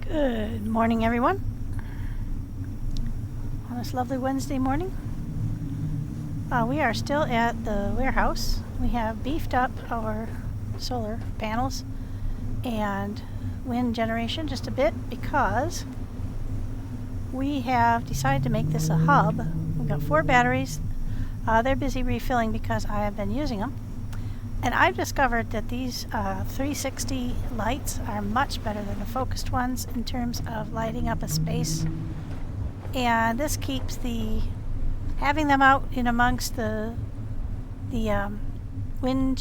Good morning, everyone. On this lovely Wednesday morning, we are still at the warehouse. We have beefed up our solar panels and wind generation just a bit because we have decided to make this a hub. We've got 4 batteries. They're busy refilling because I have been using them. And I've discovered that these 360 lights are much better than the focused ones in terms of lighting up a space. And this keeps having them out in amongst the wind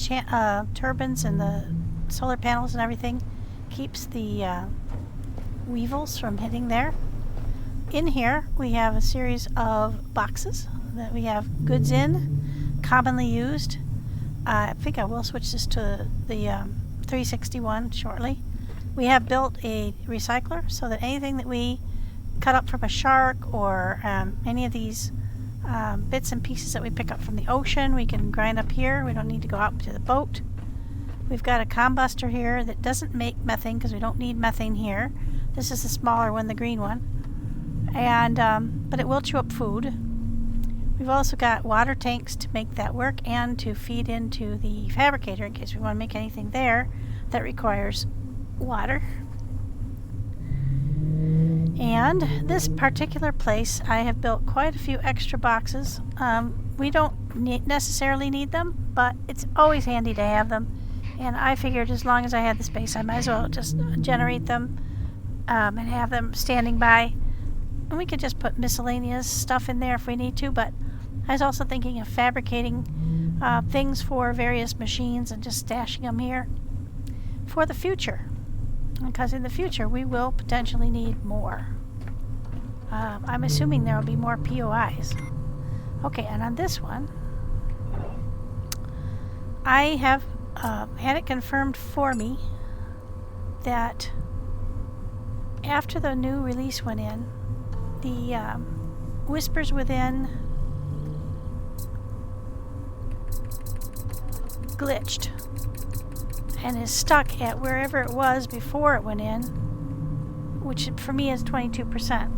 turbines and the solar panels and everything, keeps the weevils from hitting there. In here we have a series of boxes that we have goods in, commonly used. I think I will switch this to the 361 shortly. We have built a recycler so that anything that we cut up from a shark or any of these bits and pieces that we pick up from the ocean, we can grind up here. We don't need to go out to the boat. We've got a combuster here that doesn't make methane because we don't need methane here. This is the smaller one, the green one, and but it will chew up food. We've also got water tanks to make that work and to feed into the fabricator in case we want to make anything there that requires water. And this particular place, I have built quite a few extra boxes. We don't necessarily need them, but it's always handy to have them. And I figured as long as I had the space, I might as well just generate them and have them standing by. And we could just put miscellaneous stuff in there if we need to, but I was also thinking of fabricating things for various machines and just stashing them here for the future, because in the future we will potentially need more. I'm assuming there will be more POIs. Okay, and on this one, I have had it confirmed for me that after the new release went in, the Whispers Within glitched and is stuck at wherever it was before it went in, which for me is 22%,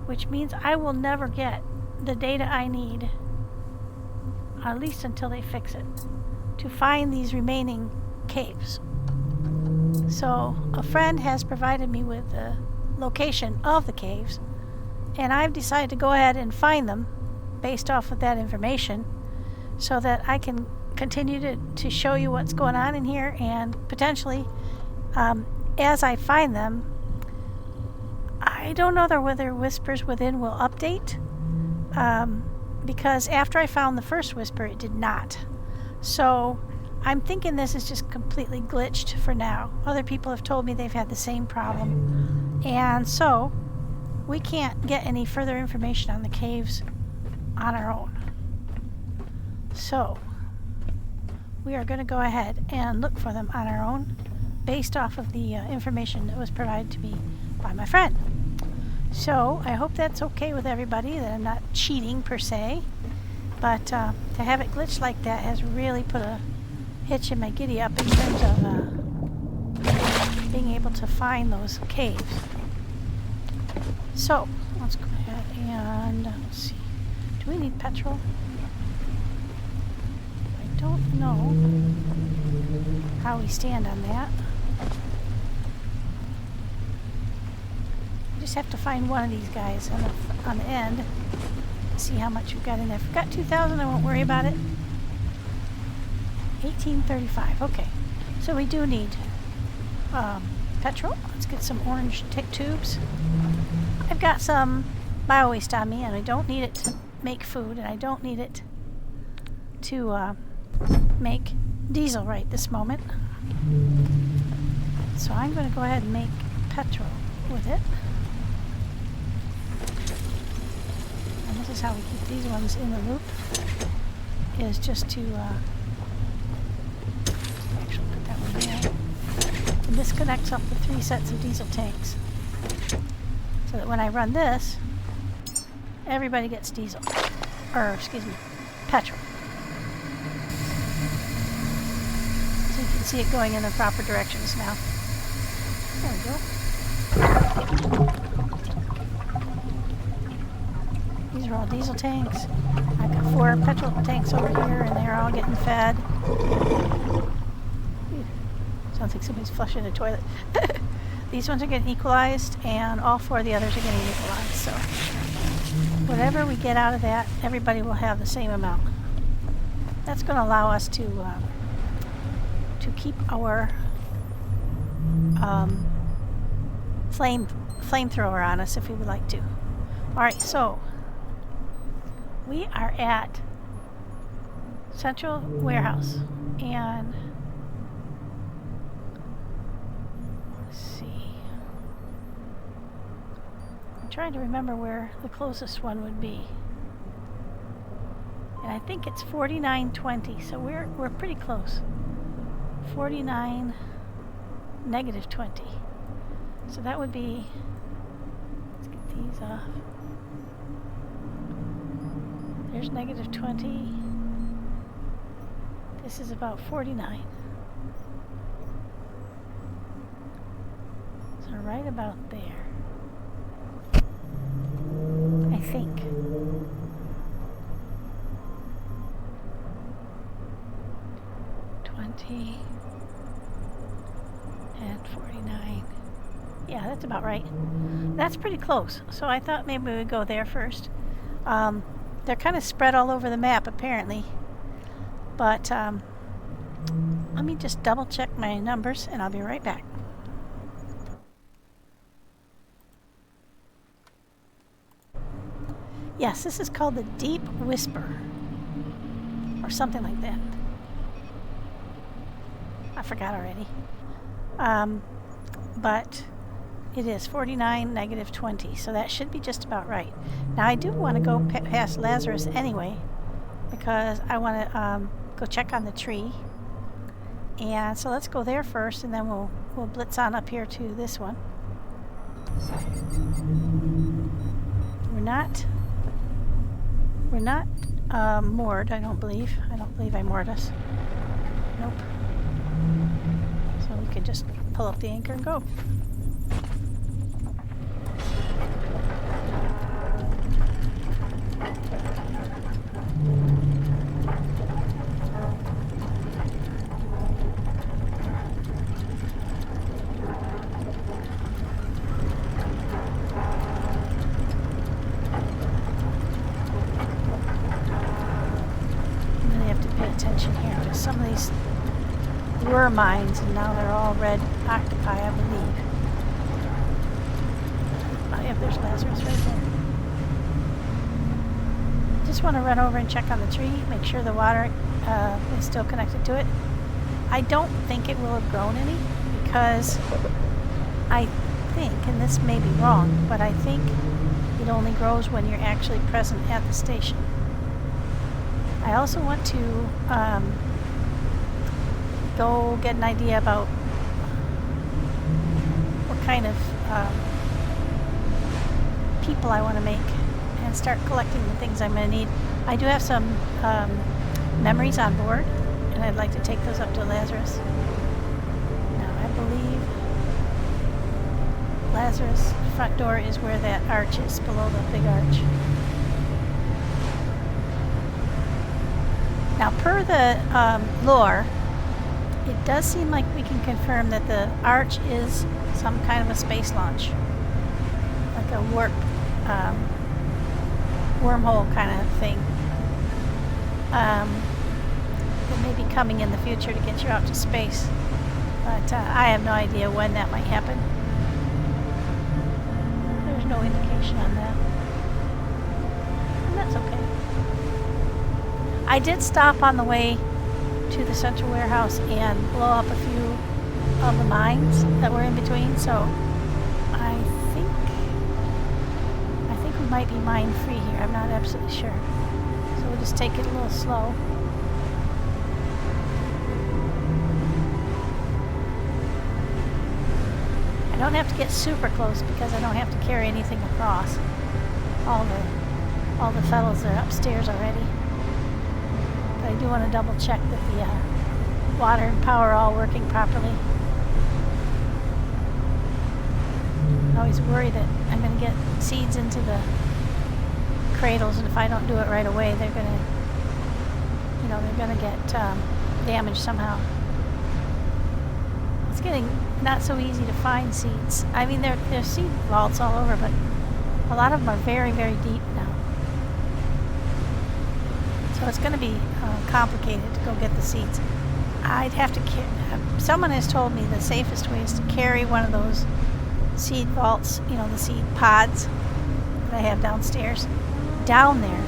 which means I will never get the data I need, at least until they fix it, to find these remaining caves. So a friend has provided me with the location of the caves, and I've decided to go ahead and find them based off of that information so that I can continue to show you what's going on in here, and potentially as I find them, I don't know whether Whispers Within will update, because after I found the first whisper it did not. So I'm thinking this is just completely glitched for now. Other people have told me they've had the same problem, and so we can't get any further information on the caves on our own. So we are going to go ahead and look for them on our own based off of the information that was provided to me by my friend. So I hope that's okay with everybody, that I'm not cheating per se, but to have it glitched like that has really put a hitch in my giddy up in terms of being able to find those caves. So let's go ahead and let's see. Do we need petrol? I don't know how we stand on that. I just have to find one of these guys on the end. See how much we've got in there. If we've got 2,000, I won't worry about it. 1835. Okay, so we do need petrol. Let's get some orange tubes. I've got some bio-waste on me, and I don't need it to make food, and I don't need it to make diesel right this moment. So I'm going to go ahead and make petrol with it. And this is how we keep these ones in the loop, is just to actually put that one there. And this connects up the 3 sets of diesel tanks, so that when I run this, everybody gets diesel, or excuse me, petrol. So you can see it going in the proper directions now. There we go. These are all diesel tanks. I've got 4 petrol tanks over here, and they're all getting fed. Sounds like somebody's flushing a toilet. These ones are getting equalized, and all 4 of the others are getting equalized. So whatever we get out of that, everybody will have the same amount. That's going to allow us to keep our flamethrower on us if we would like to. All right, so we are at Central Warehouse, and let's see. I'm trying to remember where the closest one would be. And I think it's 4920, so we're pretty close. 49 negative 20. So that would be, let's get these off. There's negative 20. This is about 49. So right about there, I think. And 49. Yeah, that's about right. That's pretty close. So I thought maybe we would go there first. They're kind of spread all over the map apparently. But let me just double check my numbers and I'll be right back. Yes, this is called the Deep Whisper. Or something like that. I forgot already. But it is 49 negative 20, so that should be just about right. Now I do want to go past Lazarus anyway, because I want to go check on the tree. And so let's go there first, and then we'll blitz on up here to this one. We're not moored, I don't believe. I don't believe I moored us. Nope. So we can just pull up the anchor and go. Attention here to some of these were mines, and now they're all red octopi, I believe. Oh yeah, there's Lazarus right there. Just want to run over and check on the tree, make sure the water is still connected to it. I don't think it will have grown any, because I think, and this may be wrong, but I think it only grows when you're actually present at the station. I also want to go get an idea about what kind of people I want to make and start collecting the things I'm going to need. I do have some memories on board, and I'd like to take those up to Lazarus. Now, I believe Lazarus' front door is where that arch is, below the big arch. Now, per the lore, it does seem like we can confirm that the arch is some kind of a space launch, like a warp, wormhole kind of thing. That may be coming in the future to get you out to space, but I have no idea when that might happen. There's no indication on that, and that's okay. I did stop on the way to the Central Warehouse and blow up a few of the mines that were in between, so I think we might be mine free here. I'm not absolutely sure. So we'll just take it a little slow. I don't have to get super close because I don't have to carry anything across. All the fellows are upstairs already. I do want to double check that the water and power are all working properly. Oh always worry that I'm going to get seeds into the cradles, and if I don't do it right away, they're going to, you know, they're going to get damaged somehow. It's getting not so easy to find seeds. I mean, there's seed vaults all over, but a lot of them are very, very deep now. So it's going to be complicated to go get the seeds. I'd have to someone has told me the safest way is to carry one of those seed vaults, you know, the seed pods that I have downstairs, down there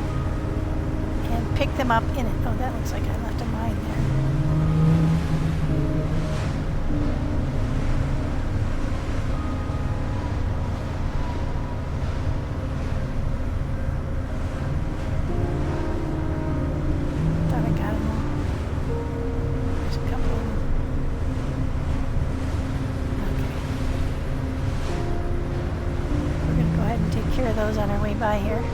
and pick them up in it. Oh, that looks like I left a mine there. Thought I got them all. There's a couple of them. Okay. We're going to go ahead and take care of those on our way by here.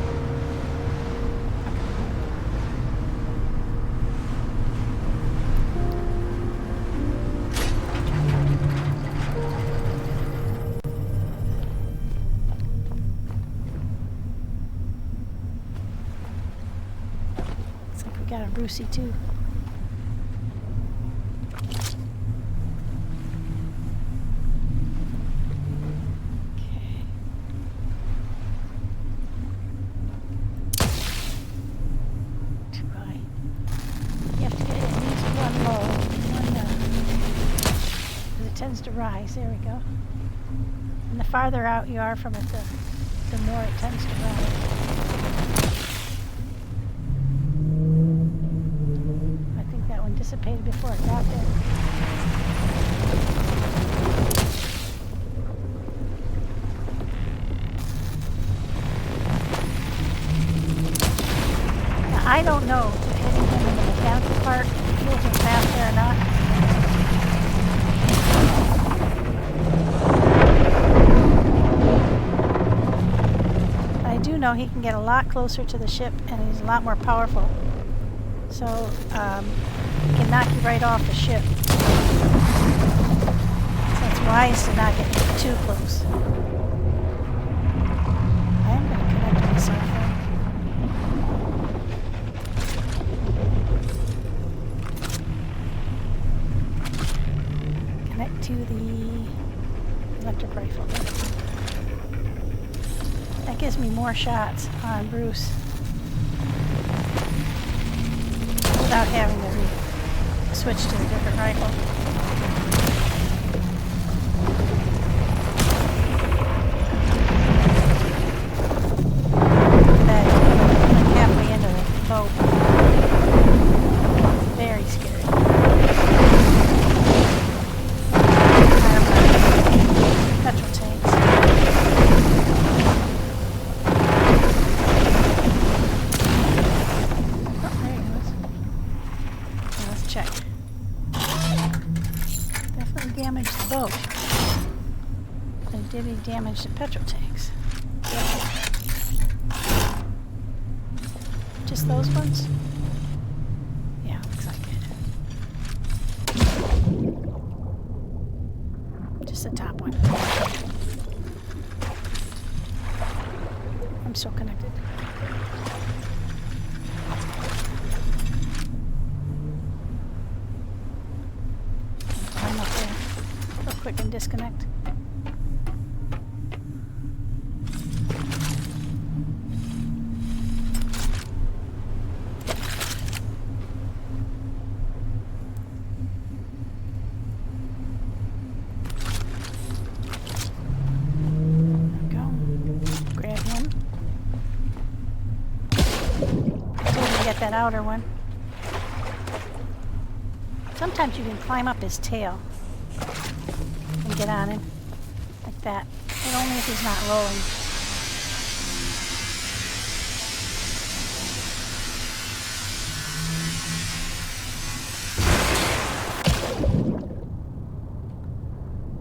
Got a Brucey too. Okay. Too high. You have to get at least one low. Because it tends to rise. There we go. And the farther out you are from it, the more it tends to rise. Dissipated before it got there. Now, I don't know if hitting him in the mechanical part kills him faster or not. But I do know he can get a lot closer to the ship and he's a lot more powerful. So, he can knock you right off the ship. So it's wise to not get too close. I am going to connect to myself then. Connect to the electric rifle. That gives me more shots on Bruce without having to switch to a different rifle. That halfway into the boat. Very scary. Petrol tanks. Oh, there he goes. Now let's check. Damaged the boat. And did he damage the petrol tanks? Yeah. Just those ones? Yeah, looks like it. Just the top one. I'm still connected. I'm up there. Real quick and disconnect. That outer one. Sometimes you can climb up his tail and get on him like that, but only if he's not rolling.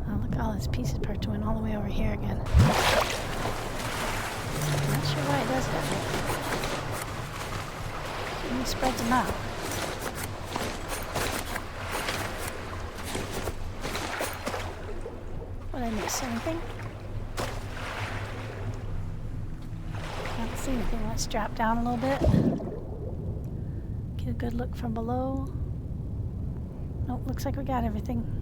Oh, look, all his pieces parts went all the way over here again. I'm not sure why it does that. And he spreads them out. What did I miss? Anything? see anything. Let's drop down a little bit. Get a good look from below. Nope, looks like we got everything.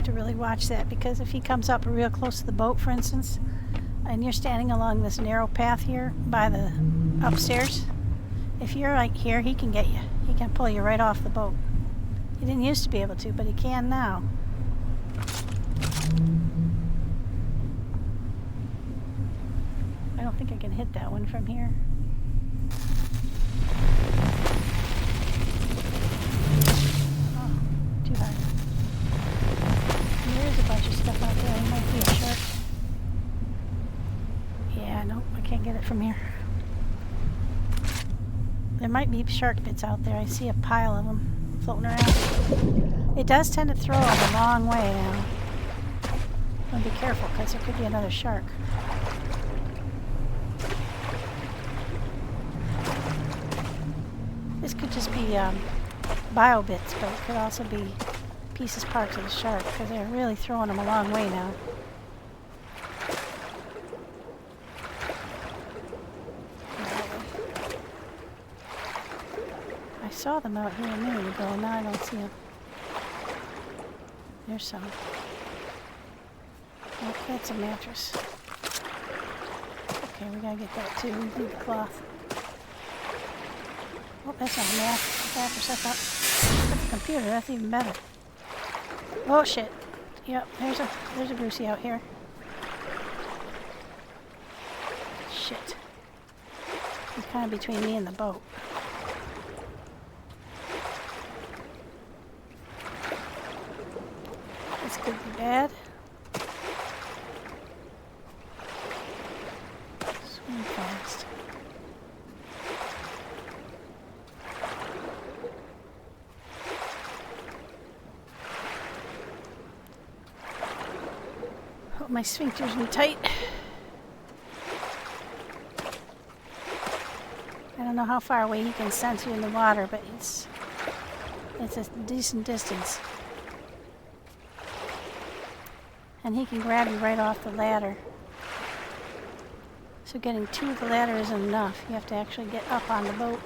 To really watch that, because if he comes up real close to the boat, for instance, and you're standing along this narrow path here by the upstairs, if you're like here, he can get you. He can pull you right off the boat. He didn't used to be able to, but he can now. I don't think I can hit that one from here. Oh, too high. There's a bunch of stuff out there. It might be a shark. Yeah, nope, I can't get it from here. There might be shark bits out there. I see a pile of them floating around. It does tend to throw them a long way now. So be careful, because there could be another shark. This could just be bio bits, but it could also be pieces, parts of the shark, because they're really throwing them a long way now. I saw them out here a minute ago, and now I don't see them. There's some. Oh, that's a mattress. Okay, we gotta get that too. We need the cloth. Oh, that's not a mattress. I thought that's a computer. That's even better. Oh shit. Yep, there's a Brucey out here. Shit. He's kind of between me and the boat. This could be bad. Swim fast. Hope my sphincters are tight. I don't know how far away he can sense you in the water, but it's a decent distance. And he can grab you right off the ladder. So getting to the ladder isn't enough. You have to actually get up on the boat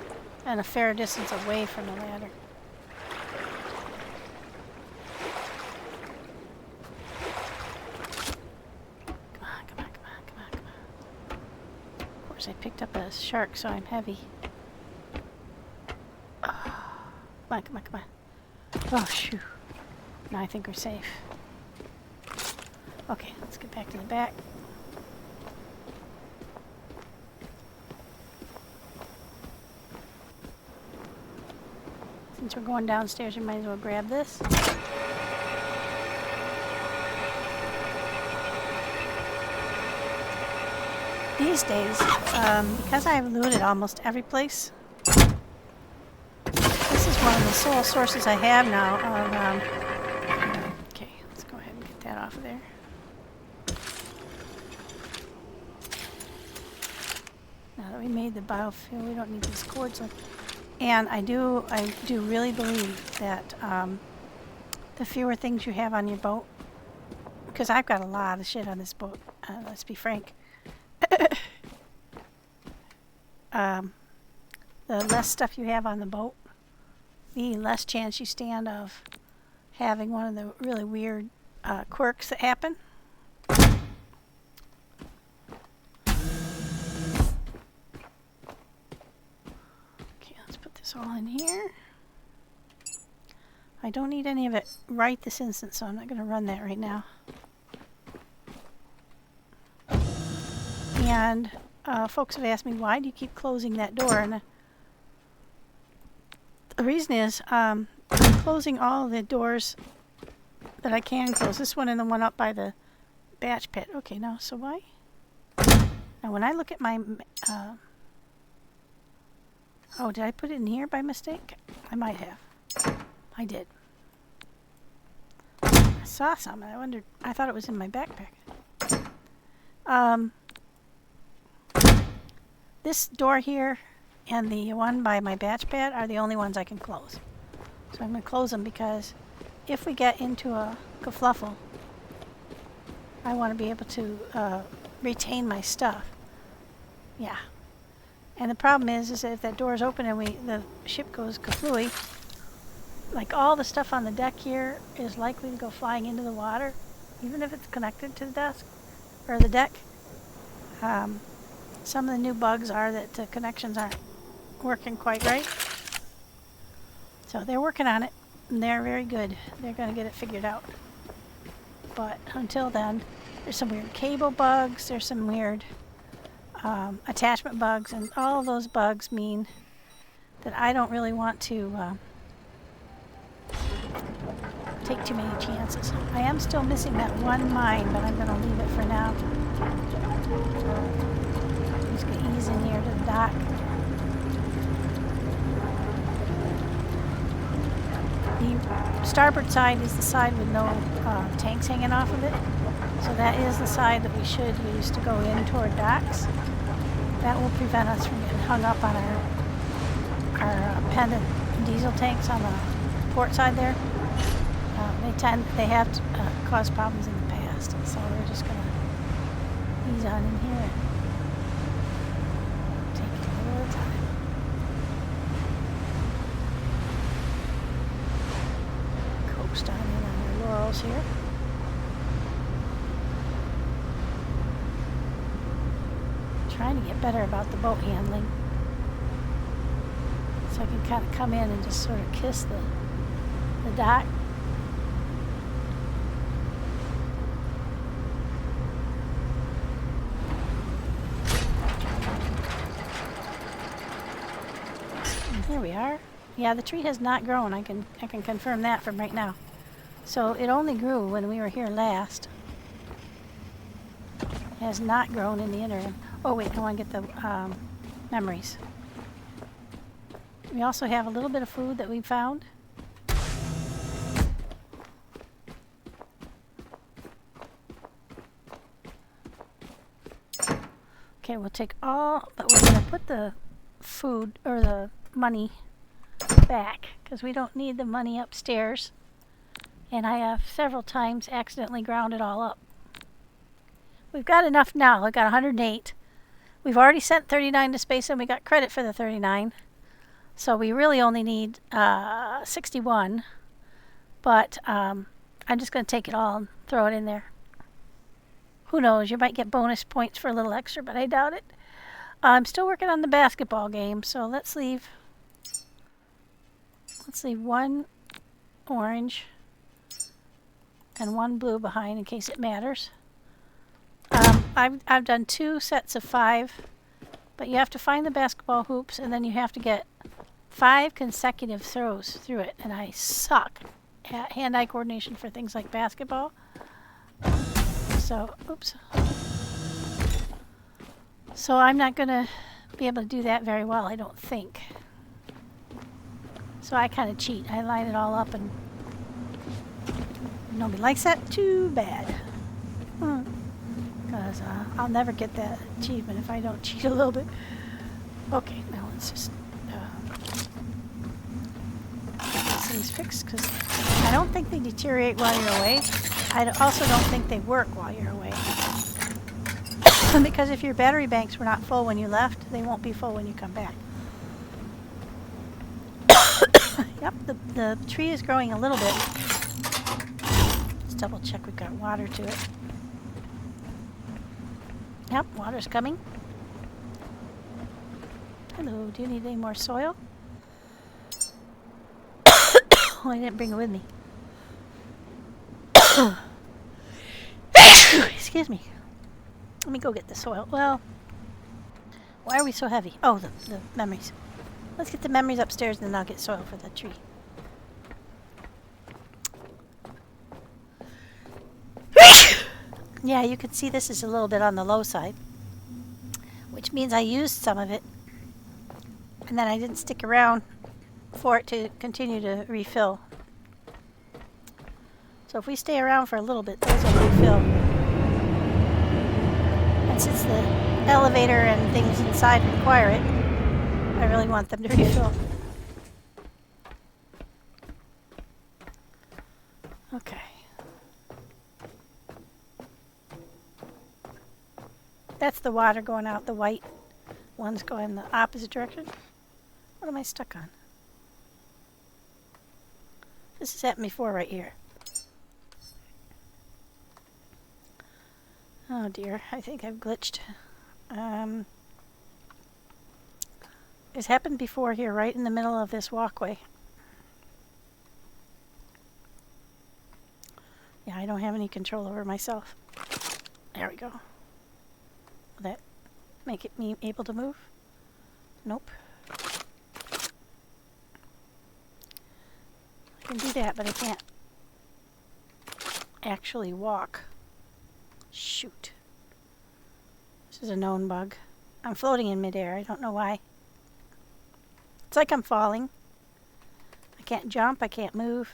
and a fair distance away from the ladder. I picked up a shark, so I'm heavy. Oh, come on. Oh, shoo. Now I think we're safe. Okay, let's get back to the back. Since we're going downstairs, we might as well grab this. These days, because I've looted almost every place, this is one of the sole sources I have now of, okay, let's go ahead and get that off of there. Now that we made the biofuel, we don't need these cords left. And I do really believe that the fewer things you have on your boat, because I've got a lot of shit on this boat, let's be frank. The less stuff you have on the boat, the less chance you stand of having one of the really weird quirks that happen. Okay, let's put this all in here. I don't need any of it right this instant, so I'm not going to run that right now. And folks have asked me, why do you keep closing that door? And the reason is I'm closing all the doors that I can close. This one and the one up by the batch pit. Okay, now, so why? Now, when I look at my... oh, did I put it in here by mistake? I might have. I did. saw some. I thought it was in my backpack. This door here and the one by my batch pad are the only ones I can close. So I'm going to close them because if we get into a kerfluffle, I want to be able to retain my stuff. Yeah. And the problem is that if that door is open and the ship goes kaflooey, like all the stuff on the deck here is likely to go flying into the water, even if it's connected to the desk or the deck. Some of the new bugs are that the connections aren't working quite right. So they're working on it, and they're very good. They're going to get it figured out. But until then, there's some weird cable bugs, there's some weird attachment bugs, and all of those bugs mean that I don't really want to take too many chances. I am still missing that one mine, but I'm going to leave it for now. I'm just going to ease in here to the dock. The starboard side is the side with no tanks hanging off of it. So that is the side that we should use to go in toward docks. That will prevent us from getting hung up on our pendant diesel tanks on the port side there. They have caused problems in the past, so we're just going to ease on in here and take it a little at a time. Coast on in on our laurels here. Trying to get better about the boat handling, so I can kind of come in and just sort of kiss the dock. Here we are. Yeah, the tree has not grown. I can confirm that from right now. So it only grew when we were here last. It has not grown in the interim. Oh wait, I want to get the memories. We also have a little bit of food that we found. Okay, we'll take all, but we're going to put the food or the money back because we don't need the money upstairs. And I have several times accidentally ground it all up. We've got enough now. I've got 108. We've already sent 39 to space and we got credit for the 39. So we really only need 61. But I'm just going to take it all and throw it in there. Who knows? You might get bonus points for a little extra, but I doubt it. I'm still working on the basketball game, so let's leave one orange and one blue behind in case it matters. I've done 2 sets of 5, but you have to find the basketball hoops and then you have to get 5 consecutive throws through it, and I suck at hand-eye coordination for things like basketball. So, oops. So I'm not going to be able to do that very well, I don't think. So I kind of cheat. I line it all up and nobody likes that. Too bad. Because I'll never get that achievement if I don't cheat a little bit. Okay, now let's just get these things fixed because I don't think they deteriorate while you're away. I also don't think they work while you're away. Because if your battery banks were not full when you left, they won't be full when you come back. Yep, the tree is growing a little bit. Let's double check we've got water to it. Yep, water's coming. Hello, do you need any more soil? Oh, I didn't bring it with me. Excuse me. Let me go get the soil. Well, why are we so heavy? Oh, the memories. Let's get the memories upstairs and then I'll get soil for the tree. Yeah, you can see this is a little bit on the low side, which means I used some of it and then I didn't stick around for it to continue to refill. So if we stay around for a little bit, those will refill. And since the elevator and things inside require it, I really want them to refill. Okay. That's the water going out. The white one's going the opposite direction. What am I stuck on? This has happened before right here. Oh dear, I think I've glitched. It's happened before here, right in the middle of this walkway. Yeah, I don't have any control over myself. There we go. Will that make it me able to move? Nope. I can do that, but I can't actually walk. Shoot. This is a known bug. I'm floating in midair. I don't know why. It's like I'm falling. I can't jump. I can't move.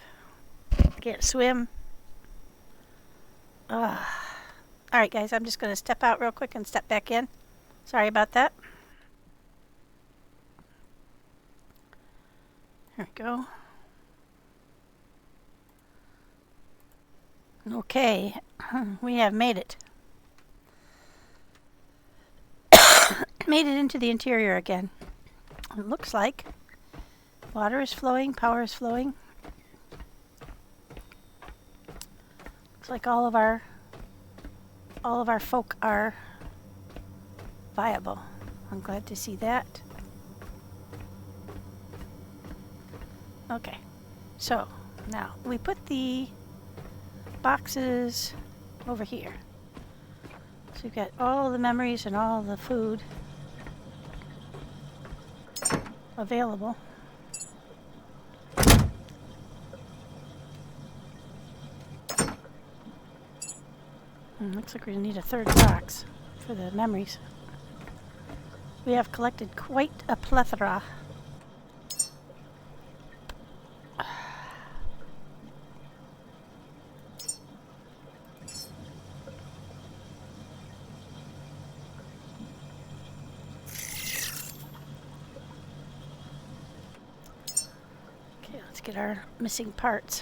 I can't swim. Alright guys, I'm just going to step out real quick and step back in. Sorry about that. There we go. Okay, we have made it. Made it into the interior again. It looks like water is flowing, power is flowing. Looks like all of our folk are viable. I'm glad to see that. Okay, so now we put the boxes over here. So we've got all the memories and all the food available. Looks like we're going to need a third box for the memories. We have collected quite a plethora. Okay, let's get our missing parts.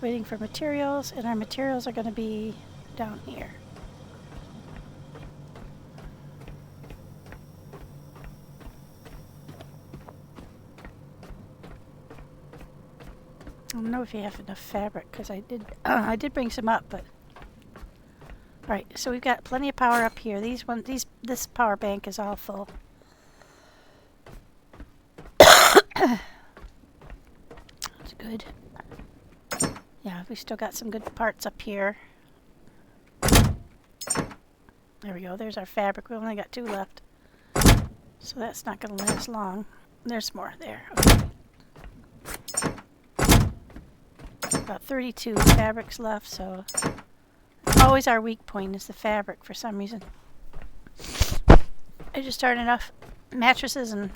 Waiting for materials, and our materials are going to be down here. I don't know if you have enough fabric because I did bring some up, but all right. So we've got plenty of power up here. This power bank is all full. That's good. Yeah, we still got some good parts up here. There we go. There's our fabric. We only got 2 left. So that's not going to last long. There's more there. Okay. About 32 fabrics left, so it's always our weak point is the fabric for some reason. I just started enough mattresses and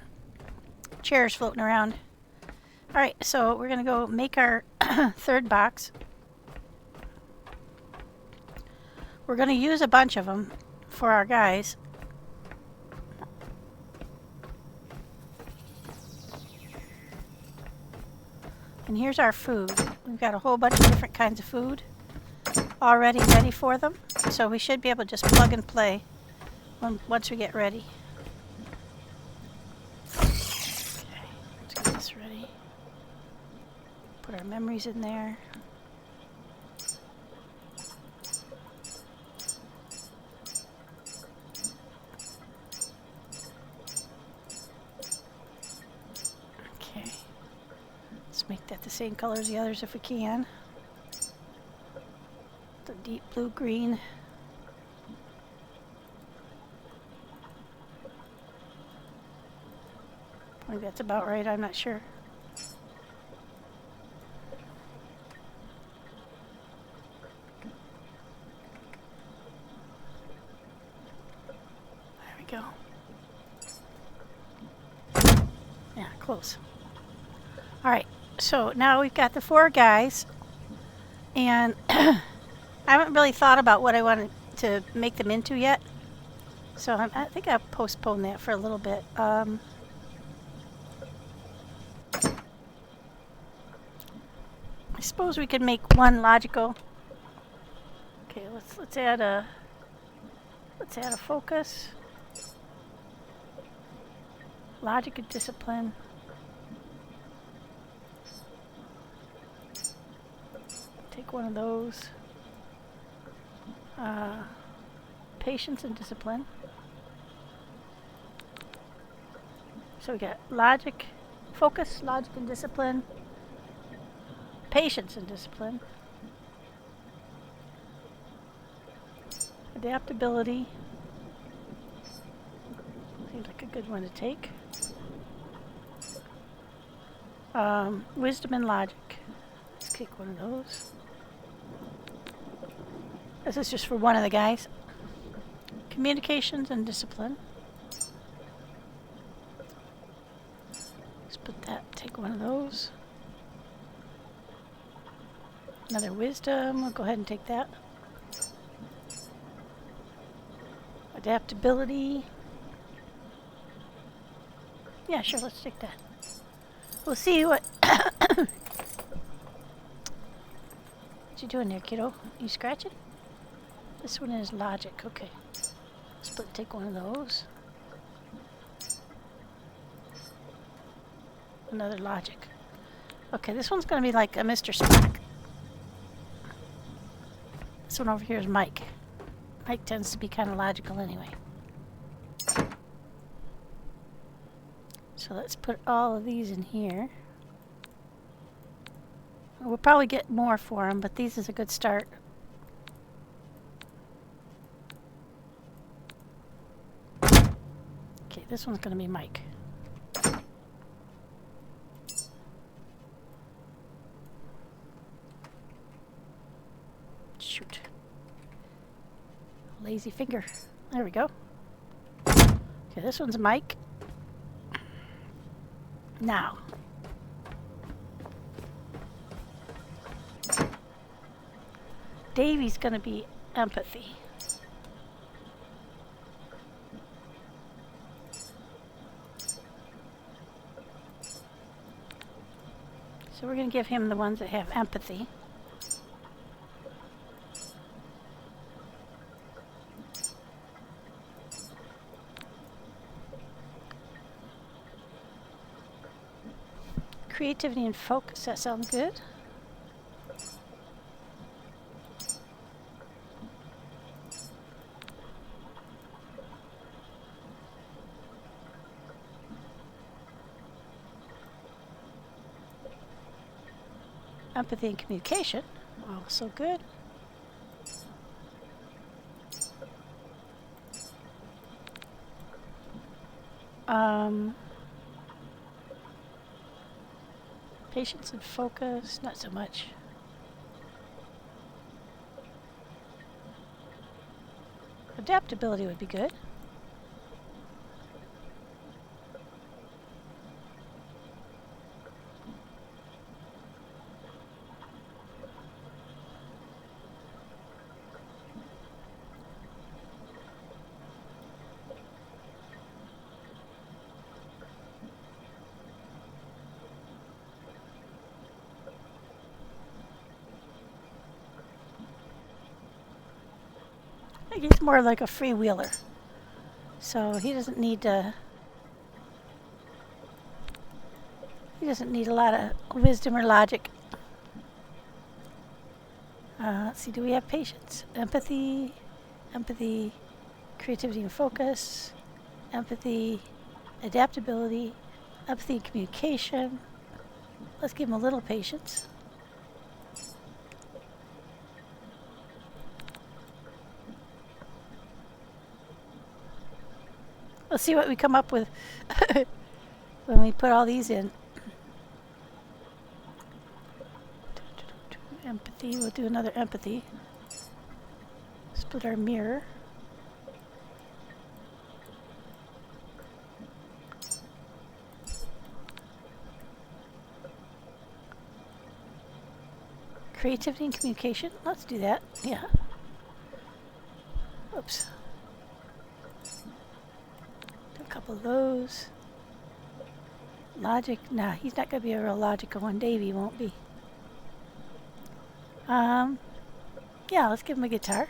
chairs floating around. Alright, so we're going to go make our third box. We're going to use a bunch of them for our guys. And here's our food. We've got a whole bunch of different kinds of food already ready for them. So we should be able to just plug and play once we get ready. Okay, let's get this ready. Put our memories in there. Okay. Let's make that the same color as the others if we can. The deep blue green. I think that's about right, I'm not sure. There we go. Yeah, close. Alright, so now we've got the 4 guys, and I haven't really thought about what I wanted to make them into yet, so I think I'll postpone that for a little bit. I suppose we could make one logical. Okay, let's add a focus, logic and discipline. Take one of those. Patience and discipline. So we got logic, focus, logic and discipline, patience and discipline, adaptability. Seems like a good one to take. Wisdom and logic. Let's take one of those. This is just for one of the guys. Communications and discipline. Let's put that, take one of those. Another wisdom, we'll go ahead and take that. Adaptability. Yeah, sure, let's take that. We'll see what... What you doing there, kiddo? You scratching? This one is logic, okay. Take one of those. Another logic. Okay, this one's going to be like a Mr. Spock. This one over here is Mike. Mike tends to be kind of logical anyway. So let's put all of these in here. We'll probably get more for them, but these is a good start. Okay, this one's going to be Mike. Shoot. Lazy finger. There we go. Okay, this one's Mike. Now. Davey's going to be empathy. So we're going to give him the ones that have empathy. Creativity and focus, that sounds good. Empathy and communication, also good. Patience and focus, not so much. Adaptability would be good. I think he's more like a freewheeler. So he doesn't need to... He doesn't need a lot of wisdom or logic. Let's see, do we have patience? Empathy, creativity and focus, empathy, adaptability, empathy and communication. Let's give him a little patience. Let's see what we come up with when we put all these in. Empathy, we'll do another empathy. Split our mirror. Creativity and communication. Let's do that. Yeah. Oops. Do a couple of those. Logic. Nah, he's not going to be a real logical one. Davey won't be. Yeah, let's give him a guitar.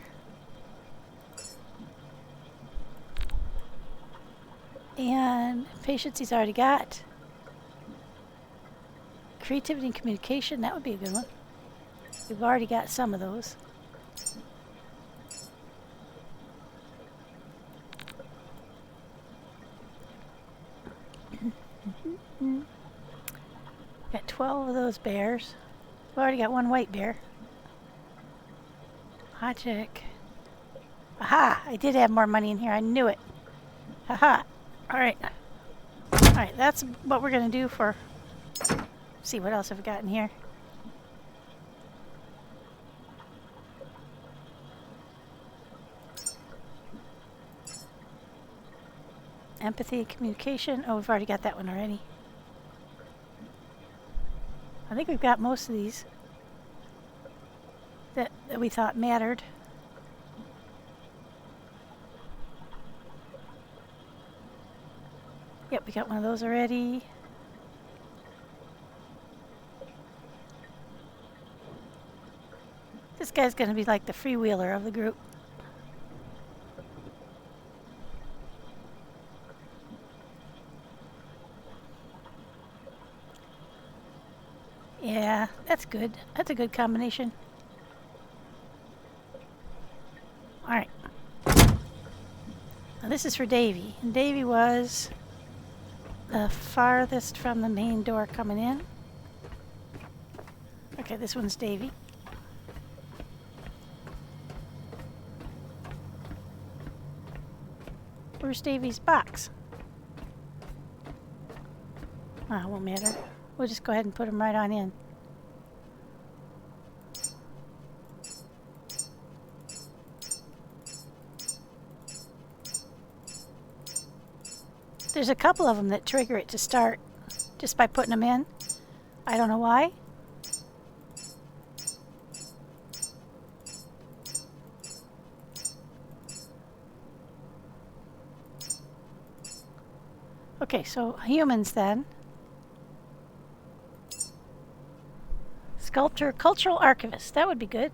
And patience he's already got. Creativity and communication, that would be a good one. We've already got some of those. Got 12 of those bears. We've already got one white bear. Logic. Aha! I did have more money in here. I knew it. Haha. Alright. Alright, that's what we're going to do for... Let's see, what else have we got in here? Empathy, communication. Oh, we've already got that one already. I think we've got most of these that we thought mattered. Yep, we got one of those already. This guy's going to be like the freewheeler of the group. Yeah, that's good. That's a good combination. Alright. Now this is for Davy. And Davy was the farthest from the main door coming in. Okay, this one's Davy. Where's Davy's box? Ah, won't matter. We'll just go ahead and put him right on in. There's a couple of them that trigger it to start just by putting them in. I don't know why. Okay, so humans then. Sculptor, cultural archivist. That would be good.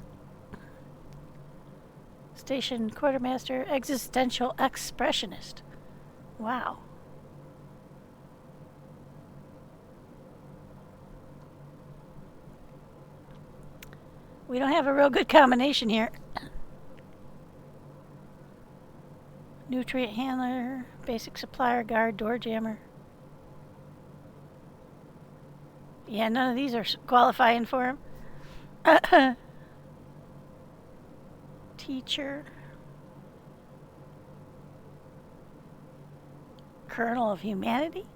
Station quartermaster, existential expressionist. Wow. We don't have a real good combination here. Nutrient handler, basic supplier, guard, door jammer. Yeah, none of these are qualifying for him. Teacher. Colonel of Humanity.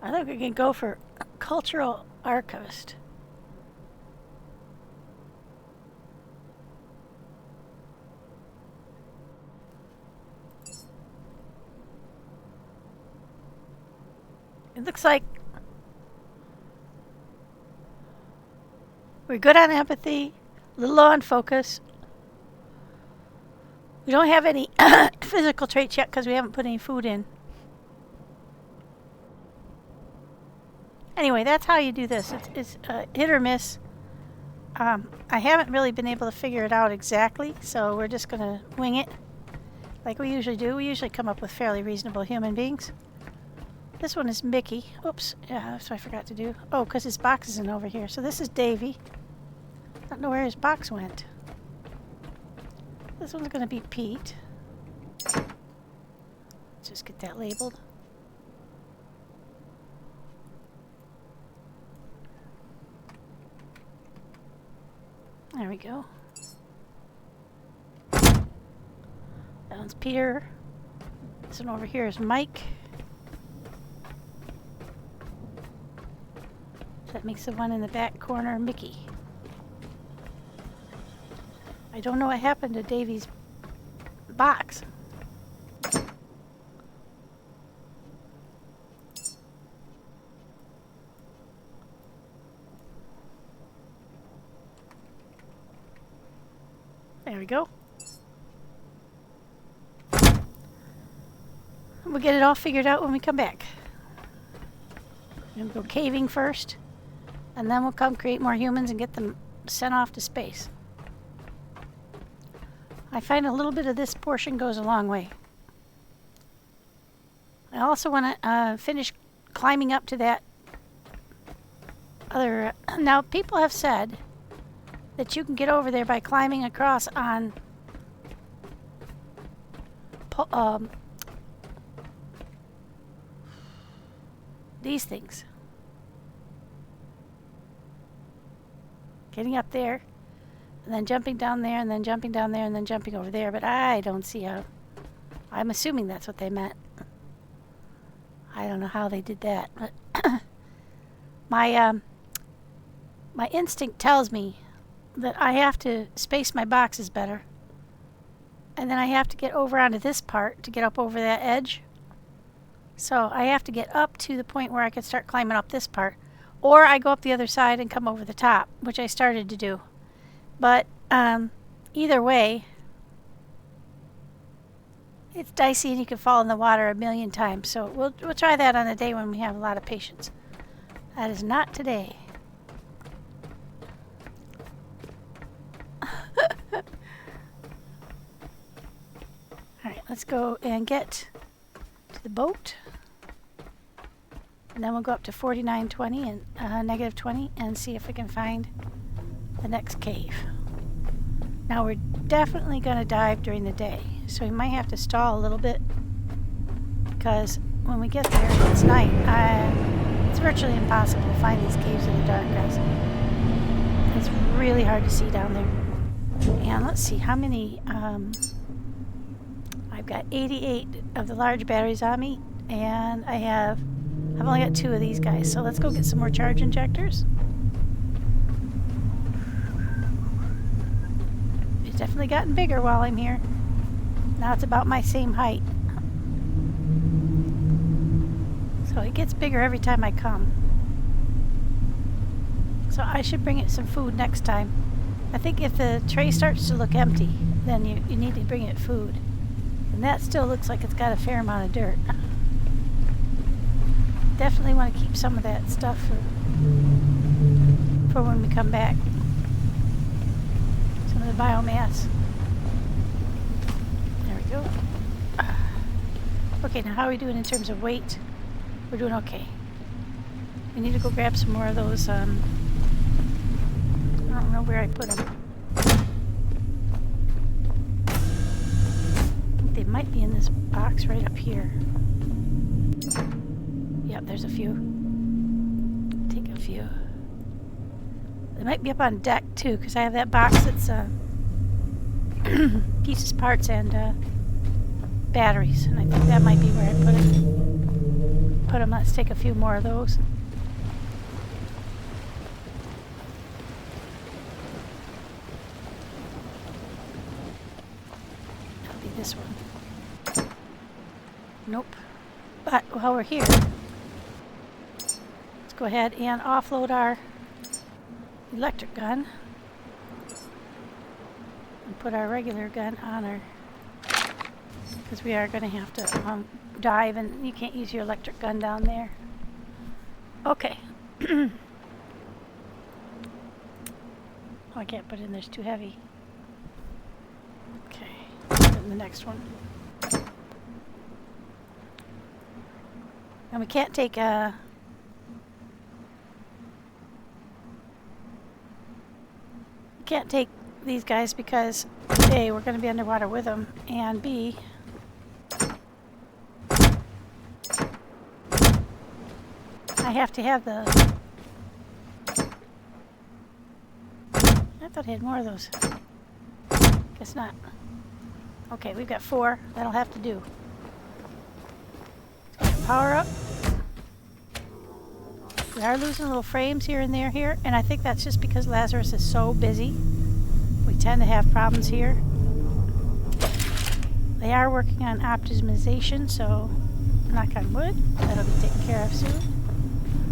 I think we can go for cultural archivist. It looks like we're good on empathy, a little low on focus. We don't have any physical traits yet because we haven't put any food in. Anyway, that's how you do this. It's hit or miss. I haven't really been able to figure it out exactly, so we're just going to wing it like we usually do. We usually come up with fairly reasonable human beings. This one is Mickey. Oops, yeah, that's what I forgot to do. Oh, because his box isn't over here. So this is Davy. I don't know where his box went. This one's going to be Pete. Let's just get that labeled. There we go. That one's Peter. This one over here is Mike. So that makes the one in the back corner Mickey. I don't know what happened to Davy's box. There we go. We'll get it all figured out when we come back. We'll go caving first, and then we'll come create more humans and get them sent off to space. I find a little bit of this portion goes a long way. I also want to finish climbing up to that other... Now, people have said that you can get over there by climbing across on these things. Getting up there, and then jumping down there, and then jumping down there, and then jumping over there, but I don't see how. I'm assuming that's what they meant. I don't know how they did that, but my instinct tells me that I have to space my boxes better, and then I have to get over onto this part to get up over that edge. So I have to get up to the point where I can start climbing up this part, or I go up the other side and come over the top, which I started to do. But either way, it's dicey and you can fall in the water a million times. So we'll try that on a day when we have a lot of patience. That is not today. Alright, let's go and get to the boat. And then we'll go up to 4920 and negative 20 and see if we can find the next cave. Now we're definitely going to dive during the day, so we might have to stall a little bit because when we get there it's night. It's virtually impossible to find these caves in the dark, guys. It's really hard to see down there. And let's see how many. I've got 88 of the large batteries on me, and I've only got 2 of these guys. So let's go get some more charge injectors. It's definitely gotten bigger while I'm here. Now it's about my same height. So it gets bigger every time I come. So I should bring it some food next time. I think if the tray starts to look empty, then you need to bring it food. And that still looks like it's got a fair amount of dirt. Definitely want to keep some of that stuff for when we come back. Some of the biomass. There we go. Okay, now how are we doing in terms of weight? We're doing okay. We need to go grab some more of those. I don't know where I put them. I think they might be in this box right up here. Yep, there's a few. Take a few. They might be up on deck too, because I have that box that's pieces, parts, and batteries, and I think that might be where I put them. Put them. Let's take a few more of those. That'll be this one. Nope. But while we're here, let's go ahead and offload our electric gun and put our regular gun on her, because we are going to have to dive, and you can't use your electric gun down there. Okay. Oh, I can't put it in there, it's too heavy. Okay, put it in the next one. And we can't take these guys because A, we're going to be underwater with them, and B, I have to have the... I thought I had more of those. Guess not. Okay, we've got 4. That'll have to do. Power up. We are losing little frames here and there here, and I think that's just because Lazarus is so busy. We tend to have problems here. They are working on optimization, so knock on wood, that'll be taken care of soon.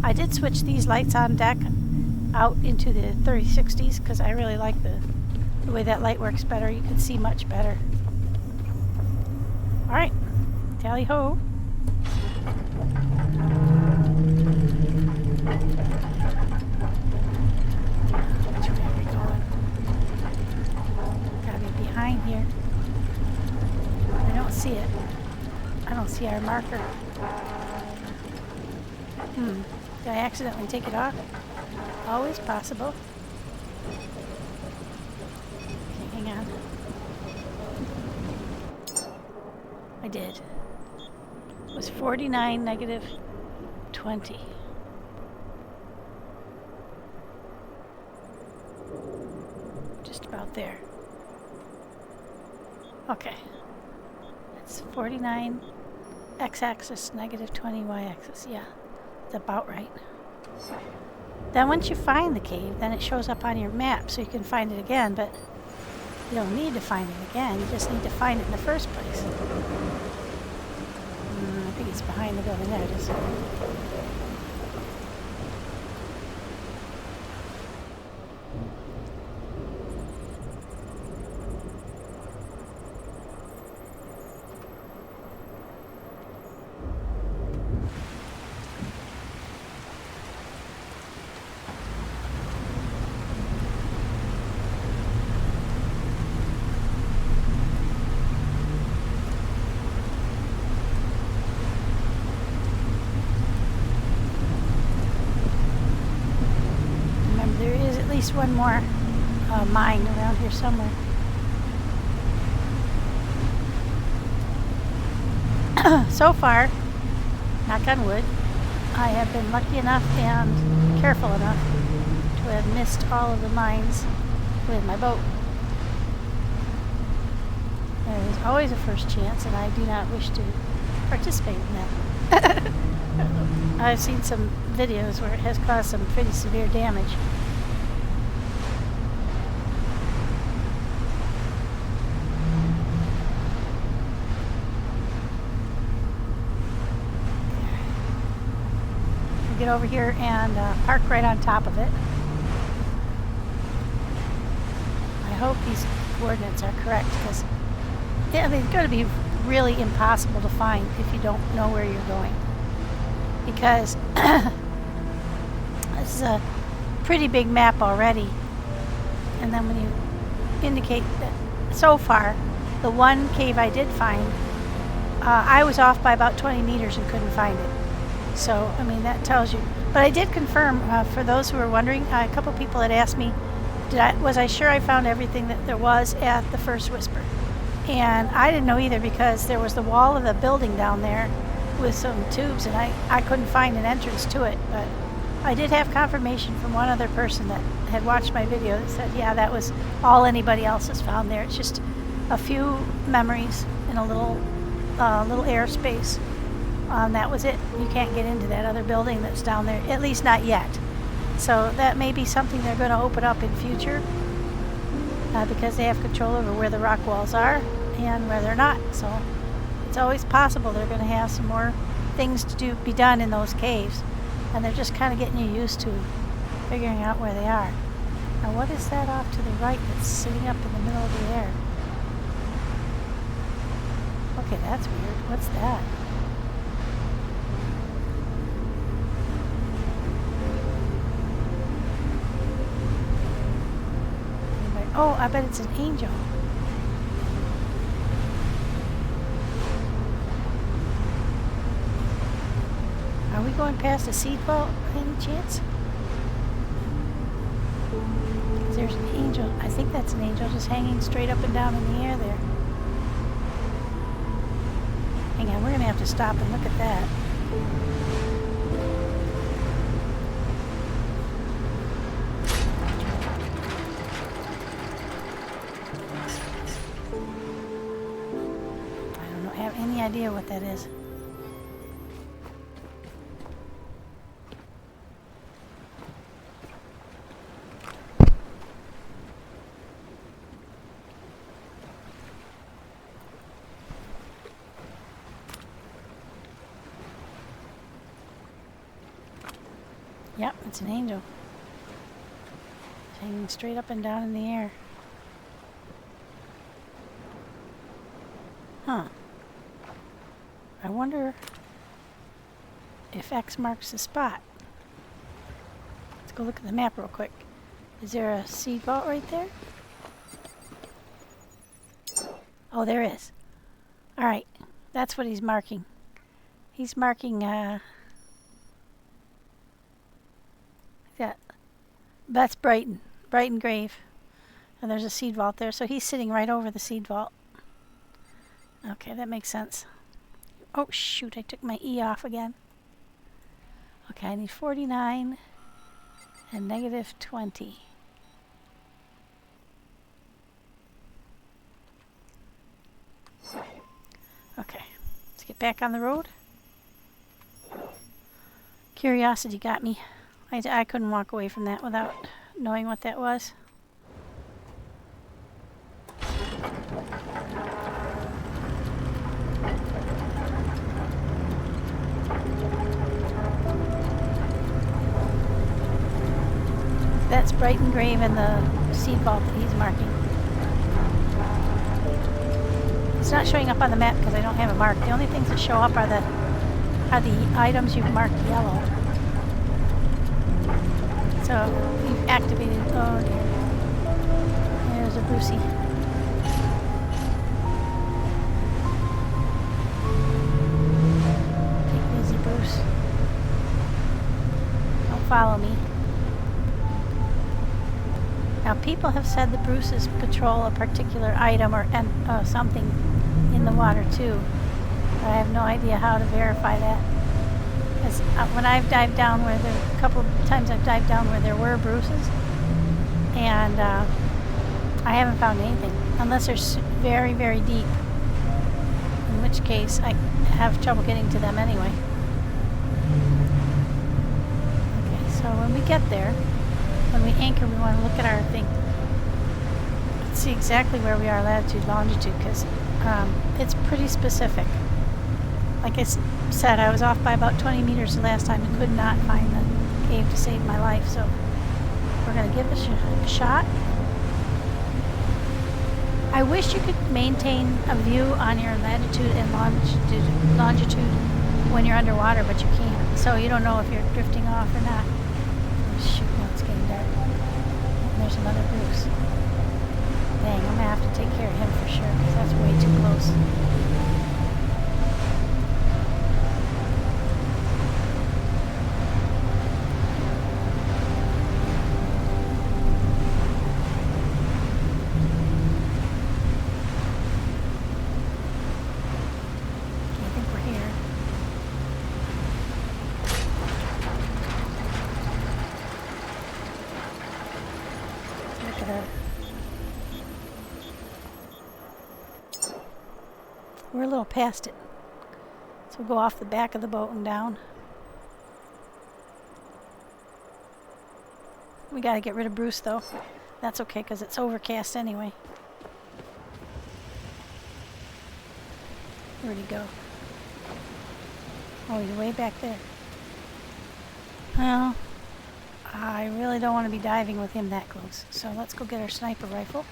I did switch these lights on deck out into the 3060s because I really like the way that light works better. You can see much better. Alright, tally ho. Which way are we going? Gotta be behind here. I don't see it. I don't see our marker. Did I accidentally take it off? Always possible. Okay, hang on. I did. It was 49, negative 20. Just about there. Okay. It's 49 x-axis, negative 20 y-axis. Yeah, it's about right. Then once you find the cave, then it shows up on your map so you can find it again, but you don't need to find it again. You just need to find it in the first place. I think it's behind the building. There it is. One more mine around here somewhere. So far, knock on wood, I have been lucky enough and careful enough to have missed all of the mines with my boat. There is always a first chance, and I do not wish to participate in that. I've seen some videos where it has caused some pretty severe damage. Get over here and park right on top of it. I hope these coordinates are correct because they're going to be really impossible to find if you don't know where you're going. Because this is a pretty big map already. And then when you indicate that so far, the one cave I did find, I was off by about 20 meters and couldn't find it. So, I mean, that tells you. But I did confirm, for those who are wondering, a couple people had asked me, was I sure I found everything that there was at the first Whisper? And I didn't know either because there was the wall of the building down there with some tubes, and I couldn't find an entrance to it. But I did have confirmation from one other person that had watched my video that said, yeah, that was all anybody else has found there. It's just a few memories in a little airspace. That was it. You can't get into that other building that's down there, at least not yet. So that may be something they're going to open up in future because they have control over where the rock walls are and where they're not. So it's always possible they're going to have some more things to be done in those caves, and they're just kind of getting you used to figuring out where they are. Now what is that off to the right that's sitting up in the middle of the air? Okay, that's weird. What's that? Oh, I bet it's an angel. Are we going past a seed vault by any chance? There's an angel. I think that's an angel just hanging straight up and down in the air there. Hang on, we're going to have to stop and look at that. Any idea what that is? Yep, it's an angel. It's hanging straight up and down in the air. Huh. I wonder if X marks the spot. Let's go look at the map real quick. Is there a seed vault right there? Oh, there is. Alright, that's what he's marking. He's marking, yeah, that's Brighton Grave. And there's a seed vault there, so he's sitting right over the seed vault. Okay, that makes sense. Oh, shoot, I took my E off again. Okay, I need 49 and negative 20. Okay, let's get back on the road. Curiosity got me. I couldn't walk away from that without knowing what that was. That's Brighton Grave and the seed vault that he's marking. It's not showing up on the map because I don't have it marked. The only things that show up are the items you've marked yellow. So you've activated. Oh dear. There's a Brucey. Take it easy, Bruce. Don't follow me. Now, people have said the Bruces patrol a particular item or something in the water too, but I have no idea how to verify that. Because when I've dived down where a couple of times I've dived down where there were Bruces, and I haven't found anything unless they're very, very deep. In which case, I have trouble getting to them anyway. Okay, so when we get there. When we anchor, we want to look at our thing. Let's see exactly where we are, latitude, longitude, because it's pretty specific. Like I said, I was off by about 20 meters the last time and could not find the cave to save my life, so we're going to give it a shot. I wish you could maintain a view on your latitude and longitude when you're underwater, but you can't. So you don't know if you're drifting off or not. Shoot, no, it's getting dark. And there's another Bruce. Dang, I'm going to have to take care of him for sure, because that's way too close. I think we're here. We're a little past it. So we'll go off the back of the boat and down. We gotta get rid of Bruce though. That's okay because it's overcast anyway. Where'd he go? Oh, he's way back there. Well, I really don't want to be diving with him that close. So let's go get our sniper rifle.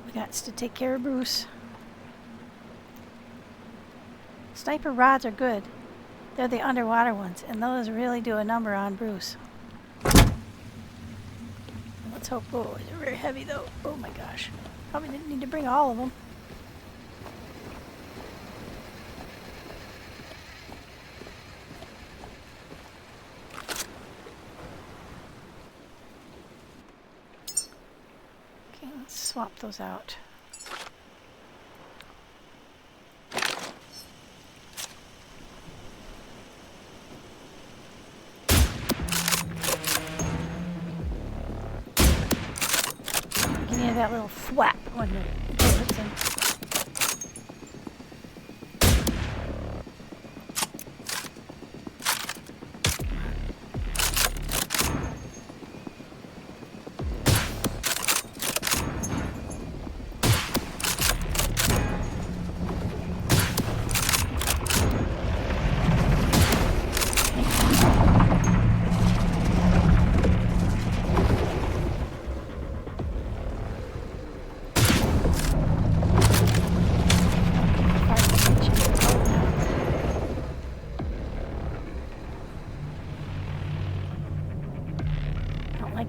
We got to take care of Bruce. Sniper rods are good. They're the underwater ones, and those really do a number on Bruce. Let's hope. Oh, they're very heavy though. Oh my gosh. Probably didn't need to bring all of them. Okay, let's swap those out. That little thwap when the bullet's in.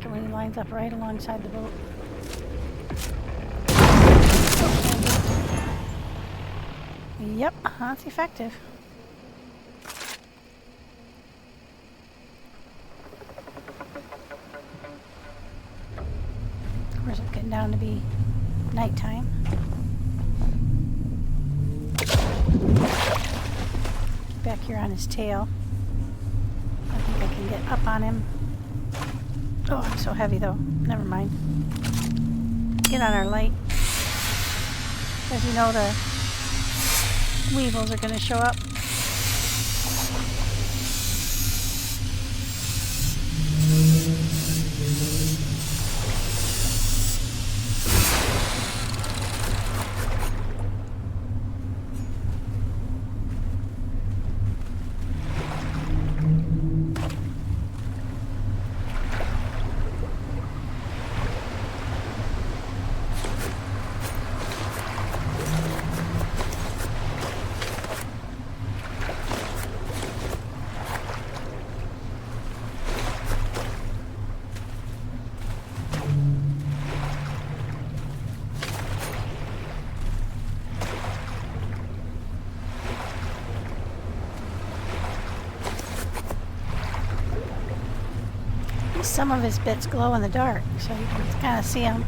careful when he lines up right alongside the boat. Yep, that's effective. Of course, it's getting down to be nighttime. Get back here on his tail. I think I can get up on him. Oh, I'm so heavy though. Never mind. Get on our light. As you know, the weevils are going to show up. Some of his bits glow in the dark, so you can kind of see them.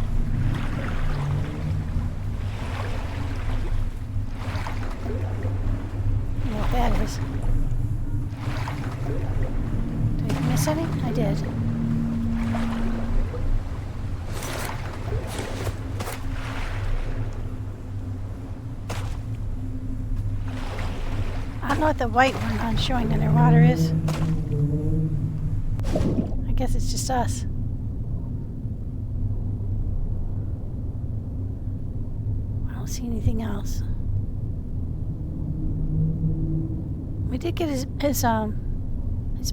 You know what that is. Did I miss any? I did. I don't know what the white one on showing underwater is. I guess it's just us. I don't see anything else. We did get his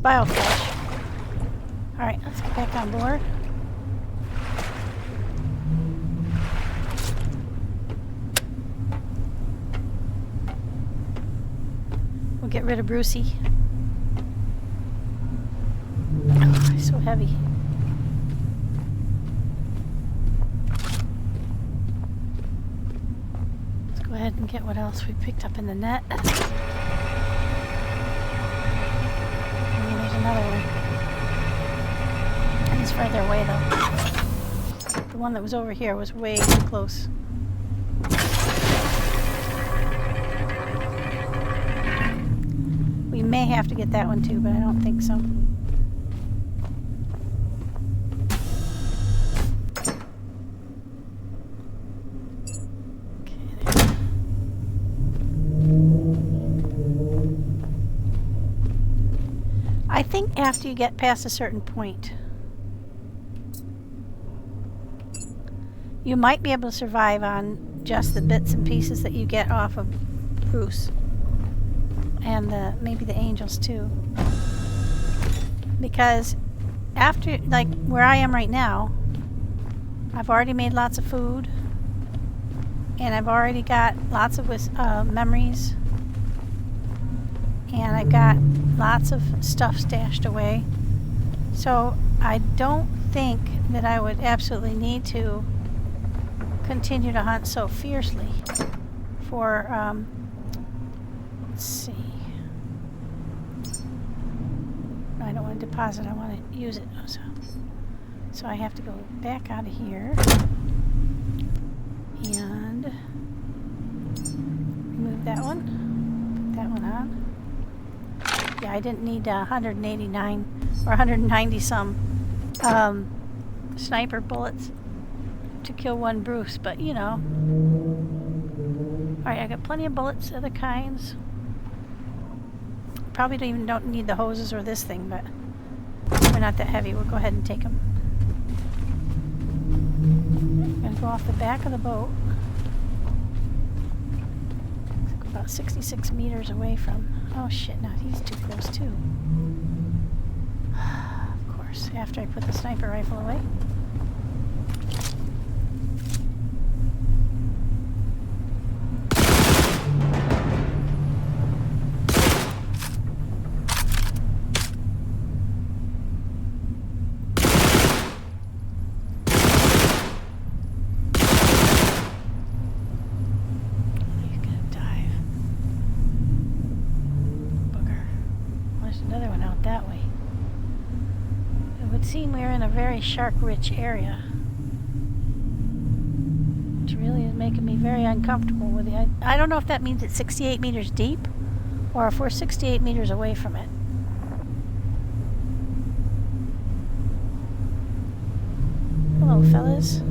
biofish. Alright, let's get back on board. We'll get rid of Brucey. Oh, he's so heavy. Let's go ahead and get what else we picked up in the net. Oh, there's another one. And he's further away though. The one that was over here was way too close. We may have to get that one too, but I don't think so. I think after you get past a certain point, you might be able to survive on just the bits and pieces that you get off of Bruce. And maybe the angels too. Because after, like where I am right now, I've already made lots of food. And I've already got lots of memories. And I've got lots of stuff stashed away. So I don't think that I would absolutely need to continue to hunt so fiercely for, let's see. No, I don't want to deposit, I want to use it. So I have to go back out of here and remove that one, put that one on. Yeah, I didn't need 189 or 190 some sniper bullets to kill one Bruce, but you know. Alright, I got plenty of bullets, other kinds. Probably don't need the hoses or this thing, but we're not that heavy. We'll go ahead and take them. I'm going to go off the back of the boat. About 66 meters away from... Oh shit, no, he's too close too. Of course, after I put the sniper rifle away. Another one out that way. It would seem we're in a very shark-rich area, which really is making me very uncomfortable with it. I don't know if that means it's 68 meters deep, or if we're 68 meters away from it. Hello, fellas.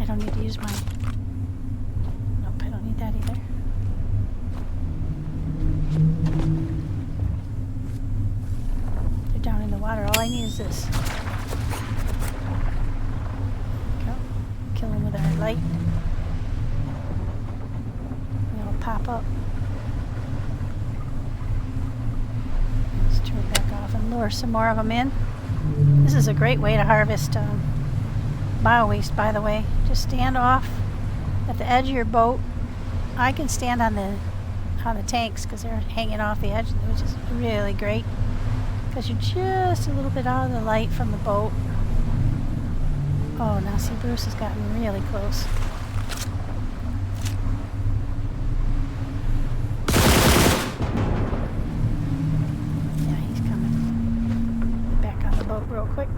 I don't need to use my... Nope, I don't need that either. They're down in the water. All I need is this. Go. Kill them with our light. It'll pop up. Let's turn it back off and lure some more of them in. This is a great way to harvest bio-waste, by the way. Just stand off at the edge of your boat. I can stand on the tanks because they're hanging off the edge, which is really great because you're just a little bit out of the light from the boat. Oh, now see, Bruce has gotten really close. Yeah, he's coming. Back on the boat real quick.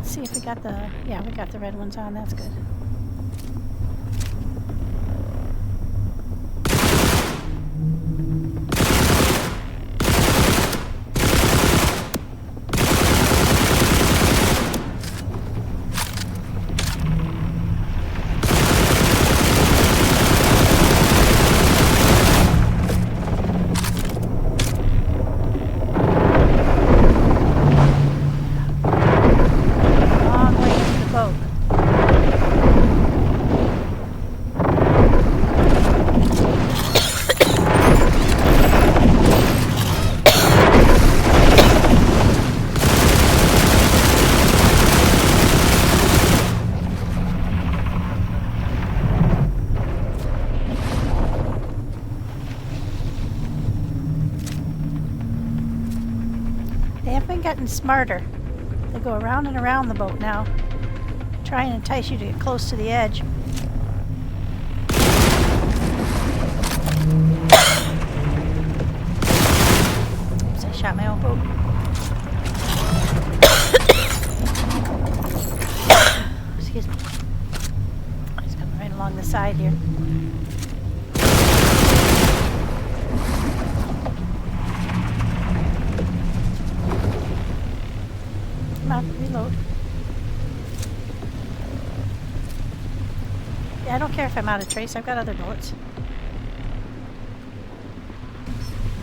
See if we got the, yeah, we got the red ones on. That's good. Getting smarter. They go around and around the boat now, try and entice you to get close to the edge. Oops, I shot my own boat. Excuse me. He's coming right along the side here. Reload. Yeah, I don't care if I'm out of trace. I've got other bullets.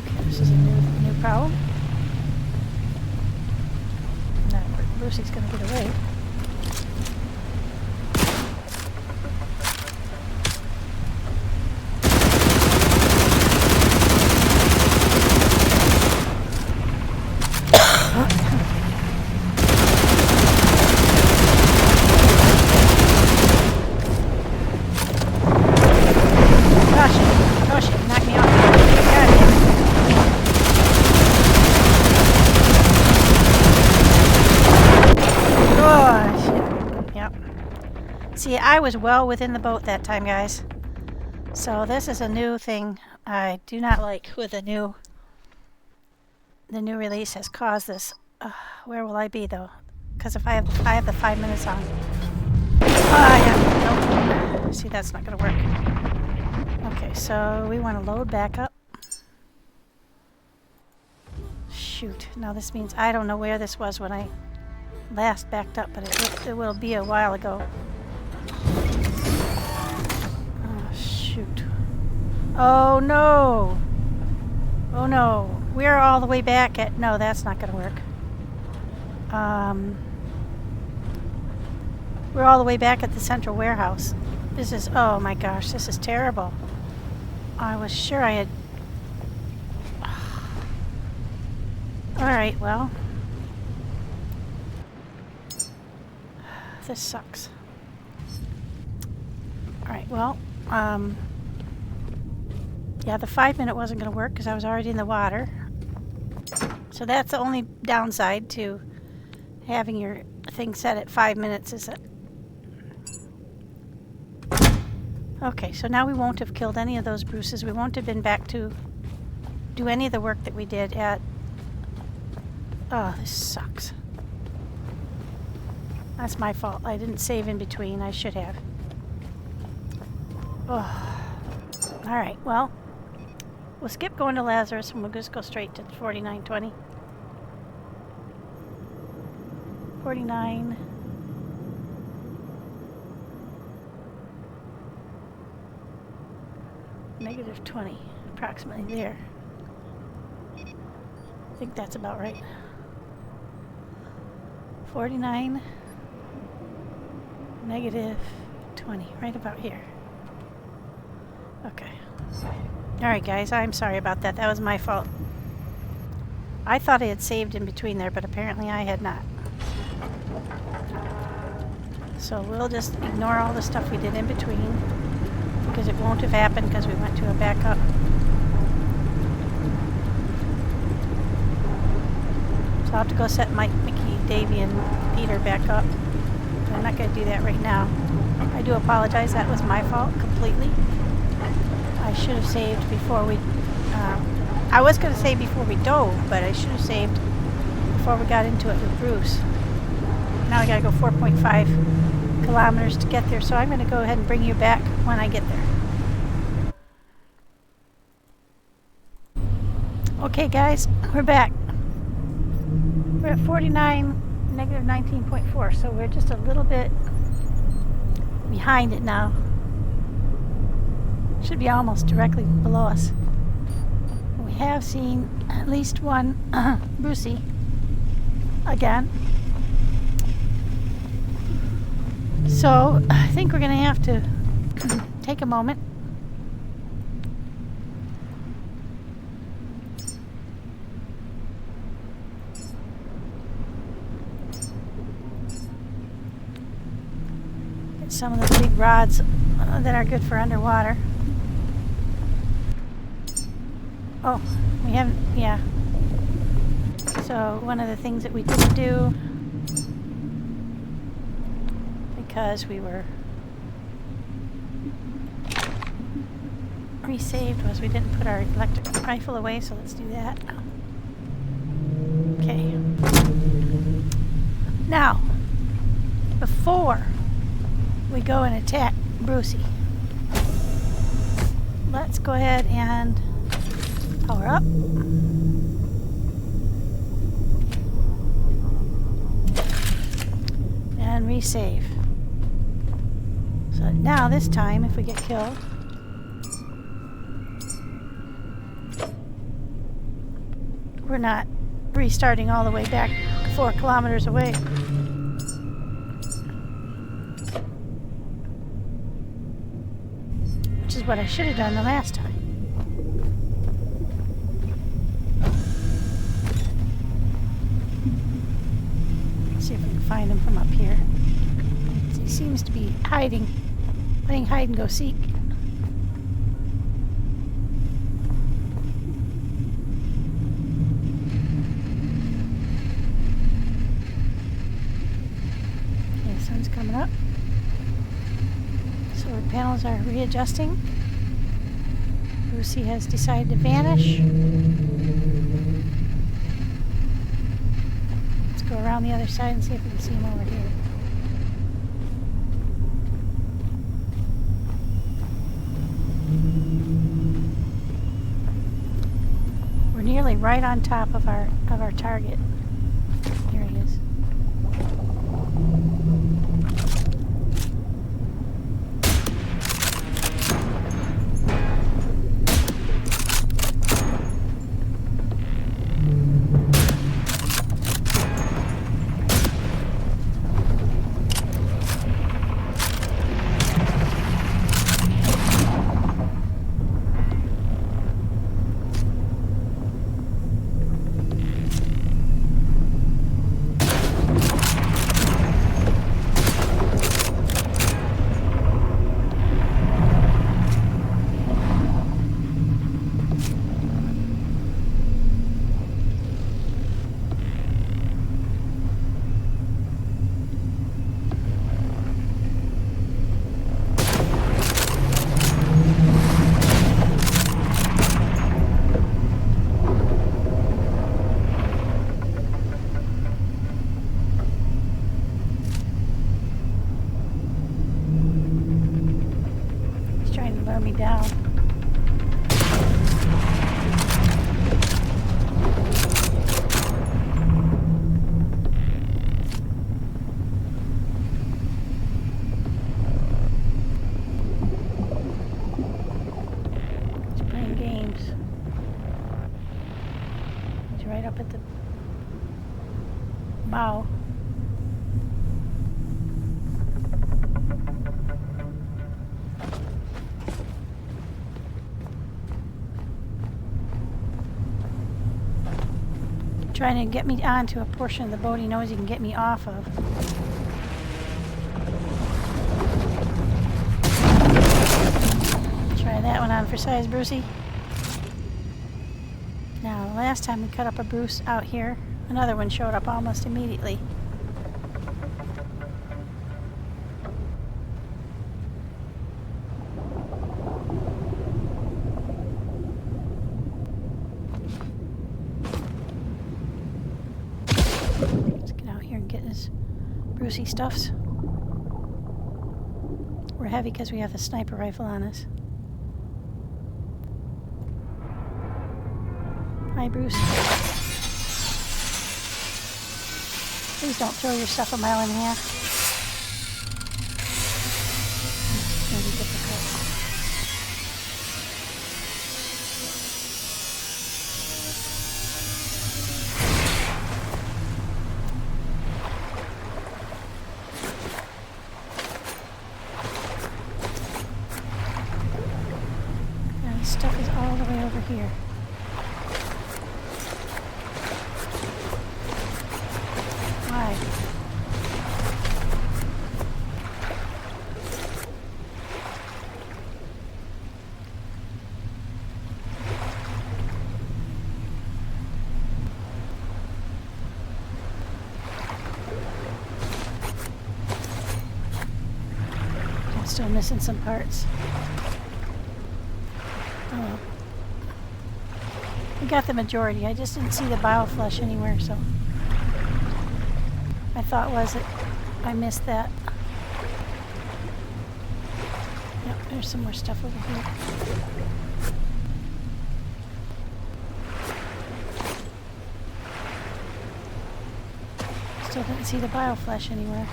Okay, this is a new problem. Now, Lucy's gonna get away. See, I was well within the boat that time, guys. So this is a new thing I do not like with the new release has caused this. Where will I be though? Because if I have the 5 minutes on. Yeah. Nope. See, that's not gonna work. Okay, so we want to load back up. Shoot. Now this means I don't know where this was when I last backed up, but it will be a while ago. Oh, shoot. Oh, no. Oh, no. We're all the way back at... No, that's not going to work. We're all the way back at the central warehouse. This is... Oh, my gosh. This is terrible. I was sure I had... Alright, well... This sucks. Alright, well, Yeah, the 5-minute wasn't going to work because I was already in the water. So that's the only downside to having your thing set at 5 minutes, is it? Okay, so now we won't have killed any of those Bruces. We won't have been back to do any of the work that we did at... Oh, this sucks. That's my fault. I didn't save in between. I should have. Oh. Alright, well, we'll skip going to Lazarus and we'll just go straight to 4920. 49. Negative 20, approximately there. I think that's about right. 49, negative 20, right about here. Okay. Alright guys, I'm sorry about that. That was my fault. I thought I had saved in between there, but apparently I had not. So we'll just ignore all the stuff we did in between, because it won't have happened because we went to a backup. So I'll have to go set Mike, Mickey, Davey, and Peter back up. But I'm not going to do that right now. I do apologize. That was my fault completely. I should have saved before we... I was going to say before we dove, but I should have saved before we got into it with Bruce. Now we got to go 4.5 kilometers to get there, so I'm going to go ahead and bring you back when I get there. Okay guys, we're back. We're at 49, negative 19.4, so we're just a little bit behind it now. Should be almost directly below us. We have seen at least one Brucey again. So I think we're going to have to take a moment. Get some of the big rods that are good for underwater. Oh, we haven't, yeah. So one of the things that we didn't do, because we were resaved, was we didn't put our electric rifle away, so let's do that. Okay. Now, before we go and attack Brucey, let's go ahead and power up. And resave. So now this time, if we get killed, we're not restarting all the way back 4 kilometers away. Which is what I should have done the last time. Let's see if we can find him from up here. He seems to be hiding, playing hide and go seek. Okay, the sun's coming up. Solar panels are readjusting. Brucey has decided to vanish. Let's go around the other side and see if we can see him over here. We're nearly right on top of our target. Here he is. fun games. It's right up at the bow. Trying to get me onto a portion of the boat he knows he can get me off of. Try that one on for size, Brucey. Now, the last time we cut up a Bruce out here, another one showed up almost immediately. Let's get out here and get his Brucey stuffs. We're heavy because we have the sniper rifle on us. Hi, Bruce. Please don't throw your stuff a mile and a half. It's going to be difficult. Now, this stuff is all the way over here. Why? I'm still missing some parts. Oh well. We got the majority. I just didn't see the bioflesh anywhere, so my thought was that I missed that. Yep, there's some more stuff over here. Still didn't see the bioflesh anywhere.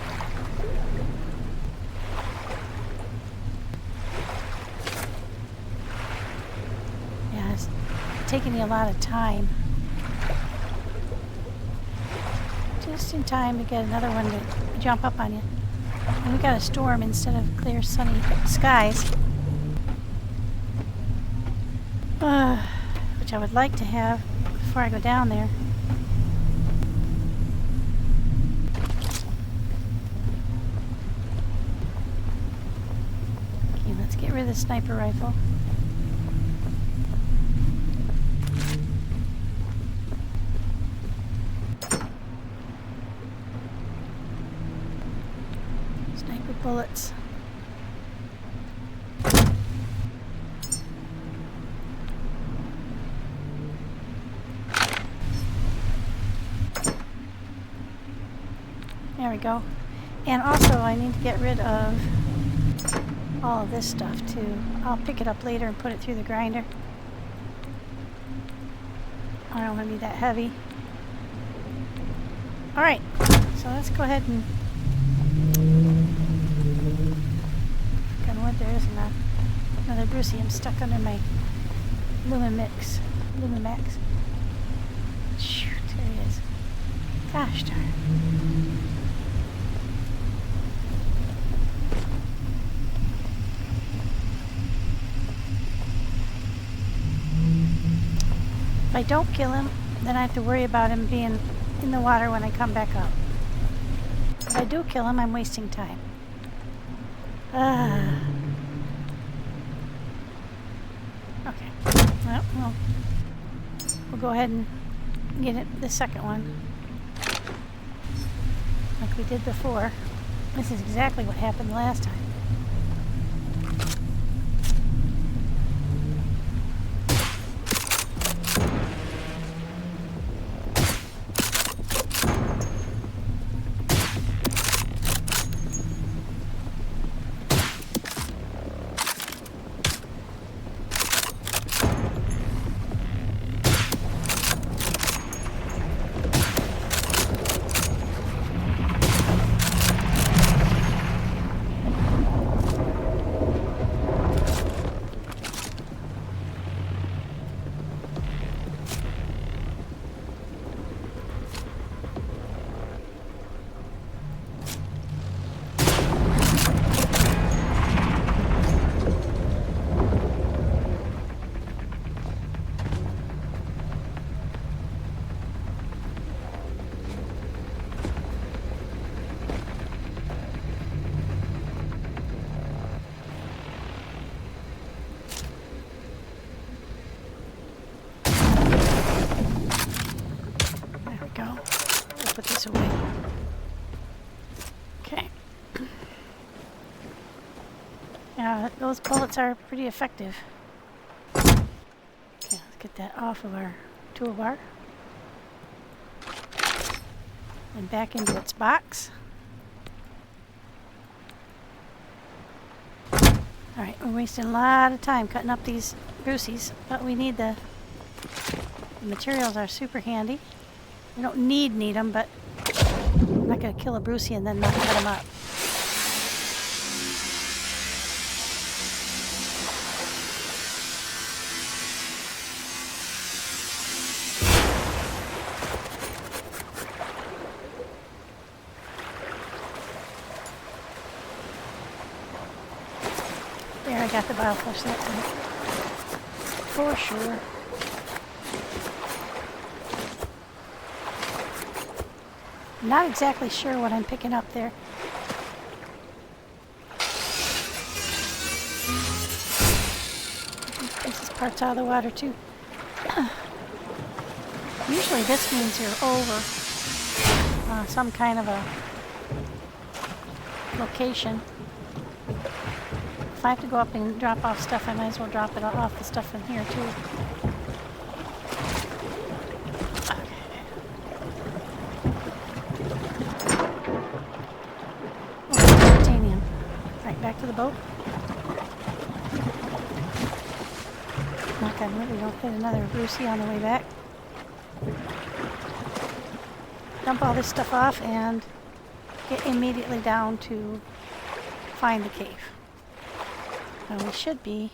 Yeah, it's taking me a lot of time. Just in time to get another one to jump up on you. And we got a storm instead of clear sunny skies. Which I would like to have before I go down there. Okay, let's get rid of the sniper rifle. Bullets. There we go. And also I need to get rid of all of this stuff too. I'll pick it up later and put it through the grinder. I don't want to be that heavy. Alright, so let's go ahead and there is another Brucey. I'm stuck under my Lumimax. Shoot, there he is. Gosh darn. If I don't kill him, then I have to worry about him being in the water when I come back up. If I do kill him, I'm wasting time. Okay. Well, we'll go ahead and get it, the second one. Like we did before. This is exactly what happened last time. those bullets are pretty effective. Okay, let's get that off of our toolbar. And back into its box. Alright, we're wasting a lot of time cutting up these Bruceys, but we need the materials are super handy. We don't need them, but I'm not going to kill a Brucey and then not cut them up. There, I got the bioflush that time. For sure. I'm not exactly sure what I'm picking up there. This is parts out of the water too. Usually this means you're over some kind of a location. If I have to go up and drop off stuff, I might as well drop it off the stuff in here too. Back to the boat. Knock on wood, we don't hit another Brucey on the way back. Dump all this stuff off and get immediately down to find the cave. Now we should be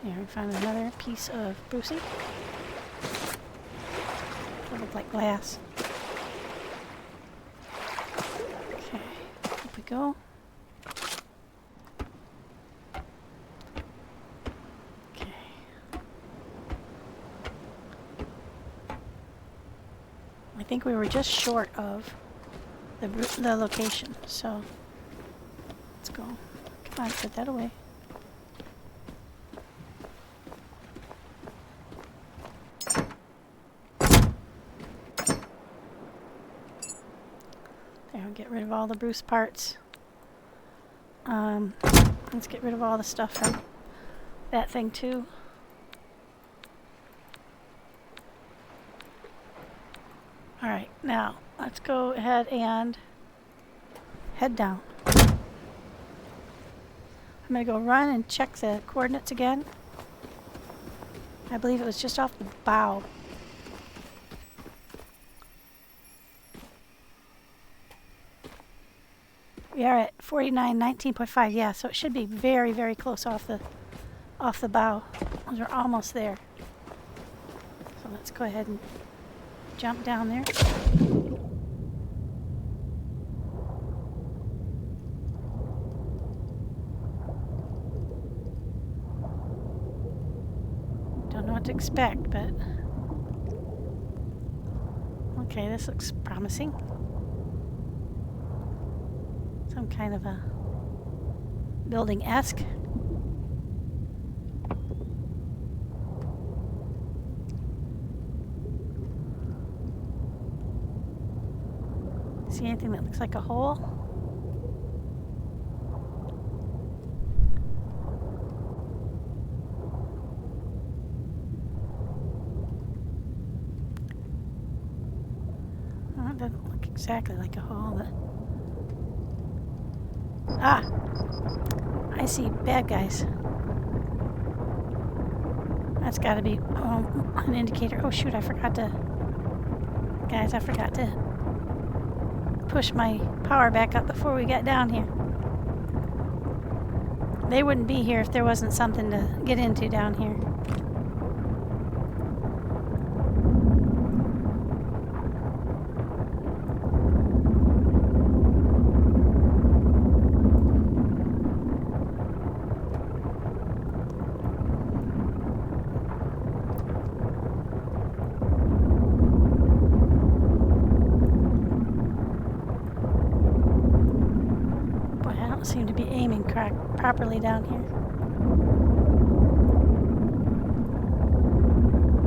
here. We found another piece of Brucey. Look like glass. Okay, up we go. Okay. I think we were just short of the location, so let's go. Come on, put that away. Get rid of all the Bruce parts. Let's get rid of all the stuff from that thing too. Alright, now let's go ahead and head down. I'm going to go run and check the coordinates again. I believe it was just off the bow. We are at 49.19.5, yeah, so it should be very, very close off the bow. We're almost there. So let's go ahead and jump down there. Don't know what to expect, but okay, this looks promising. Some kind of a building-esque. See anything that looks like a hole? Oh, it doesn't look exactly like a hole, but ah! I see bad guys. That's gotta be an indicator. Oh shoot, I forgot to... Guys, I forgot to push my power back up before we got down here. They wouldn't be here if there wasn't something to get into down here. Seem to be aiming properly down here.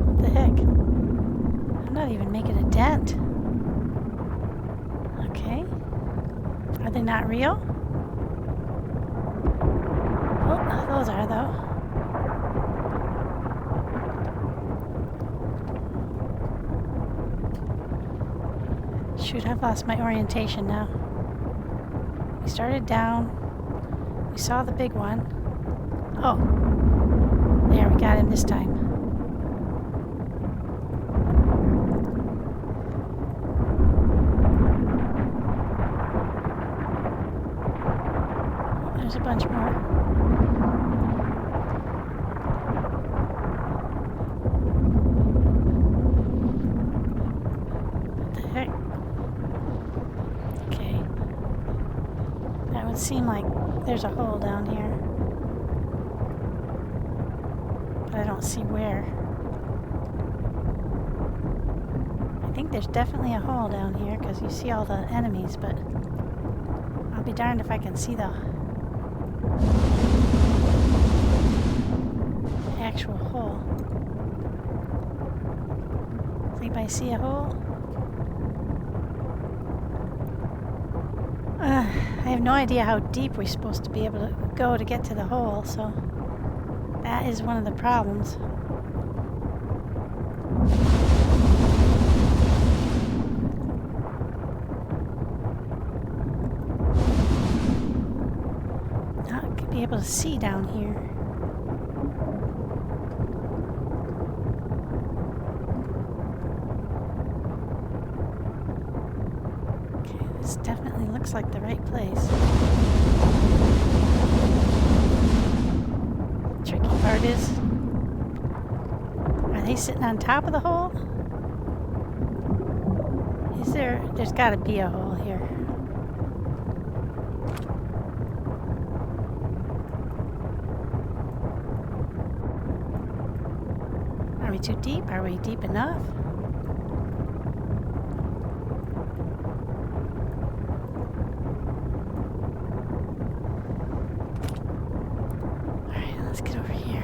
What the heck? I'm not even making a dent. Are they not real? Oh, those are though. Shoot, I've lost my orientation now. We started down. We saw the big one. Oh, there, we got him this time. There's a bunch more. What the heck? Okay. That would seem like there's a hole down here. But I don't see where. I think there's definitely a hole down here because you see all the enemies, but I'll be darned if I can see the actual hole. Does anybody see a hole? I have no idea how deep we're supposed to be able to go to get to the hole, so that is one of the problems. Not to be able to see down here. Okay, this definitely looks like the right place. Tricky part is, are they sitting on top of the hole? Is there's got to be a hole here. Are we too deep? Are we deep enough? Alright, let's get over here.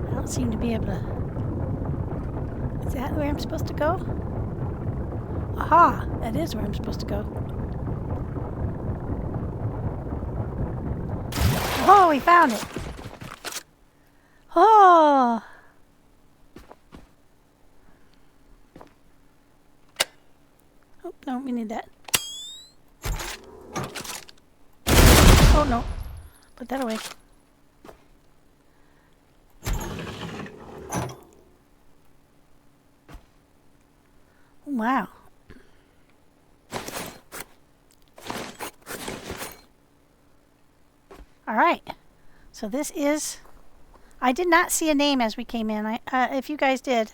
I don't seem to be able to... Is that where I'm supposed to go? Aha! That is where I'm supposed to go. Oh, we found it! Oh! Oh, no, we need that. Oh, no. Put that away. Wow. All right. So this is... I did not see a name as we came in. If you guys did.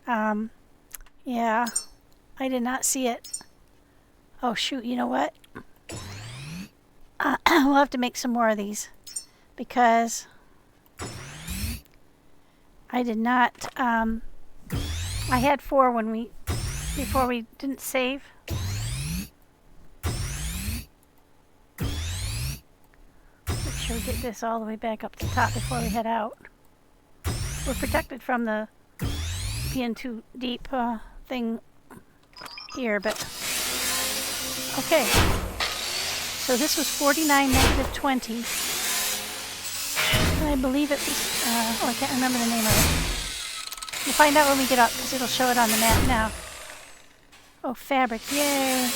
Yeah. I did not see it. Oh, shoot. You know what? We'll have to make some more of these. Because... I did not... I had 4 when we... Before we didn't save. Make sure we get this all the way back up to the top before we head out. We're protected from the being too deep thing here, but okay. So this was 49 negative 20. And I believe it was, oh, I can't remember the name of it. We'll find out when we get up because it'll show it on the map now. Oh, fabric, yay!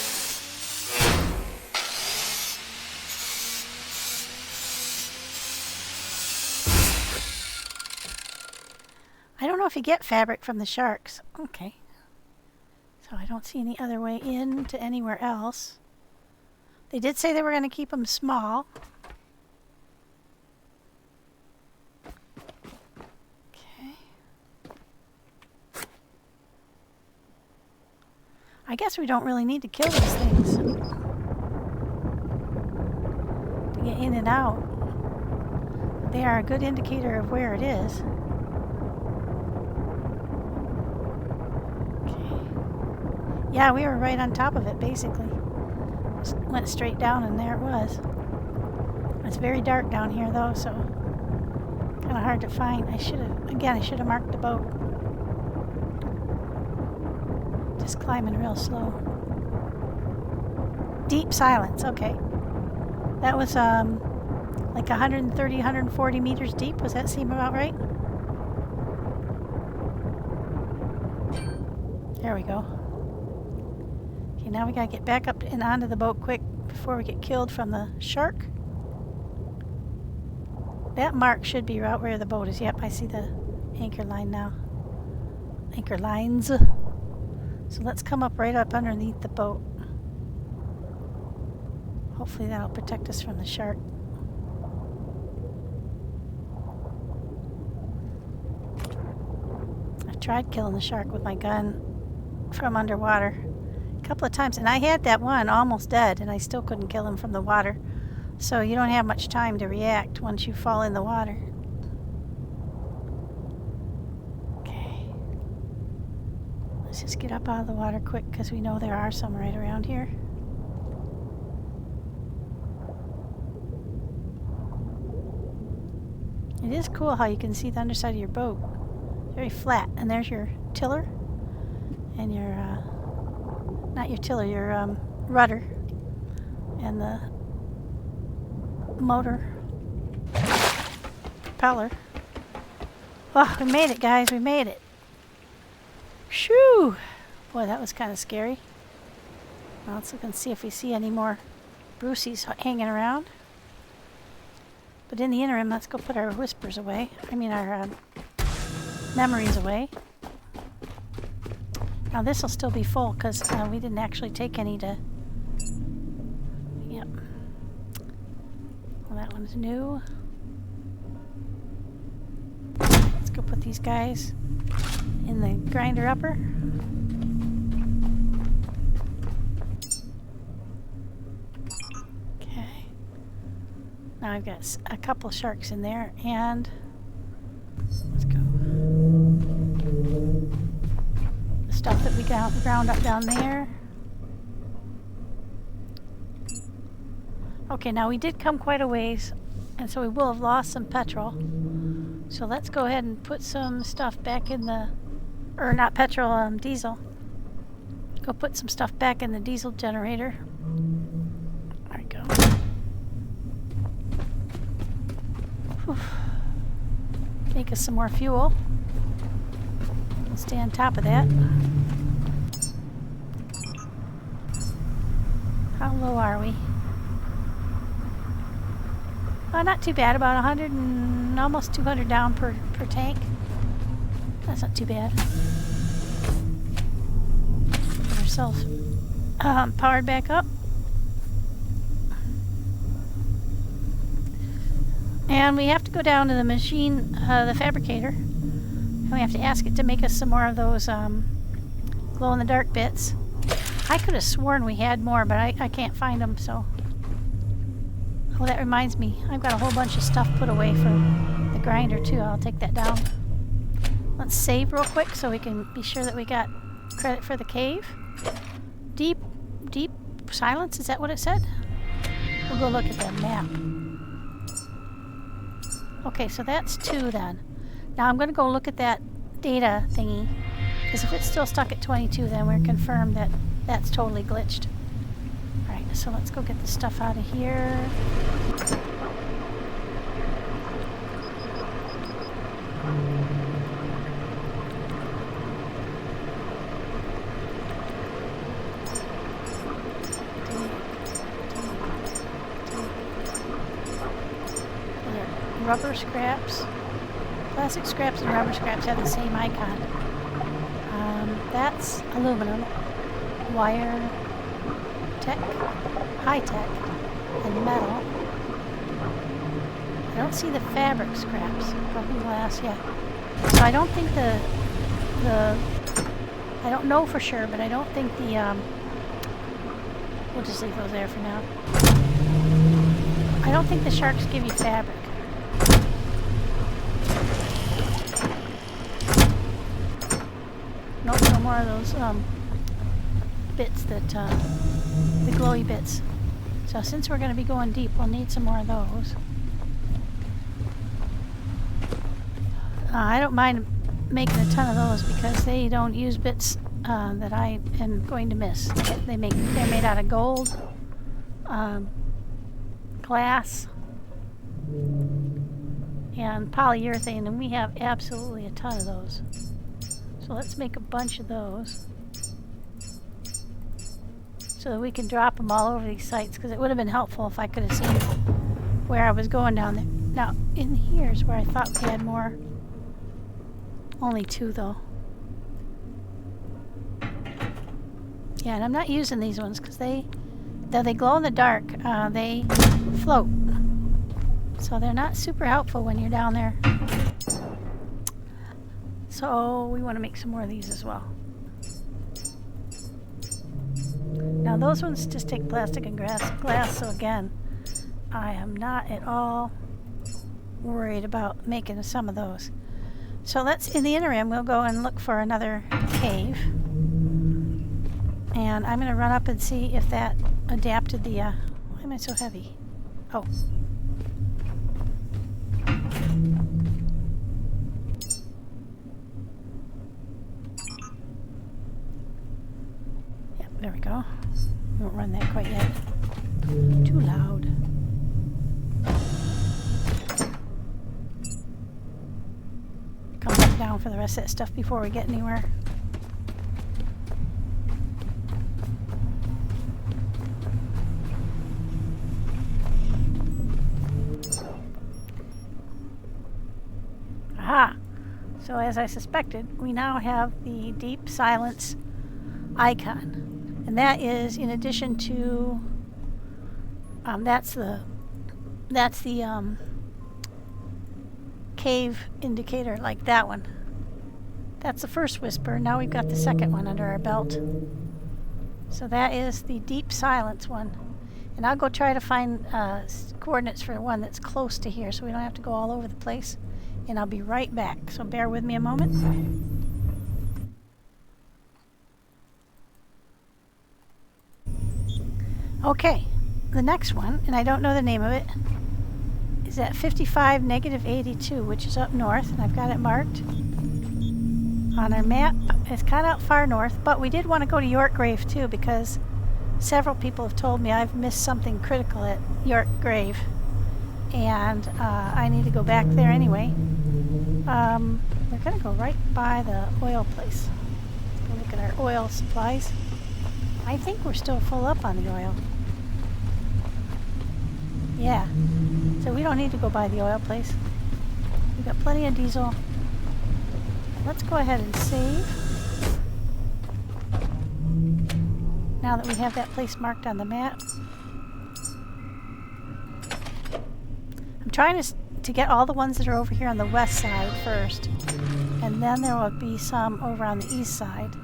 I don't know if you get fabric from the sharks. Okay. So I don't see any other way in to anywhere else. They did say they were going to keep them small. Okay. I guess we don't really need to kill these things to get in and out. They are a good indicator of where it is. Yeah, we were right on top of it, basically. Just went straight down and there it was. It's very dark down here though, so kind of hard to find. I should have marked the boat. Just climbing real slow. Deep silence, okay. That was like 130, 140 meters deep. Does that seem about right? There we go. Okay, now we gotta get back up and onto the boat quick before we get killed from the shark. That mark should be right where the boat is. Yep, I see the anchor line now. Anchor lines. So let's come up right up underneath the boat. Hopefully that'll protect us from the shark. I tried killing the shark with my gun from underwater a couple of times, and I had that one almost dead, and I still couldn't kill him from the water. So you don't have much time to react once you fall in the water. Okay. Let's just get up out of the water quick because we know there are some right around here. It is cool how you can see the underside of your boat. Very flat. And there's your tiller and your, not your tiller, your rudder and the motor propeller. Oh, we made it, guys. We made it. Shoo! Boy, that was kind of scary. Well, let's look and see if we see any more Bruceys hanging around. But in the interim, let's go put our whispers away. I mean, our memories away. Now this will still be full because we didn't actually take any to... Yep. Well, that one's new. Let's go put these guys in the grinder upper. Okay. Now I've got a couple sharks in there, and let's go. The stuff that we ground up down there. Okay, now we did come quite a ways, and so we will have lost some petrol. So let's go ahead and put some stuff back in the, or not petrol, diesel. Go put some stuff back in the diesel generator. There we go. Whew. Make us some more fuel. We'll stay on top of that. How low are we? Not too bad, about 100 and almost 200 down per tank. That's not too bad. Get ourselves powered back up. And we have to go down to the machine, the fabricator, and we have to ask it to make us some more of those glow-in-the-dark bits. I could have sworn we had more, but I can't find them, so... Oh, that reminds me. I've got a whole bunch of stuff put away for the grinder, too. I'll take that down. Let's save real quick so we can be sure that we got credit for the cave. Deep silence, is that what it said? We'll go look at the map. Okay, so that's 2 then. Now I'm going to go look at that data thingy, because if it's still stuck at 22, then we're confirmed that that's totally glitched. Alright, so let's go get the stuff out of here. Rubber scraps. Plastic scraps and rubber scraps have the same icon. That's aluminum, wire, tech, high tech, and metal. I don't see the fabric scraps. Probably glass, yeah. So I don't think the I don't know for sure, but I don't think the we'll just leave those there for now. I don't think the sharks give you fabric. Nope, no more of those bits that the glowy bits. So since we're going to be going deep, we'll need some more of those. I don't mind making a ton of those because they don't use bits that I am going to miss. They're made out of gold, glass, and polyurethane, and we have absolutely a ton of those. So let's make a bunch of those so that we can drop them all over these sites, because it would have been helpful if I could have seen where I was going down there. Now, in here is where I thought we had more. Only 2 though. Yeah, and I'm not using these ones because though they glow in the dark, they float. So they're not super helpful when you're down there. So we want to make some more of these as well. Now those ones just take plastic and glass, so again, I am not at all worried about making some of those. So in the interim, we'll go and look for another cave. And I'm going to run up and see if that adapted the, why am I so heavy? Oh. Yep, there we go. We won't run that quite yet. Too loud. Come back down for the rest of that stuff before we get anywhere. Aha! So as I suspected, we now have the deep silence icon. And that is in addition to, that's the cave indicator, like that one. That's the first whisper. Now we've got the second one under our belt. So that is the deep silence one. And I'll go try to find coordinates for one that's close to here so we don't have to go all over the place. And I'll be right back. So bear with me a moment. Okay, the next one, and I don't know the name of it, is at 55 -82, which is up north, and I've got it marked on our map. It's kind of out far north, but we did want to go to York Grave too, because several people have told me I've missed something critical at York Grave, and I need to go back there anyway. We're going to go right by the oil place. Go look at our oil supplies. I think we're still full up on the oil. Yeah, so we don't need to go by the oil place. We've got plenty of diesel. Let's go ahead and save. Now that we have that place marked on the map. I'm trying to get all the ones that are over here on the west side first. And then there will be some over on the east side.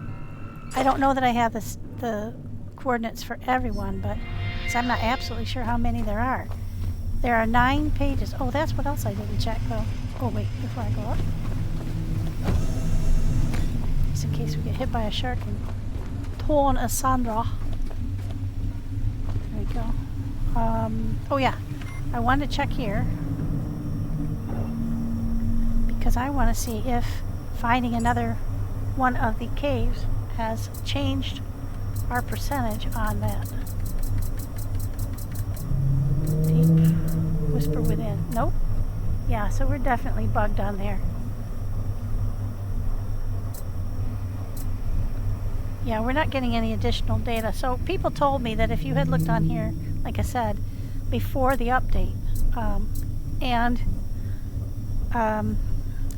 I don't know that I have the coordinates for everyone, but I'm not absolutely sure how many there are. There are 9 pages. Oh, that's what else I didn't check though. Oh wait, before I go up. Just in case we get hit by a shark and torn asunder. There we go. Oh yeah, I wanted to check here because I want to see if finding another one of the caves has changed our percentage on that. Deep whisper within. Nope. Yeah, so we're definitely bugged on there. Yeah, we're not getting any additional data. So people told me that if you had looked on here, like I said, before the update,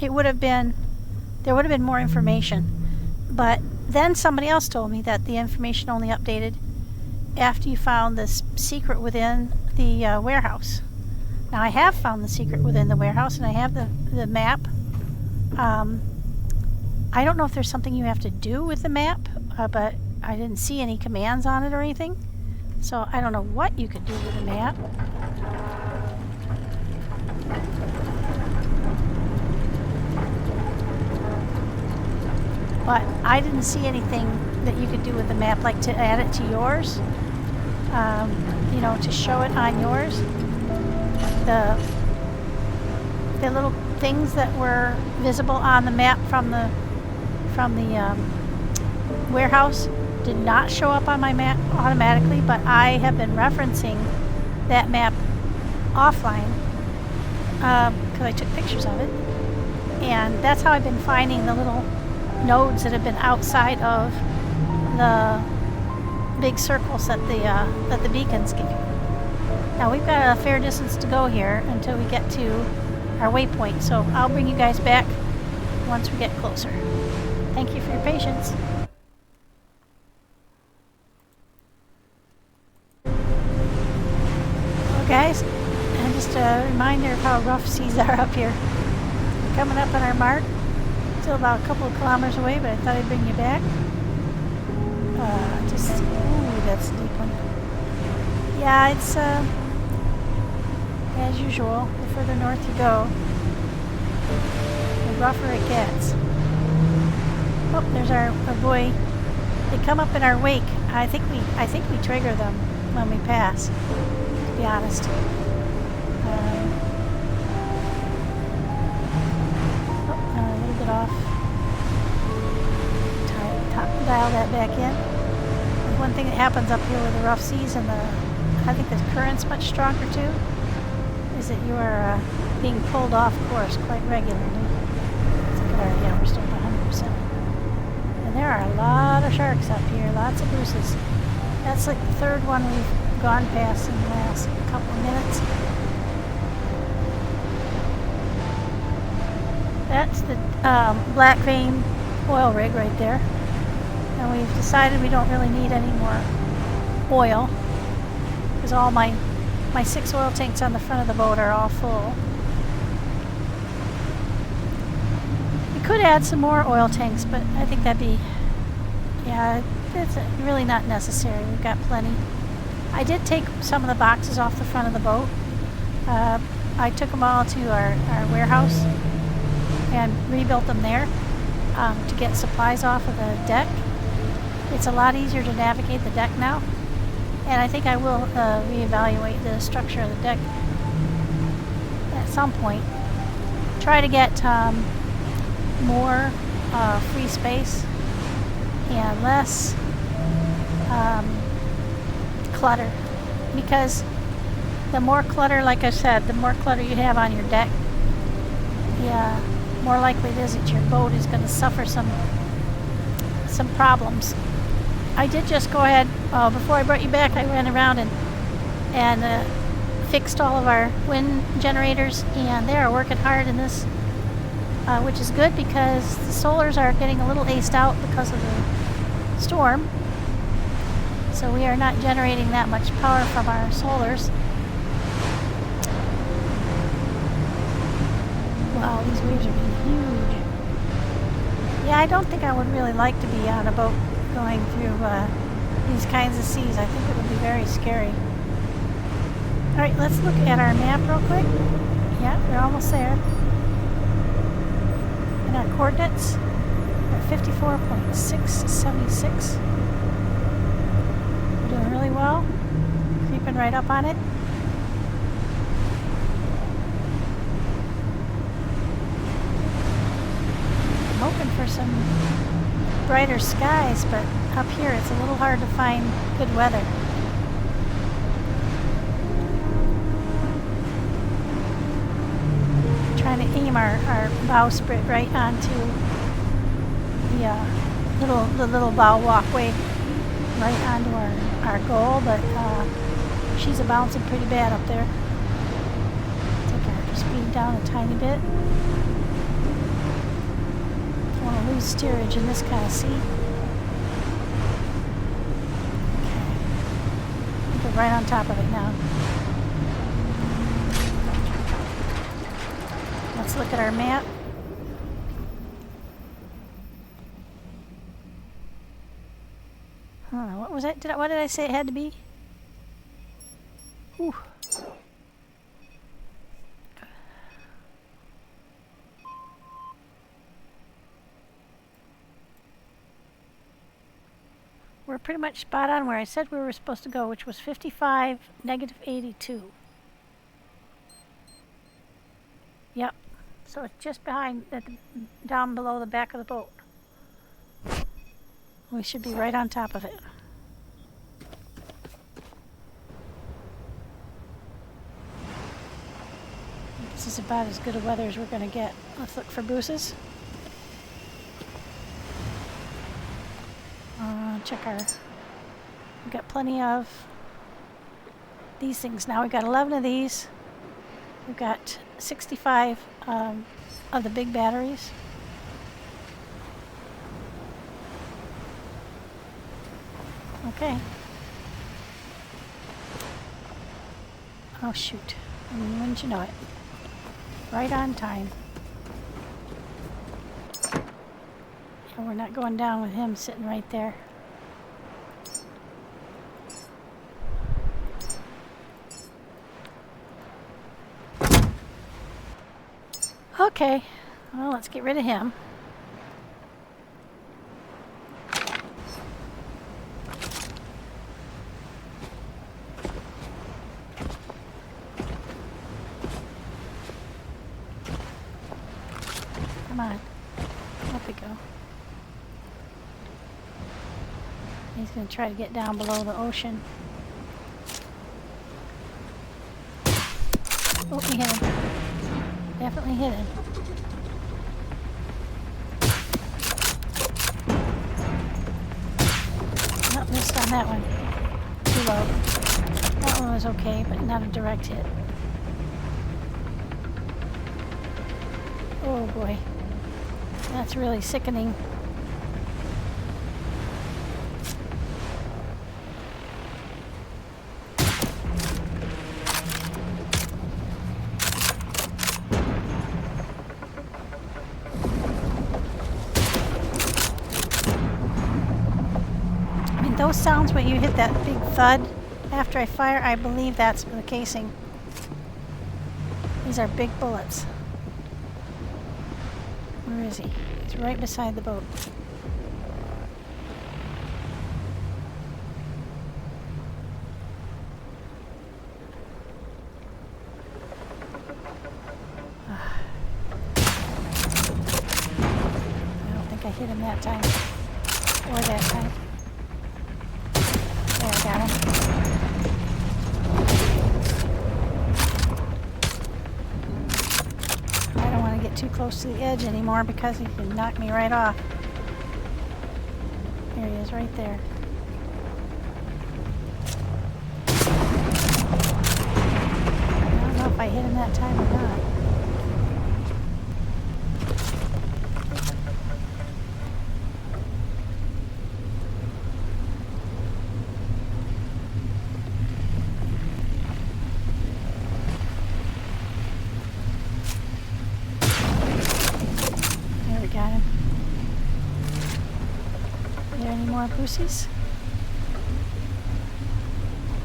it would have been, there would have been more information. But then somebody else told me that the information only updated after you found this secret within the warehouse. Now I have found the secret within the warehouse, and I have the map. I don't know if there's something you have to do with the map, but I didn't see any commands on it or anything. So I don't know what you could do with the map. But I didn't see anything that you could do with the map, like to add it to yours. you know, to show it on yours. The little things that were visible on the map from the warehouse did not show up on my map automatically, but I have been referencing that map offline because I took pictures of it, and that's how I've been finding the little nodes that have been outside of the big circles that the beacons give you. Now we've got a fair distance to go here until we get to our waypoint, so I'll bring you guys back once we get closer. Thank you for your patience. Well guys, and just a reminder of how rough seas are up here. We're coming up on our mark. Still about a couple of kilometers away, but I thought I'd bring you back. Ooh, that's a deep one. Yeah, it's as usual, the further north you go, the rougher it gets. Oh, there's our buoy. They come up in our wake. I think we trigger them when we pass, to be honest. A little bit off. Dial that back in. And one thing that happens up here with the rough seas and I think the current's much stronger too, is that you are being pulled off course quite regularly. Let's look at our, yeah, we're still at 100%. And there are a lot of sharks up here, lots of gooses. That's like the third one we've gone past in the last couple of minutes. That's the black vein oil rig right there. And we've decided we don't really need any more oil because all my 6 oil tanks on the front of the boat are all full. We could add some more oil tanks, but I think that'd be, yeah, it's really not necessary. We've got plenty. I did take some of the boxes off the front of the boat. I took them all to our warehouse and rebuilt them there to get supplies off of the deck. It's a lot easier to navigate the deck now, and I think I will reevaluate the structure of the deck at some point. Try to get more free space and less clutter, because the more clutter, like I said, the more clutter you have on your deck, the more likely it is that your boat is going to suffer some problems. I did just go ahead, before I brought you back, I went around and fixed all of our wind generators, and they are working hard in this, which is good because the solars are getting a little aced out because of the storm. So we are not generating that much power from our solars. Wow, these waves are getting huge. Yeah, I don't think I would really like to be on a boat going through these kinds of seas. I think it would be very scary. Alright, let's look at our map real quick. Yeah, we're almost there. And our coordinates are 54.676. We're doing really well. Creeping right up on it. I'm hoping for some brighter skies, but up here it's a little hard to find good weather. Trying to aim our bowsprit right onto the little bow walkway, right onto our goal, but she's a bouncing pretty bad up there. Take our speed down a tiny bit. Don't want to lose steerage in this kind of sea. Okay. We're right on top of it now. Let's look at our map. What was that? What did I say it had to be? Whew. We're we're pretty much spot on where I said we were supposed to go, which was 55, negative 82. Yep. So it's just behind, down below the back of the boat. We should be right on top of it. This is about as good a weather as we're going to get. Let's look for booses. Check our... We've got plenty of these things now. We've got 11 of these. We've got 65 of the big batteries. Okay. Oh shoot. Wouldn't you know it? Right on time. And we're not going down with him sitting right there. Okay, well, let's get rid of him. Come on, up we go. He's going to try to get down below the ocean. Oh, we hit him. Definitely hit him. Not missed on that one. Too low. That one was okay, but not a direct hit. Oh boy. That's really sickening. Those sounds when you hit that big thud after I fire, I believe that's the casing. These are big bullets. Where is he? He's right beside the boat. I don't think I hit him that time. Or that time. There, I got him. I don't want to get too close to the edge anymore because he can knock me right off. There he is, right there. I don't know if I hit him that time or not. Got him. Are there any more pussies?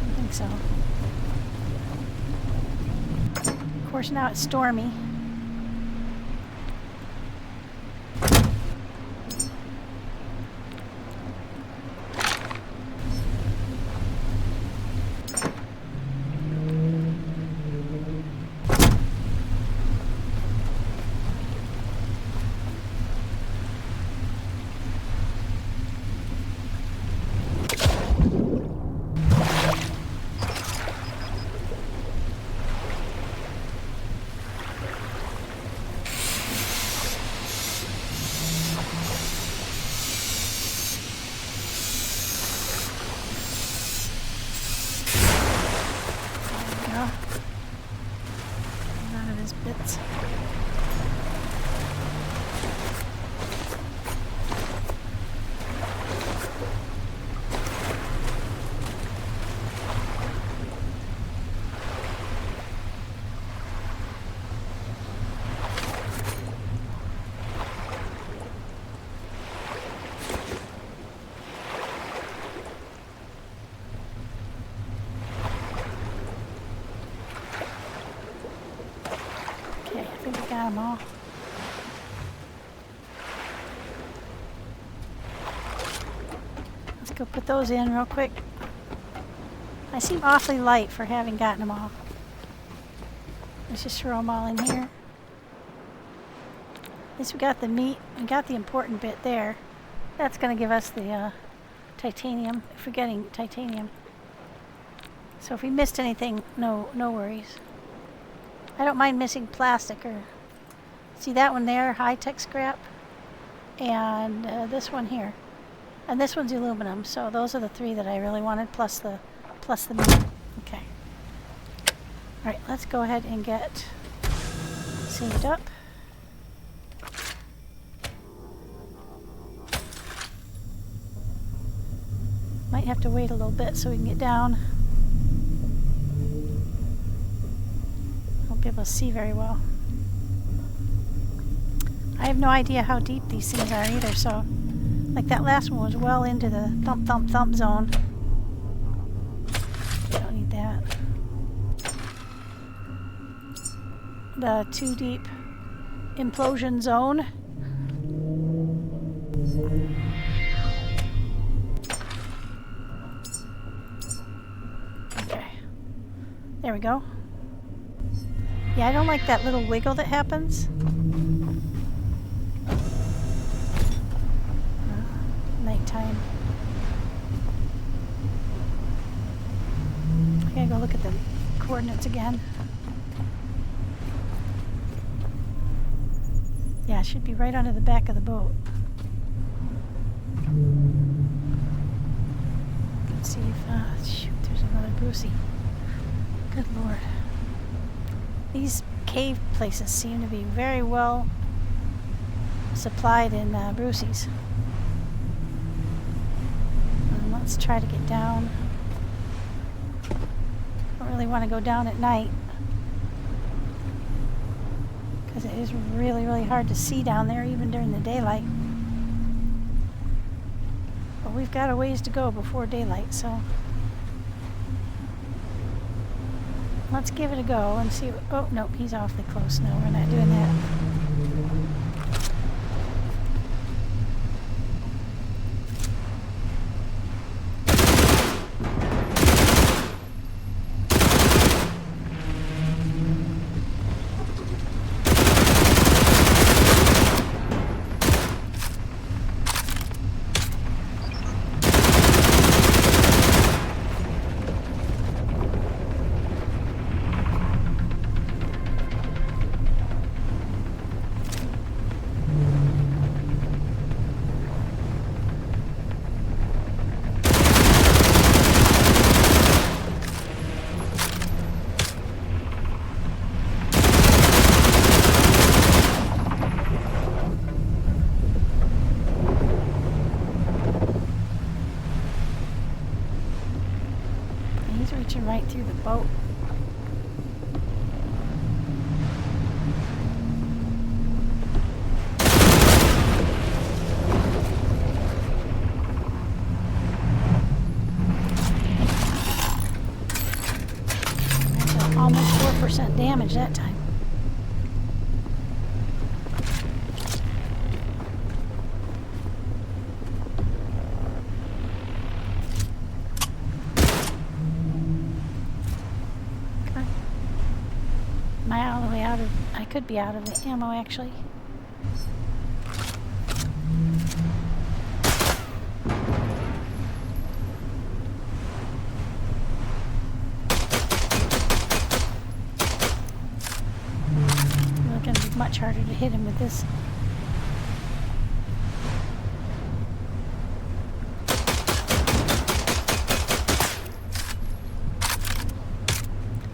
I don't think so. Of course, now it's stormy. None of his bits. I think I got them all. Let's go go put those in real quick. I seem awfully light for having gotten them all. Let's just throw them all in here. At least we got the meat. We got the important bit there. That's going to give us the titanium, if we're getting titanium. So if we missed anything, no worries. I don't mind missing plastic or... See that one there, high-tech scrap? And this one here. And this one's aluminum, so those are the three that I really wanted, plus the meat. Okay. Alright, let's go ahead and get saved up. Might have to wait a little bit so we can get down. Won't be able to see very well. I have no idea how deep these things are either, so like that last one was well into the thump thump thump zone. Don't need that. The too deep implosion zone. Okay. There we go. Yeah, I don't like that little wiggle that happens. Nighttime. I gotta go look at the coordinates again. Yeah, it should be right under the back of the boat. Let's see if, shoot, there's another Brucey. Good Lord. These cave places seem to be very well supplied in Bruceys. Let's try to get down. Don't really want to go down at night because it is really, really hard to see down there even during the daylight. But we've got a ways to go before daylight, so let's give it a go and see. Oh, nope, he's awfully close. No, we're not doing that. Reaching right through the boat. That's almost 4% damage that time. Am I all the way out of... I could be out of the ammo, actually. It's going to be much harder to hit him with this.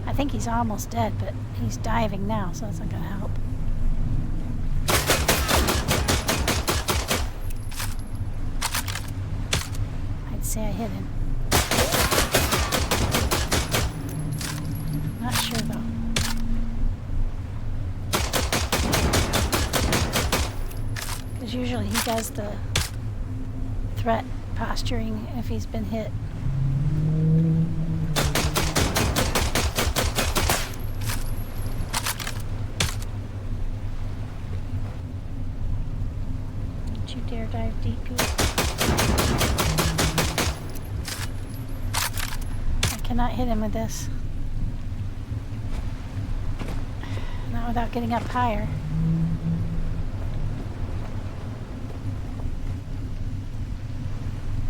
I think he's almost dead, but he's diving now, so that's not going to help. I'd say I hit him. Not sure, though. Because usually he does the threat posturing if he's been hit. Don't you dare dive deep here. cannot hit him with this. Not without getting up higher.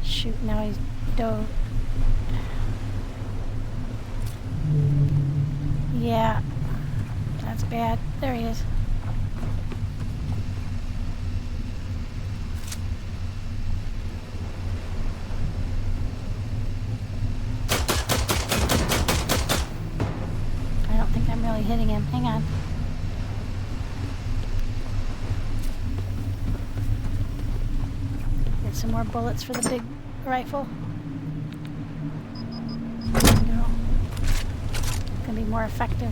Shoot, now he's dove. Yeah, that's bad. There he is. I don't think I'm really hitting him. Hang on. Get some more bullets for the big rifle. There we go. Gonna be more effective.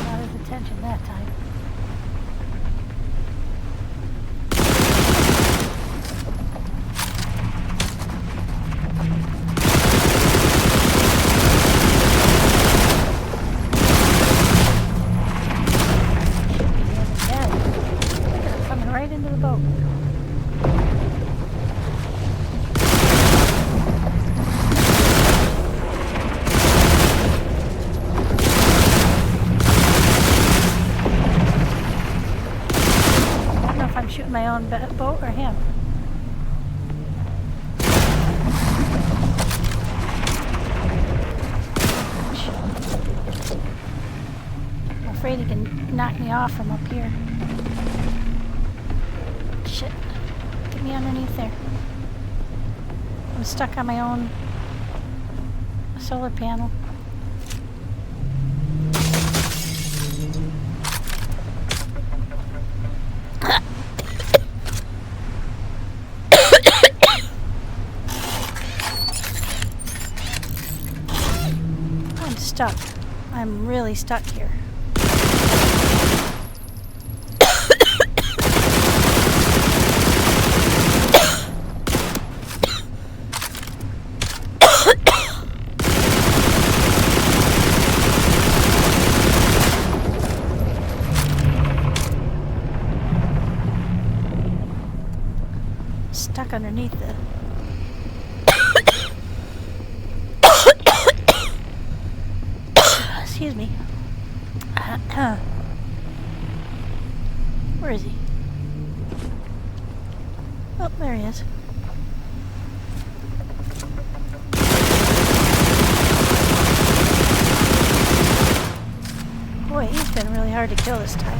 Not his attention that time. Into the boat. I don't know if I'm shooting my own boat or him. I'm afraid he can knock me off from up here. Shit. Get me underneath there. I'm stuck on my own solar panel. I'm stuck. I'm really stuck here. Stuck underneath the excuse me. Where is he? Oh, there he is. Boy, he's been really hard to kill this time.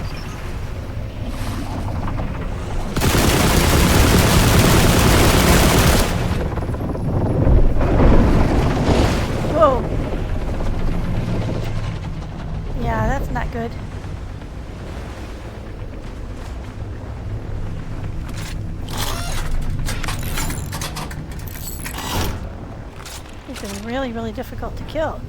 Whoa. Yeah, that's not good. He's been really, really difficult to kill.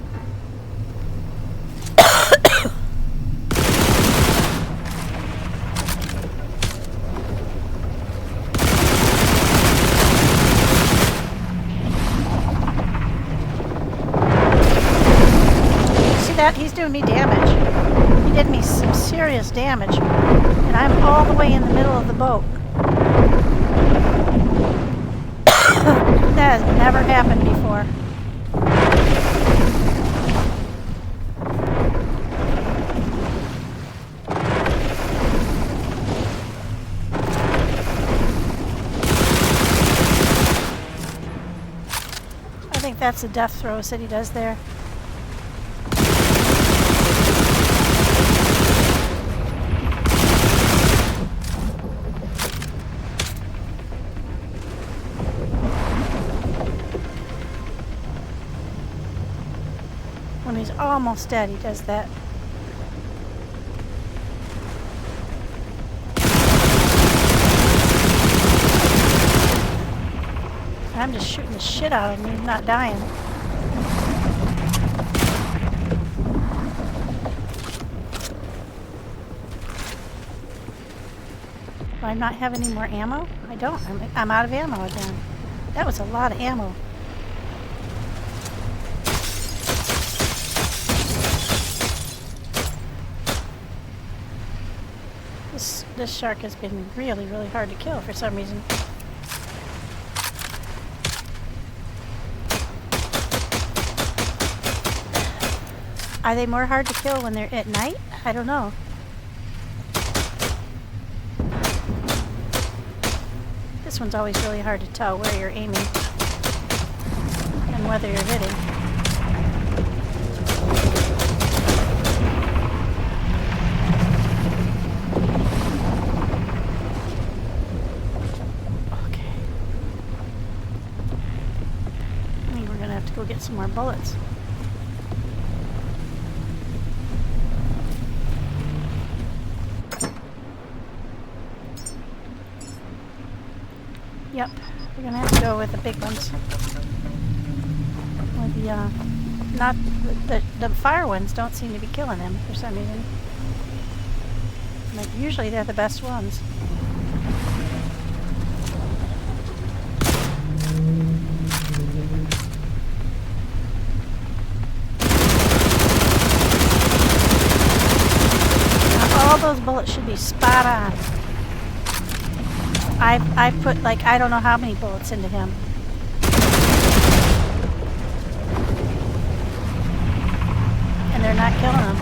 That he's doing me damage. He did me some serious damage, and I'm all the way in the middle of the boat. That has never happened before. I think that's the death throws that he does there. When he's almost dead, he does that. I'm just shooting the shit out of him. He's not dying. I not have any more ammo? I don't. I'm out of ammo again. That was a lot of ammo. This shark has been really, really hard to kill for some reason. Are they more hard to kill when they're at night? I don't know. This one's always really hard to tell where you're aiming and whether you're hitting. Okay. I think we're gonna have to go get some more bullets. Yep, we're gonna have to go with the big ones. With the, not the fire ones don't seem to be killing him for some reason. Like usually they're the best ones. Now, all those bullets should be spot on. I've put like I don't know how many bullets into him. And they're not killing him.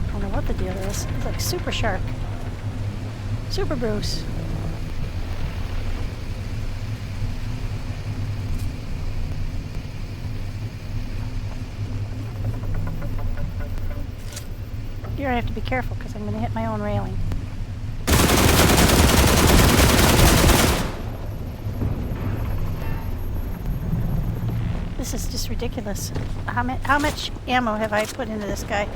I don't know what the deal is. It's like Super Shark. Super Bruce. Here I have to be careful because I'm going to hit my own railing. This is just ridiculous. How much ammo have I put into this guy?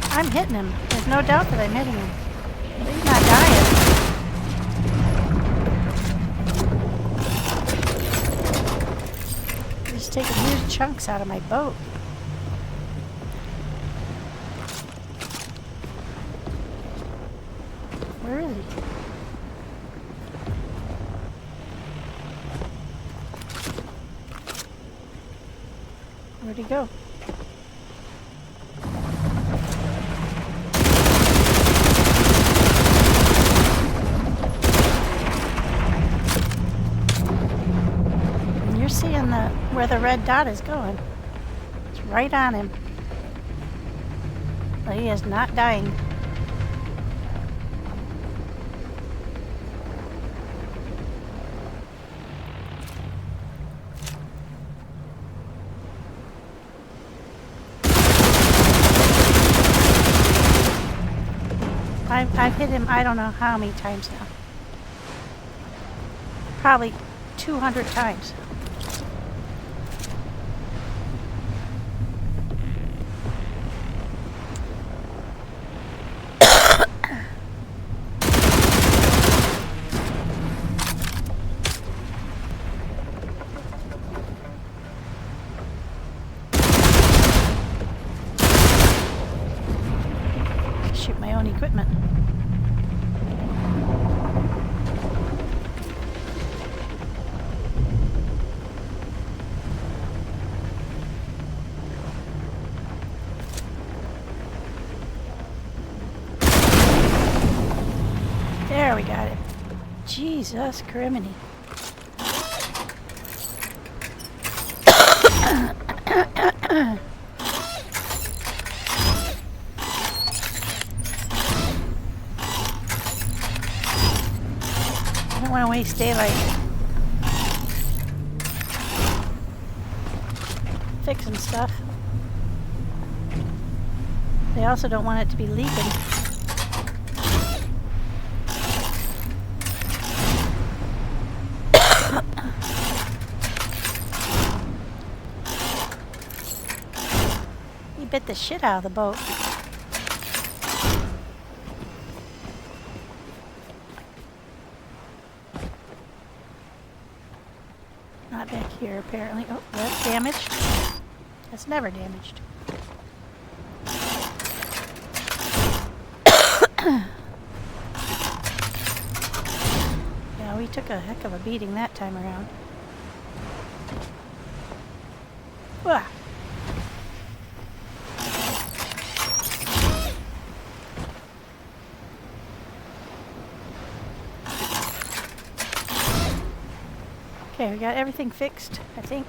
I'm hitting him. There's no doubt that I'm hitting him. But he's not dying. He's taking huge chunks out of my boat. Where is he? Where'd he go? Seeing where the red dot is going. It's right on him. But he is not dying. I've hit him I don't know how many times now. Probably 200 times. Shoot my own equipment. There, we got it. Jesus criminy. I don't want to waste daylight. fixing stuff. They also don't want it to be leaking. He bit the shit out of the boat. Not back here, apparently. Oh, that's damaged. That's never damaged. Yeah, we took a heck of a beating that time around. Wah. Okay, we got everything fixed, I think.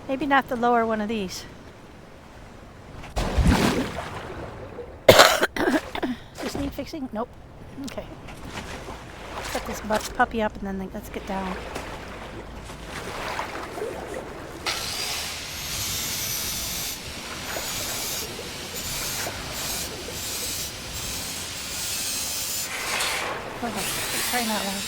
Maybe not the lower one of these. Does this need fixing? Nope. Okay. Set this puppy up and then let's get down. Oh, try not loud.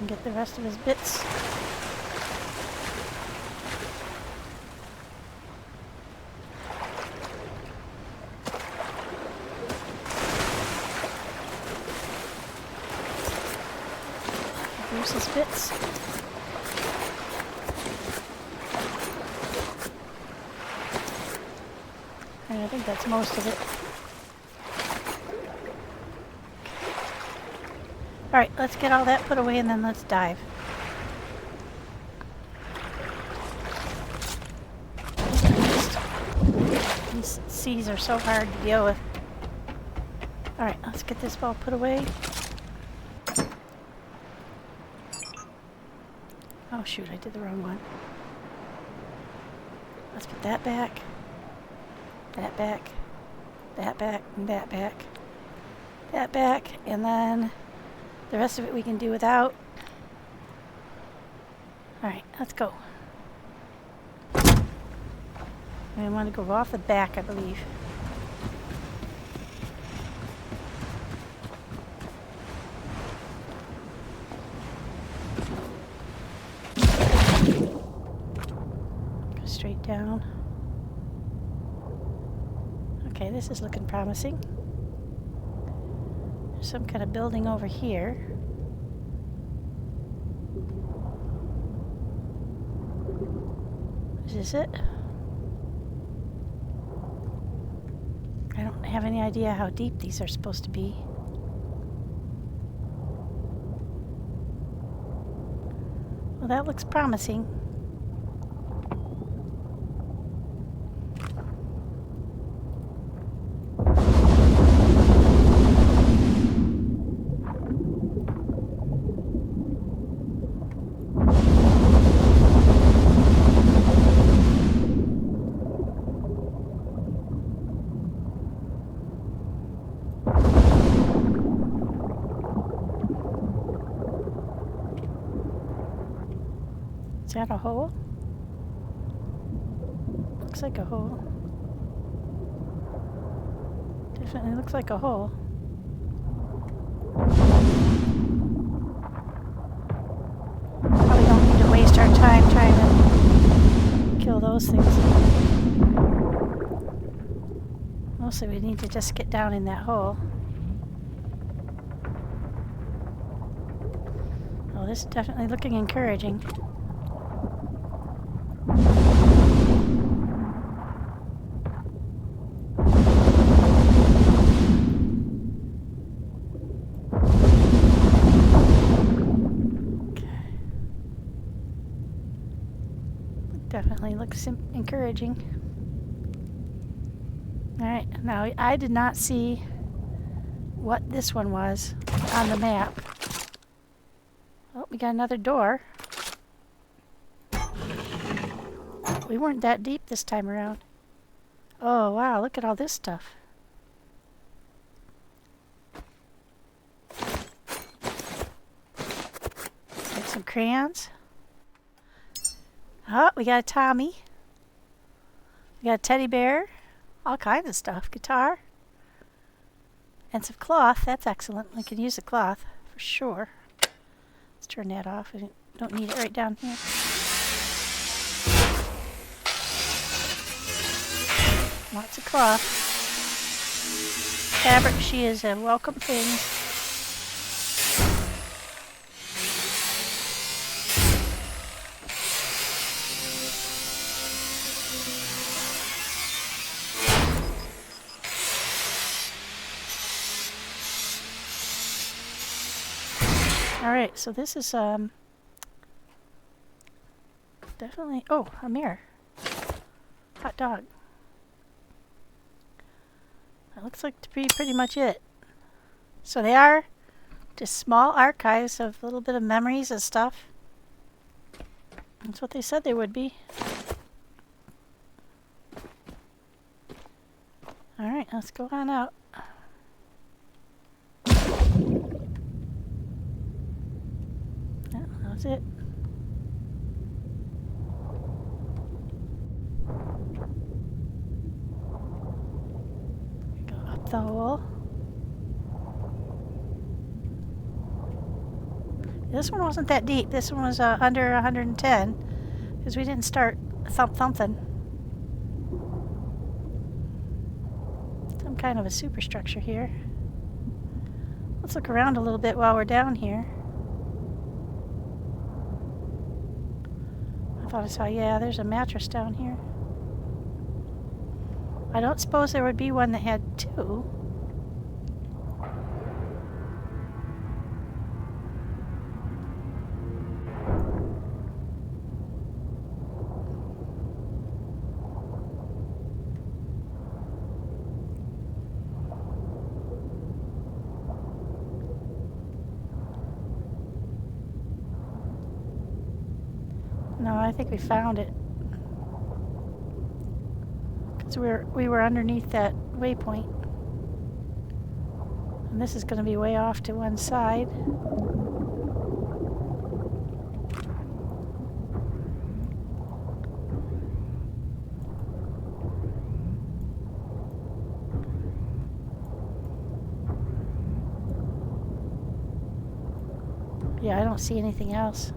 Get the rest of his bits. Here's his bits. And I think that's most of it. Alright, let's get all that put away and then let's dive. These seas are so hard to deal with. Alright, let's get this ball put away. Oh shoot, I did the wrong one. Let's put that back. That back. That back. And that back. That back. And then the rest of it we can do without. Alright, let's go. I want to go off the back, I believe. Go straight down. Okay, this is looking promising. There's some kind of building over here. Is this it? I don't have any idea how deep these are supposed to be. Well, that looks promising. Is that a hole? Looks like a hole. Definitely looks like a hole. Probably don't need to waste our time trying to kill those things. Mostly we need to just get down in that hole. Oh, this is definitely looking encouraging. Definitely looks encouraging. Alright, now I did not see what this one was on the map. Oh, we got another door. We weren't that deep this time around. Oh, wow, look at all this stuff. Get some crayons. Oh, we got a Tommy. We got a teddy bear. All kinds of stuff. Guitar. And some cloth. That's excellent. We can use the cloth for sure. Let's turn that off. We don't need it right down here. Lots of cloth. Fabric, she is a welcome thing. Alright, so this is definitely, oh, a mirror. Hot dog. That looks like to be pretty much it. So they are just small archives of a little bit of memories and stuff. That's what they said they would be. Alright, let's go on out. Yeah, that was it. Go up the hole. This one wasn't that deep. This one was under 110 because we didn't start thumping. Some kind of a superstructure here. Let's look around a little bit while we're down here. I thought I saw, yeah, there's a mattress down here. I don't suppose there would be one that had two. No, I think we found it. Because we were underneath that waypoint. And this is going to be way off to one side. Yeah, I don't see anything else.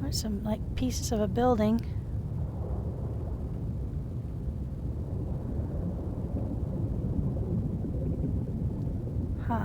There's some like pieces of a building. Huh.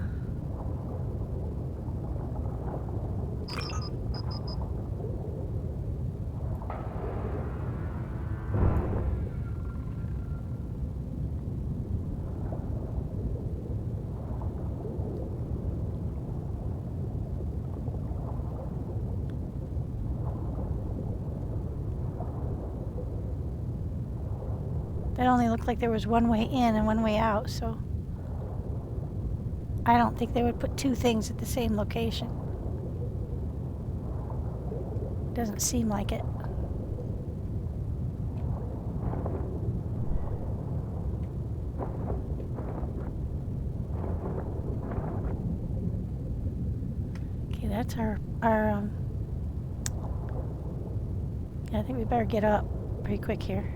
It only looked like there was one way in and one way out, so I don't think they would put two things at the same location. Doesn't seem like it. Okay, that's our yeah, I think we better get up pretty quick here.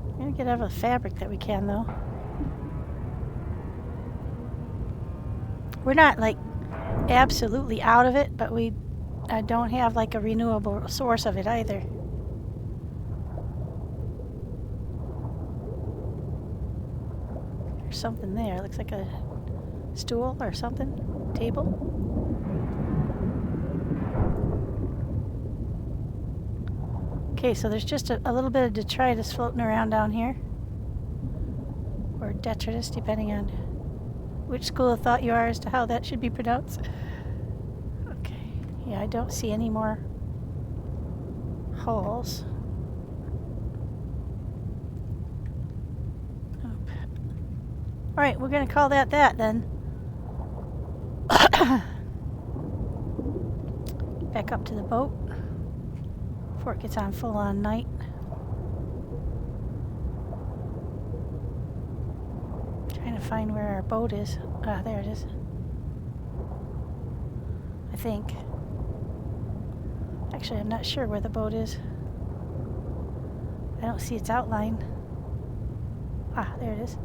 We're gonna get out of the fabric that we can, though. We're not like absolutely out of it, but we don't have like a renewable source of it either. There's something there. It looks like a stool or something. Table. Okay, so there's just a little bit of detritus floating around down here. Or detritus, depending on which school of thought you are as to how that should be pronounced. Okay, yeah, I don't see any more holes. Nope. Alright, we're going to call that then. Back up to the boat before it gets on full-on night. Trying to find where our boat is. Ah, there it is. I think. Actually, I'm not sure where the boat is. I don't see its outline. Ah, there it is.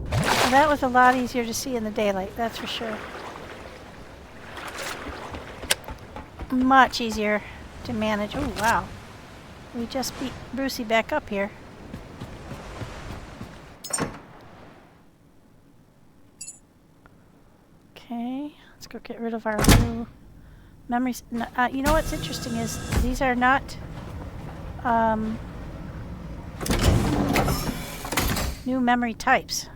Well, that was a lot easier to see in the daylight, that's for sure. Much easier to manage. Oh, wow. We just beat Brucey back up here. Okay, let's go get rid of our new memories. You know what's interesting is these are not new memory types.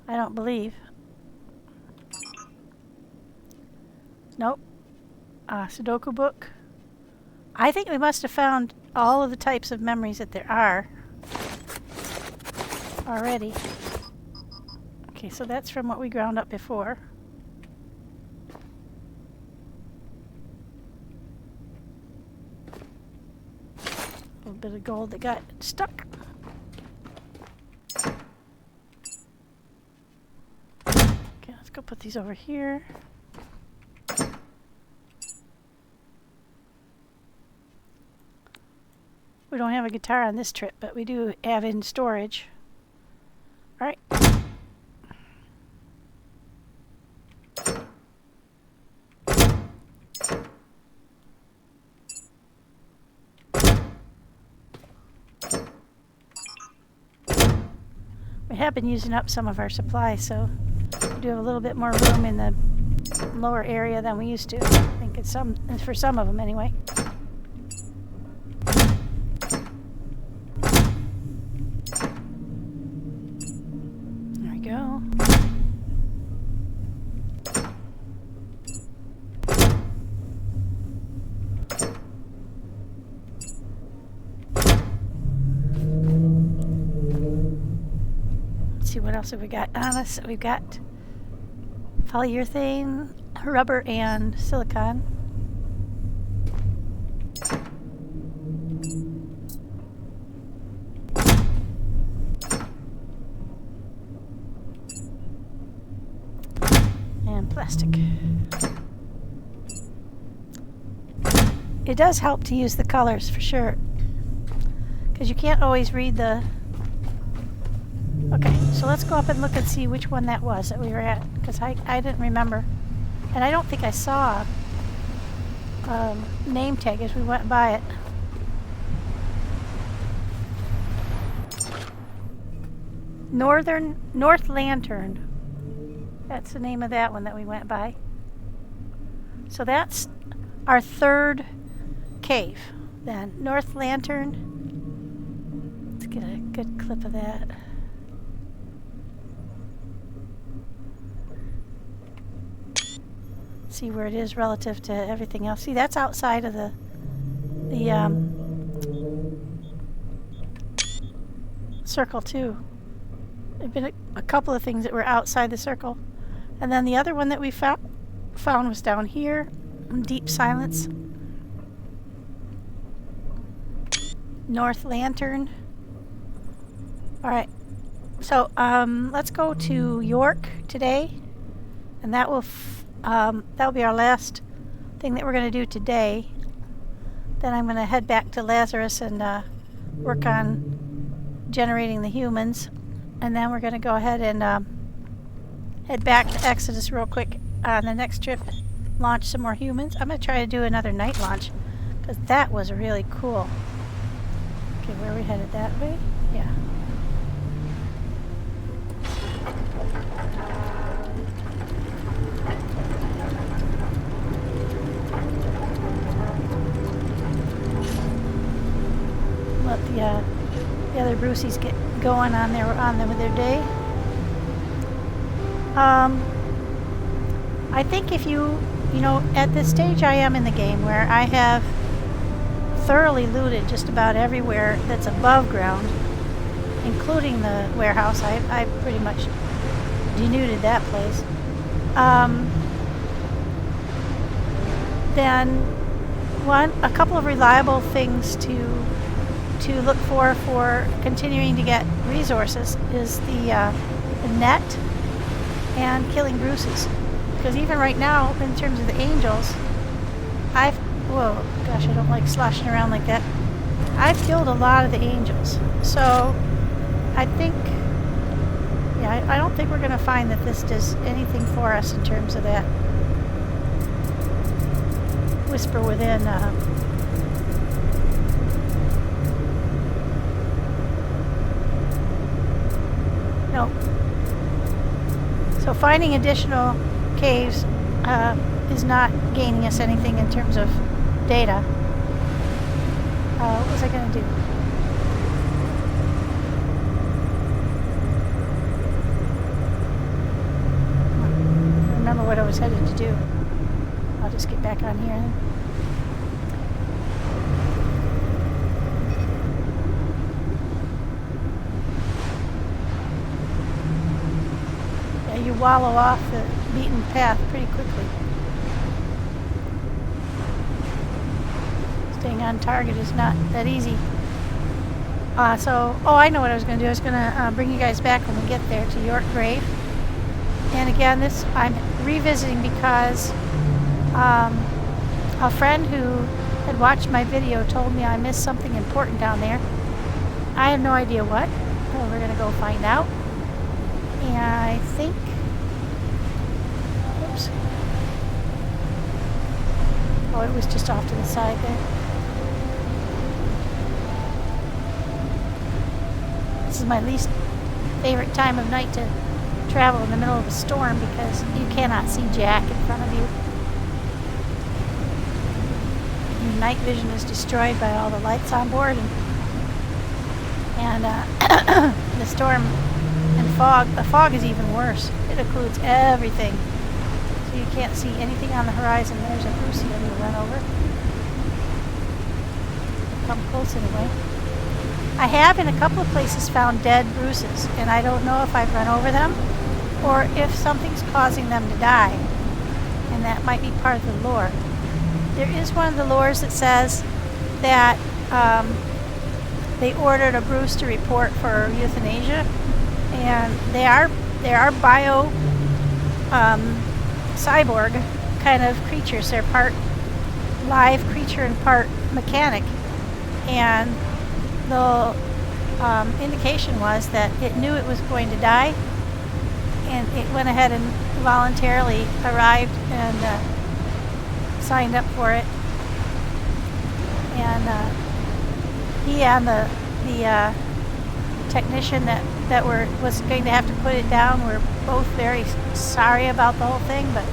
I don't believe. Nope. Sudoku book. I think we must have found all of the types of memories that there are already. Okay, so that's from what we ground up before. A little bit of gold that got stuck. Okay, let's go put these over here. We don't have a guitar on this trip, but we do have in storage. All right. We have been using up some of our supplies, so we do have a little bit more room in the lower area than we used to. I think it's for some of them anyway. See what else have we got on us. We've got polyurethane, rubber, and silicone. And plastic. It does help to use the colors for sure, because you can't always read the... Okay, so let's go up and look and see which one that was that we were at, because I didn't remember. And I don't think I saw a name tag as we went by it. North Lantern. That's the name of that one that we went by. So that's our third cave then. North Lantern. Let's get a good clip of that. See where it is relative to everything else. See, that's outside of the circle too. There've been a couple of things that were outside the circle, and then the other one that we found was down here in deep silence. North Lantern. All right, so let's go to York today, and that will that'll be our last thing that we're going to do today. Then I'm going to head back to Lazarus and work on generating the humans. And then we're going to go ahead and head back to Exodus real quick on the next trip. Launch some more humans. I'm going to try to do another night launch, because that was really cool. Okay, where are we headed? That way? Yeah. Let the other Bruceys get going on with their day. I think if you know, at this stage I am in the game where I have thoroughly looted just about everywhere that's above ground, including the warehouse. I pretty much denuded that place. Then a couple of reliable things to look for continuing to get resources is the net and killing Bruces. Because even right now, in terms of the angels, whoa, gosh, I don't like sloshing around like that. I've killed a lot of the angels. So I think, yeah, I don't think we're going to find that this does anything for us in terms of that whisper within. No. So finding additional caves is not gaining us anything in terms of data. What was I going to do? I remember what I was headed to do. I'll just get back on here then. You wallow off the beaten path pretty quickly. Staying on target is not that easy. I know what I was going to do. I was going to bring you guys back when we get there to York Grave. And again, this I'm revisiting because a friend who had watched my video told me I missed something important down there. I have no idea what. Well, we're going to go find out. And I think, oops. Oh, it was just off to the side there. This is my least favorite time of night to travel in the middle of a storm because you cannot see jack in front of you. Your night vision is destroyed by all the lights on board, and the storm and fog. The fog is even worse. It occludes everything, so you can't see anything on the horizon. There's a Brucey I'm going to run over. Come close anyway. I have in a couple of places found dead Bruces, and I don't know if I've run over them or if something's causing them to die, and that might be part of the lore. There is one of the lores that says that they ordered a Bruce to report for euthanasia, and they are bio cyborg kind of creatures. They're part live creature and part mechanic, and the indication was that it knew it was going to die, and it went ahead and voluntarily arrived and signed up for it. And he and the technician that was going to have to put it down were both very sorry about the whole thing, but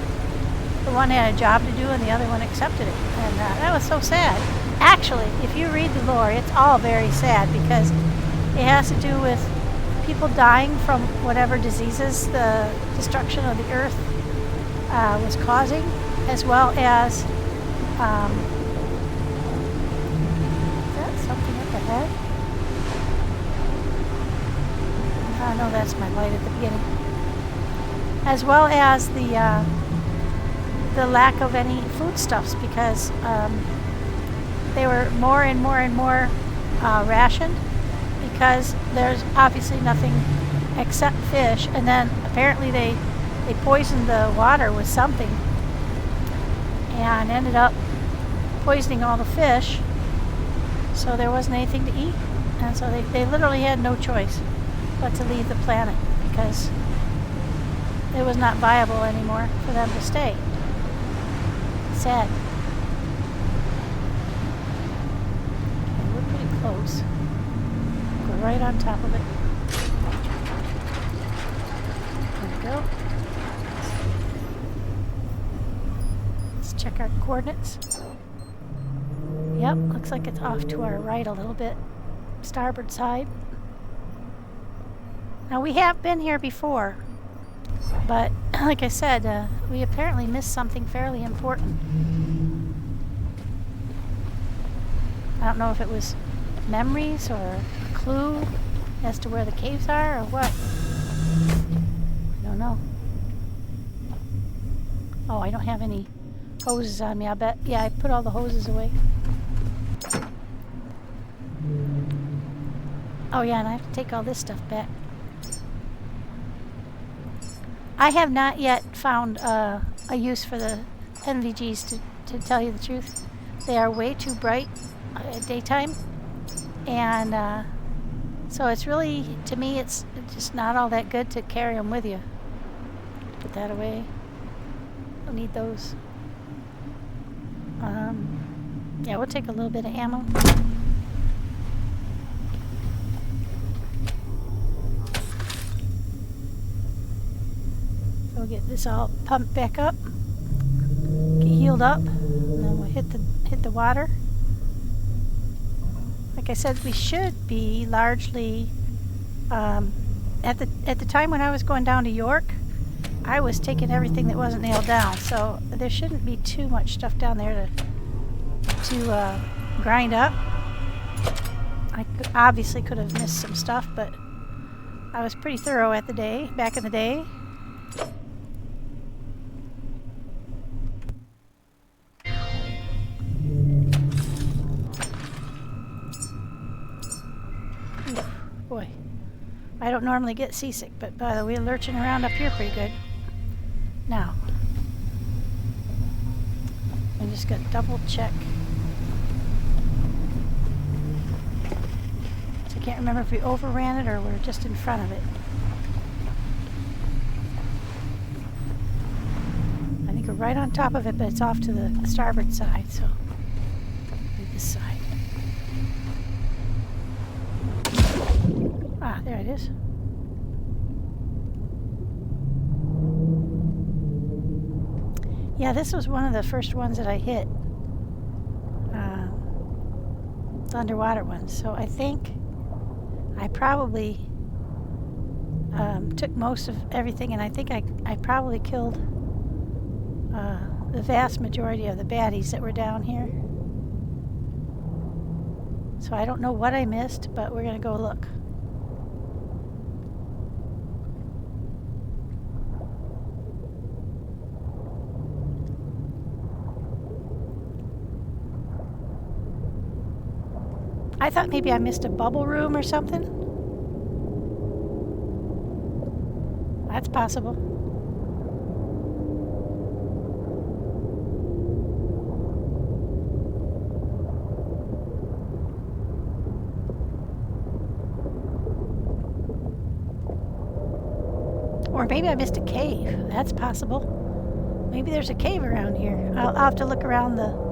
the one had a job to do and the other one accepted it, and that was so sad. Actually, if you read the lore, it's all very sad because it has to do with people dying from whatever diseases the destruction of the earth was causing, as well as is that something up ahead? Oh no, that's my light at the beginning. As well as the lack of any foodstuffs, because they were more and more and more rationed, because there's obviously nothing except fish, and then apparently they poisoned the water with something and ended up poisoning all the fish, so there wasn't anything to eat, and so they literally had no choice but to leave the planet because it was not viable anymore for them to stay. Sad. Okay, we're pretty close. Go right on top of it. There we go. Let's check our coordinates. Yep, looks like it's off to our right a little bit. Starboard side. Now we have been here before, but like I said, we apparently missed something fairly important. I don't know if it was memories or a clue as to where the caves are or what. I don't know. Oh, I don't have any hoses on me, I bet. Yeah, I put all the hoses away. Oh yeah, and I have to take all this stuff back. I have not yet found a use for the NVGs, to tell you the truth. They are way too bright at daytime, and so it's really, to me, it's just not all that good to carry them with you. Put that away. Don't need those. Yeah, we'll take a little bit of ammo. So we'll get this all pumped back up, get healed up, and then we'll hit the water. Like I said, we should be largely at the time when I was going down to York, I was taking everything that wasn't nailed down, so there shouldn't be too much stuff down there to grind up. I obviously could have missed some stuff, but I was pretty thorough back in the day. Boy, I don't normally get seasick, but by the way, lurching around up here pretty good. Now, I just got to double check. So I can't remember if we overran it or we're just in front of it. I think we're right on top of it, but it's off to the starboard side, so leave this side. Ah, there it is. Yeah, this was one of the first ones that I hit. The underwater ones. So I think I probably took most of everything, and I think I probably killed the vast majority of the baddies that were down here. So I don't know what I missed, but we're going to go look. I thought maybe I missed a bubble room or something. That's possible. Or maybe I missed a cave. That's possible. Maybe there's a cave around here. I'll have to look around the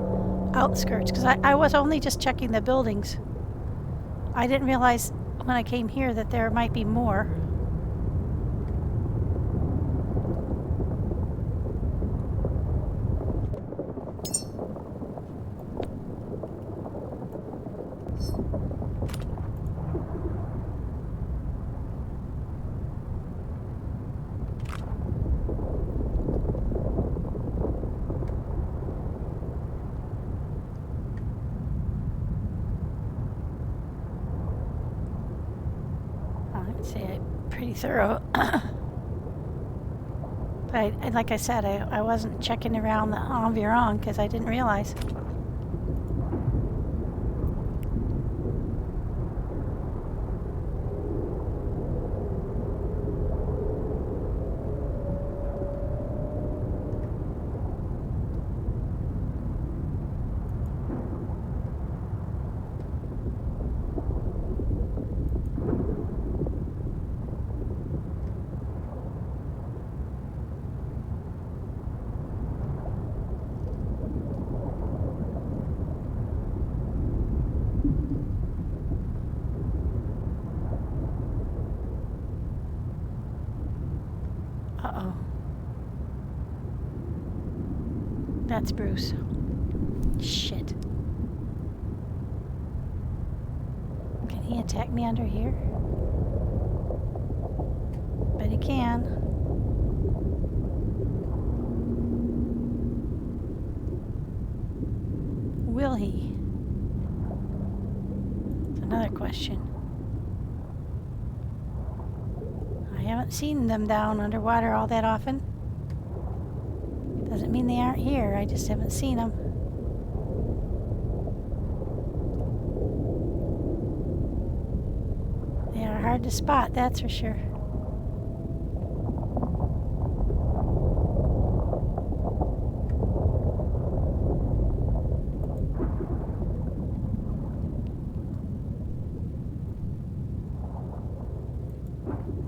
outskirts, because I was only just checking the buildings. I didn't realize when I came here that there might be more. Say I'm pretty thorough. But like I said, I wasn't checking around the environ because I didn't realize. Uh-oh. That's Bruce. Shit. Can he attack me under here? Bet he can. Will he? That's another question. I haven't seen them down underwater all that often. Doesn't mean they aren't here, I just haven't seen them. They are hard to spot, that's for sure.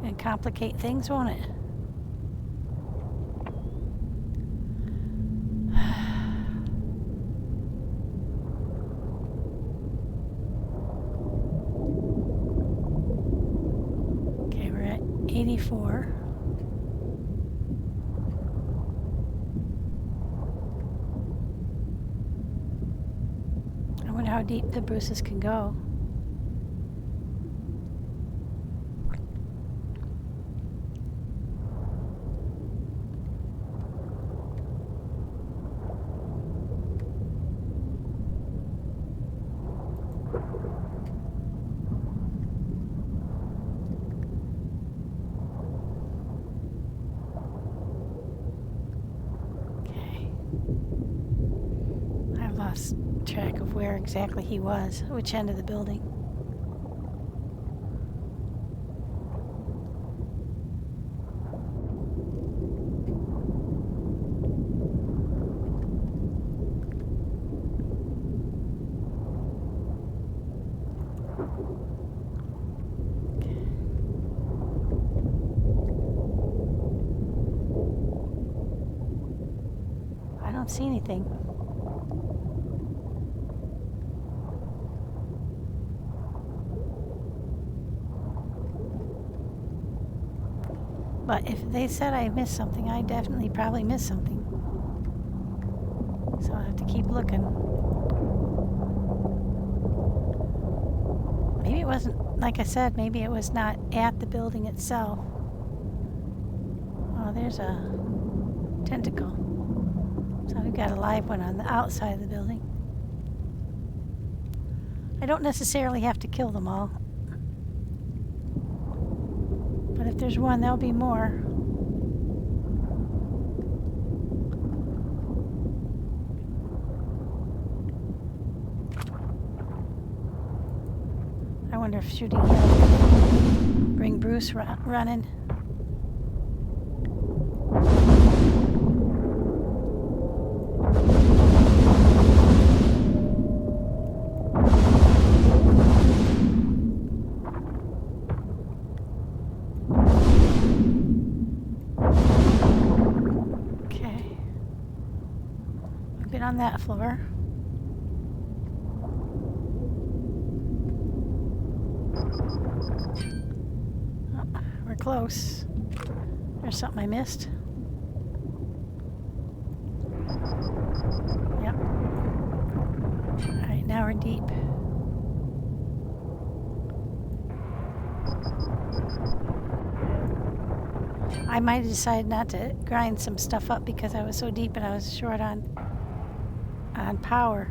And complicate things, won't it? Okay, we're at 84. I wonder how deep the Bruces can go. Lost track of where exactly he was, which end of the building. I don't see anything. But if they said I missed something, I definitely probably missed something. So I'll have to keep looking. Maybe it wasn't, like I said, maybe it was not at the building itself. Oh, there's a tentacle. So we've got a live one on the outside of the building. I don't necessarily have to kill them all. But if there's one, there'll be more. I wonder if shooting him will bring Bruce running. On that floor. Oh, we're close. There's something I missed. Yep. Alright, now we're deep. I might have decided not to grind some stuff up because I was so deep and I was short on power.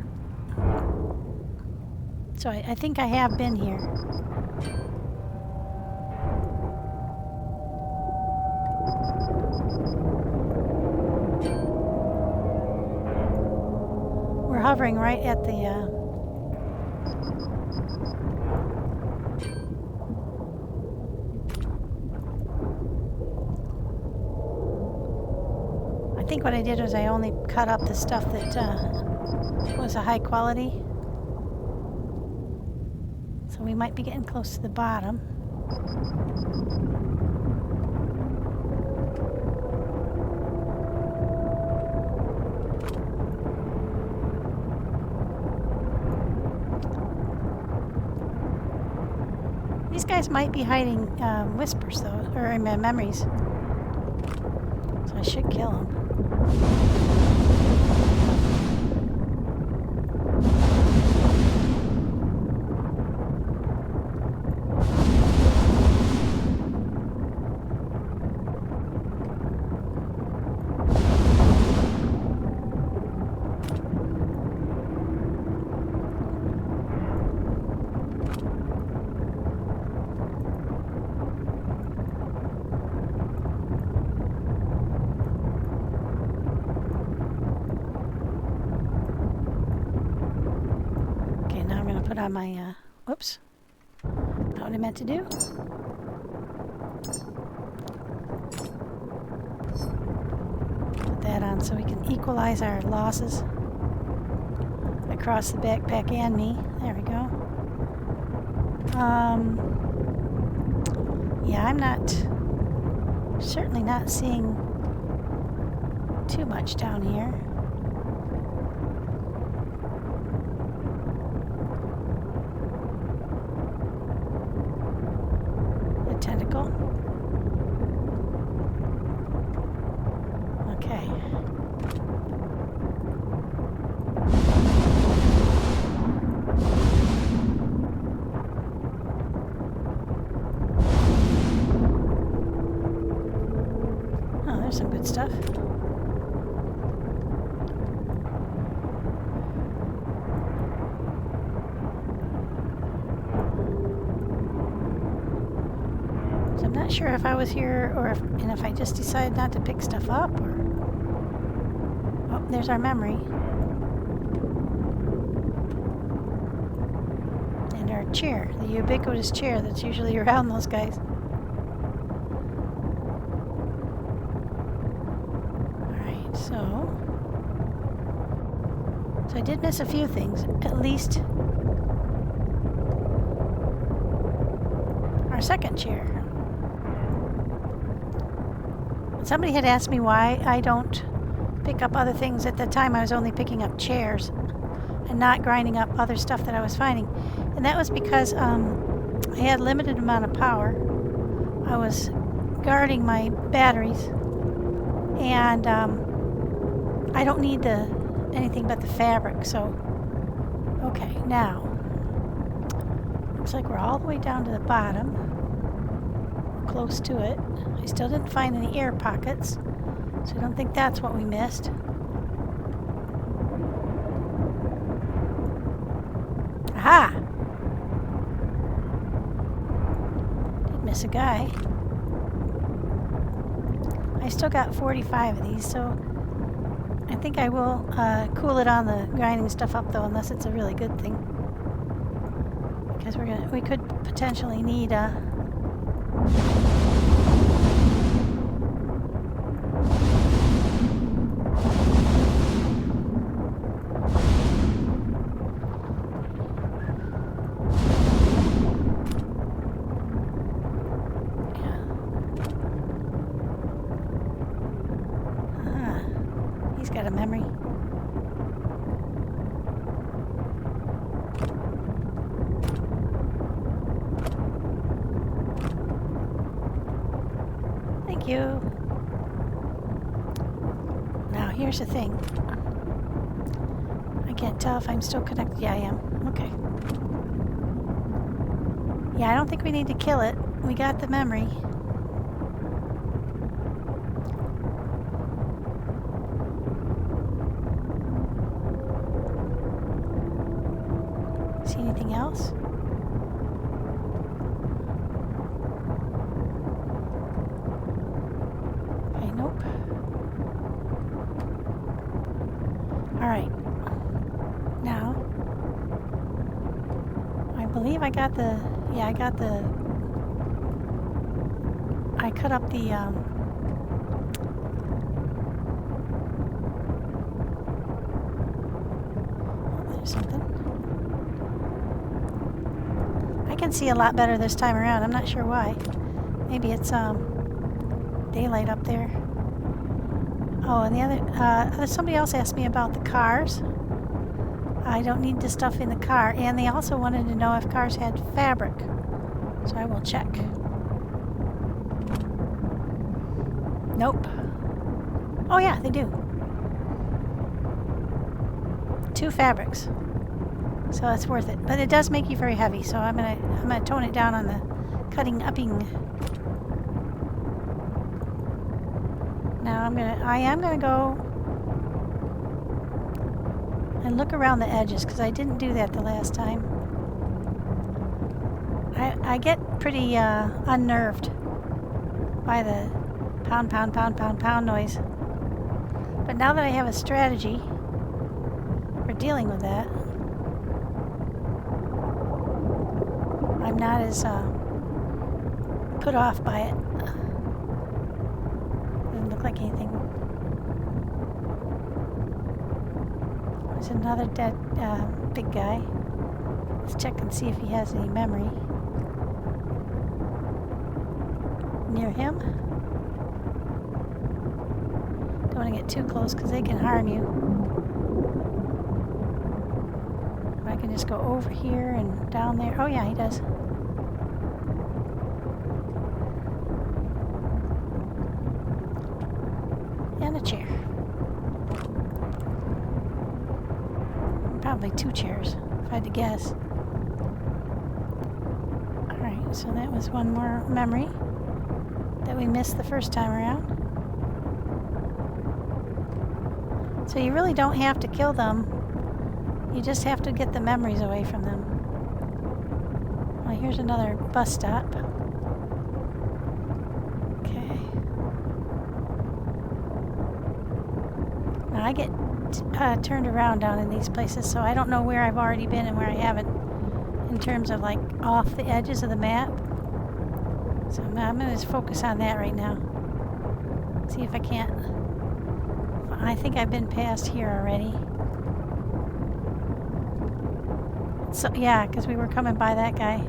So I think I have been here. We're hovering right at the I think what I did was I only cut up the stuff that was a high quality. So we might be getting close to the bottom. These guys might be hiding whispers though, or memories. So I should kill them. put on my, whoops. Not what I meant to do. Put that on so we can equalize our losses across the backpack and me. There we go. Yeah, I'm certainly not seeing too much down here. A tentacle. Okay. Oh, there's some good stuff. I'm not sure if I was here or if I just decided not to pick stuff up or... Oh, there's our memory. And our chair, the ubiquitous chair that's usually around those guys. Alright, so I did miss a few things, at least our second chair. Somebody had asked me why I don't pick up other things. At the time I was only picking up chairs and not grinding up other stuff that I was finding. And that was because I had limited amount of power. I was guarding my batteries and I don't need anything but the fabric. So, okay, now looks like we're all the way down to the bottom. We're close to it. I still didn't find any air pockets, so I don't think that's what we missed. Aha! Did miss a guy. I still got 45 of these, so I think I will cool it on the grinding stuff up though, unless it's a really good thing. Because we could potentially need he's got a memory. Thank you. Now here's the thing. I can't tell if I'm still connected. Yeah, I am. Okay. Yeah, I don't think we need to kill it. We got the memory. See anything else? Okay, nope. Alright. Now, I believe I got the... Yeah, I got the... I cut up the... Oh, there's something. I can see a lot better this time around. I'm not sure why. Maybe it's daylight up there. Oh, and the other somebody else asked me about the cars. I don't need the stuff in the car, and they also wanted to know if cars had fabric. So I will check. Nope. Oh yeah, they do. 2 fabrics. So that's worth it. But it does make you very heavy, so I'm gonna tone it down on the cutting upping. Now I am gonna go and look around the edges, because I didn't do that the last time. I get pretty unnerved by the pound, pound, pound, pound, pound noise. But now that I have a strategy for dealing with that, not as put off by it. Doesn't look like anything. There's another dead big guy. Let's check and see if he has any memory. Near him. Don't want to get too close because they can harm you. I can just go over here and down there. Oh yeah, he does. And a chair. Probably 2 chairs, if I had to guess. Alright, so that was one more memory that we missed the first time around. So you really don't have to kill them. You just have to get the memories away from them. Well, here's another bus stop. Okay. Now I get turned around down in these places, so I don't know where I've already been and where I haven't in terms of like off the edges of the map. So I'm going to just focus on that right now. See if I can't. I think I've been past here already. So yeah, because we were coming by that guy.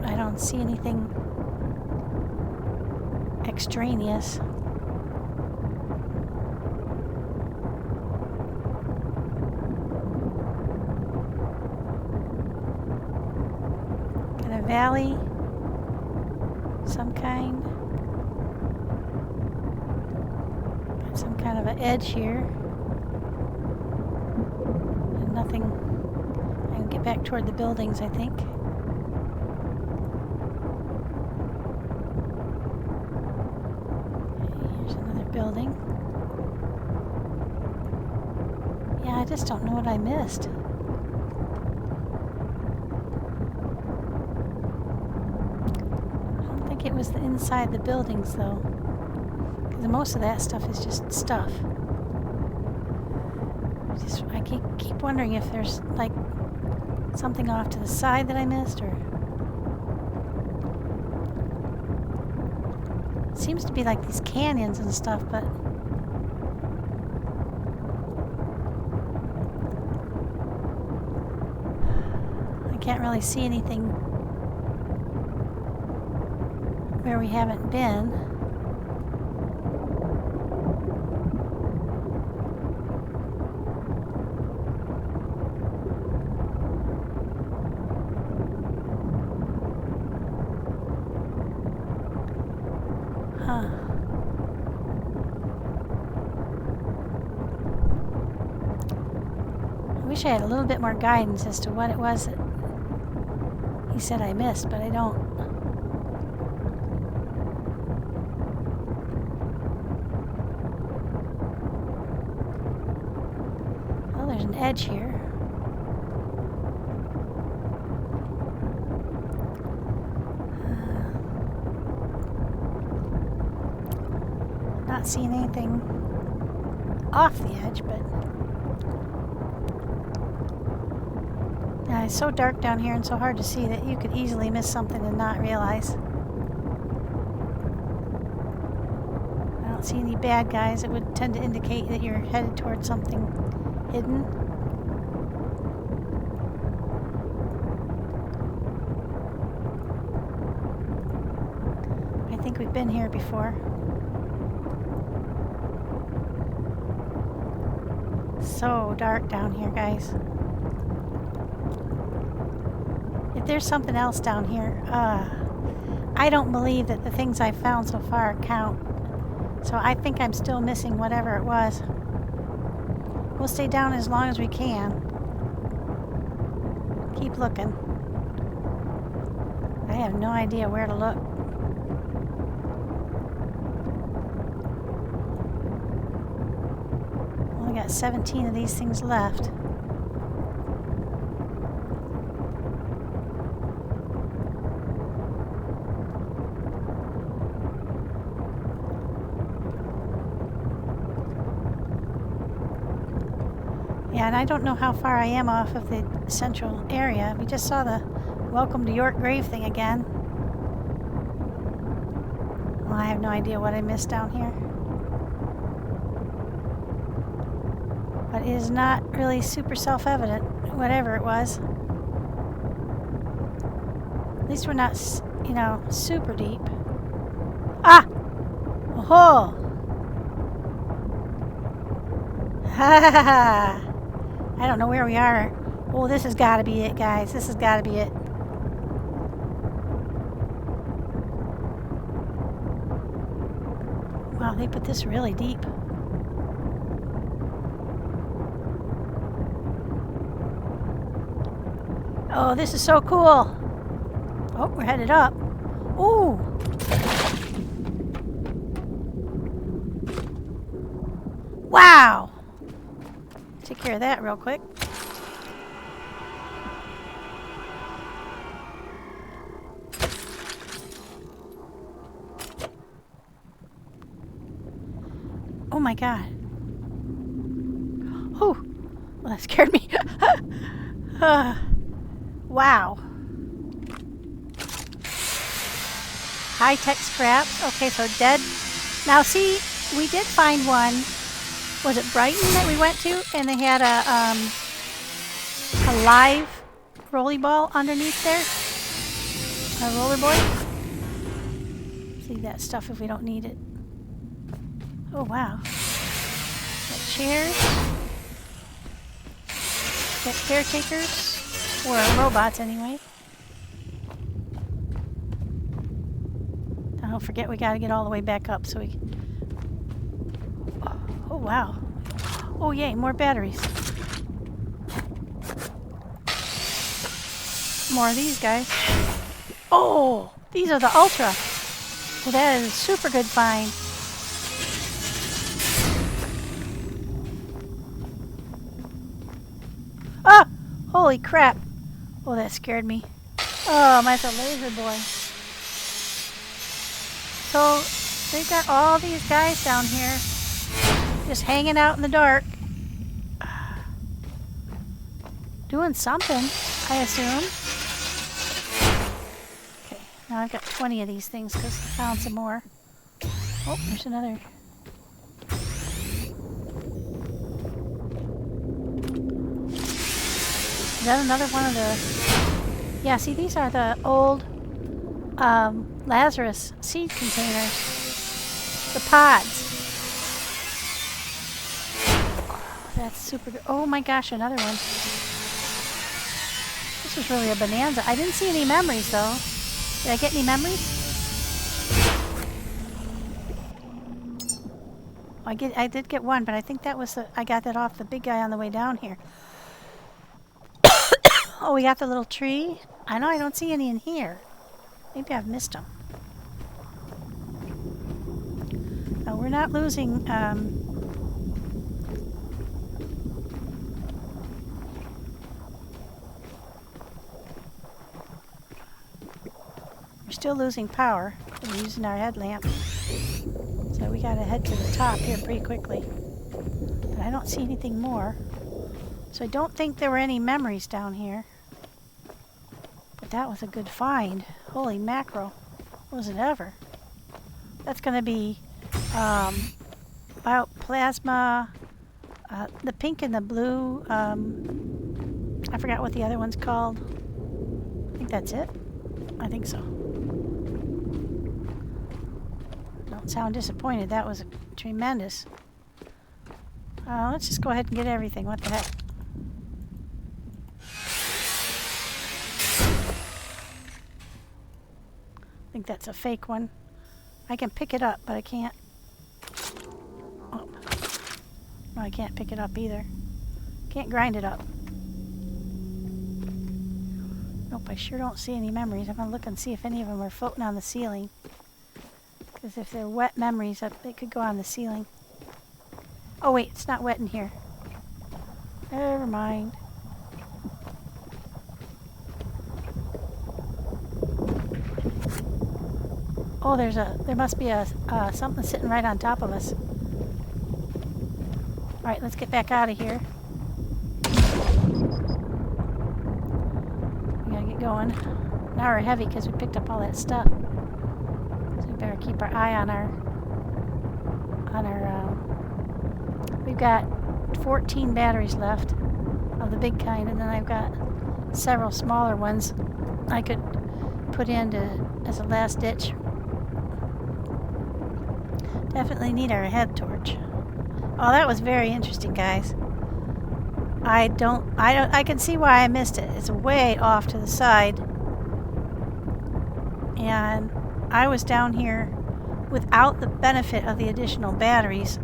I don't see anything extraneous. Got a valley, some kind. Got some kind of an edge here. And nothing. I can get back toward the buildings, I think. Building. Yeah, I just don't know what I missed. I don't think it was the inside the buildings though, because most of that stuff is just stuff. I keep wondering if there's like something off to the side that I missed, or seems to be like these canyons and stuff, but I can't really see anything where we haven't been. I wish I had a little bit more guidance as to what it was that he said I missed, but I don't. Well, there's an edge here. Not seeing anything off the edge, but it's so dark down here and so hard to see that you could easily miss something and not realize. I don't see any bad guys. It would tend to indicate that you're headed towards something hidden. I think we've been here before. So dark down here, guys. If there's something else down here, I don't believe that the things I've found so far count. So I think I'm still missing whatever it was. We'll stay down as long as we can. Keep looking. I have no idea where to look. Only got 17 of these things left. Yeah, and I don't know how far I am off of the central area. We just saw the Welcome to York Grave thing again. Well, I have no idea what I missed down here. But it is not really super self-evident, whatever it was. At least we're not, you know, super deep. Ah! Oh! Ha ha ha! I don't know where we are. Oh, this has got to be it, guys. This has got to be it. Wow, they put this really deep. Oh, this is so cool. Oh, we're headed up. Ooh. Wow. Take care of that real quick. Oh my god. Oh, well, that scared me. Wow. High-tech scraps. Okay, so dead. Now see, we did find one. Was it Brighton that we went to? And they had a live rolly ball underneath there. A rollerboard. See that stuff if we don't need it. Oh wow. Got chairs. Got caretakers. Or robots anyway. Don't forget we gotta get all the way back up so we... Oh wow. Oh yay, more batteries. More of these guys. Oh! These are the Ultra. Well, that is a super good find. Ah! Holy crap. Oh, that scared me. Oh, that's a laser boy. So, they've got all these guys down here just hanging out in the dark. Doing something, I assume. Okay, now I've got 20 of these things because I found some more. Oh, there's another. Is that another one of the... Yeah, see, these are the old Lazarus seed containers. The pods. Oh, that's super good. Oh my gosh, another one. This was really a bonanza. I didn't see any memories, though. Did I get any memories? I did get one, but I think that was I got that off the big guy on the way down here. Oh, we got the little tree. I know I don't see any in here. Maybe I've missed them. No, we're not losing. We're still losing power. We're using our headlamp. So we gotta head to the top here pretty quickly. But I don't see anything more. So I don't think there were any memories down here. But that was a good find. Holy mackerel. Was it ever? That's going to be bioplasma, the pink and the blue. I forgot what the other one's called. I think that's it. I think so. Don't sound disappointed. That was tremendous. Let's just go ahead and get everything. What the heck? I think that's a fake one. I can pick it up, but I can't. Oh. No, I can't pick it up either. Can't grind it up. Nope, I sure don't see any memories. I'm going to look and see if any of them are floating on the ceiling. Because if they're wet memories, they could go on the ceiling. Oh wait, it's not wet in here. Never mind. Oh, there must be something sitting right on top of us. Alright, let's get back out of here. going. Now we're heavy because we picked up all that stuff. So we better keep our eye on our we've got 14 batteries left of the big kind, and then I've got several smaller ones I could put in as a last ditch. Definitely need our head torch. Oh, that was very interesting, guys. I can see why I missed it. It's way off to the side. And I was down here without the benefit of the additional batteries.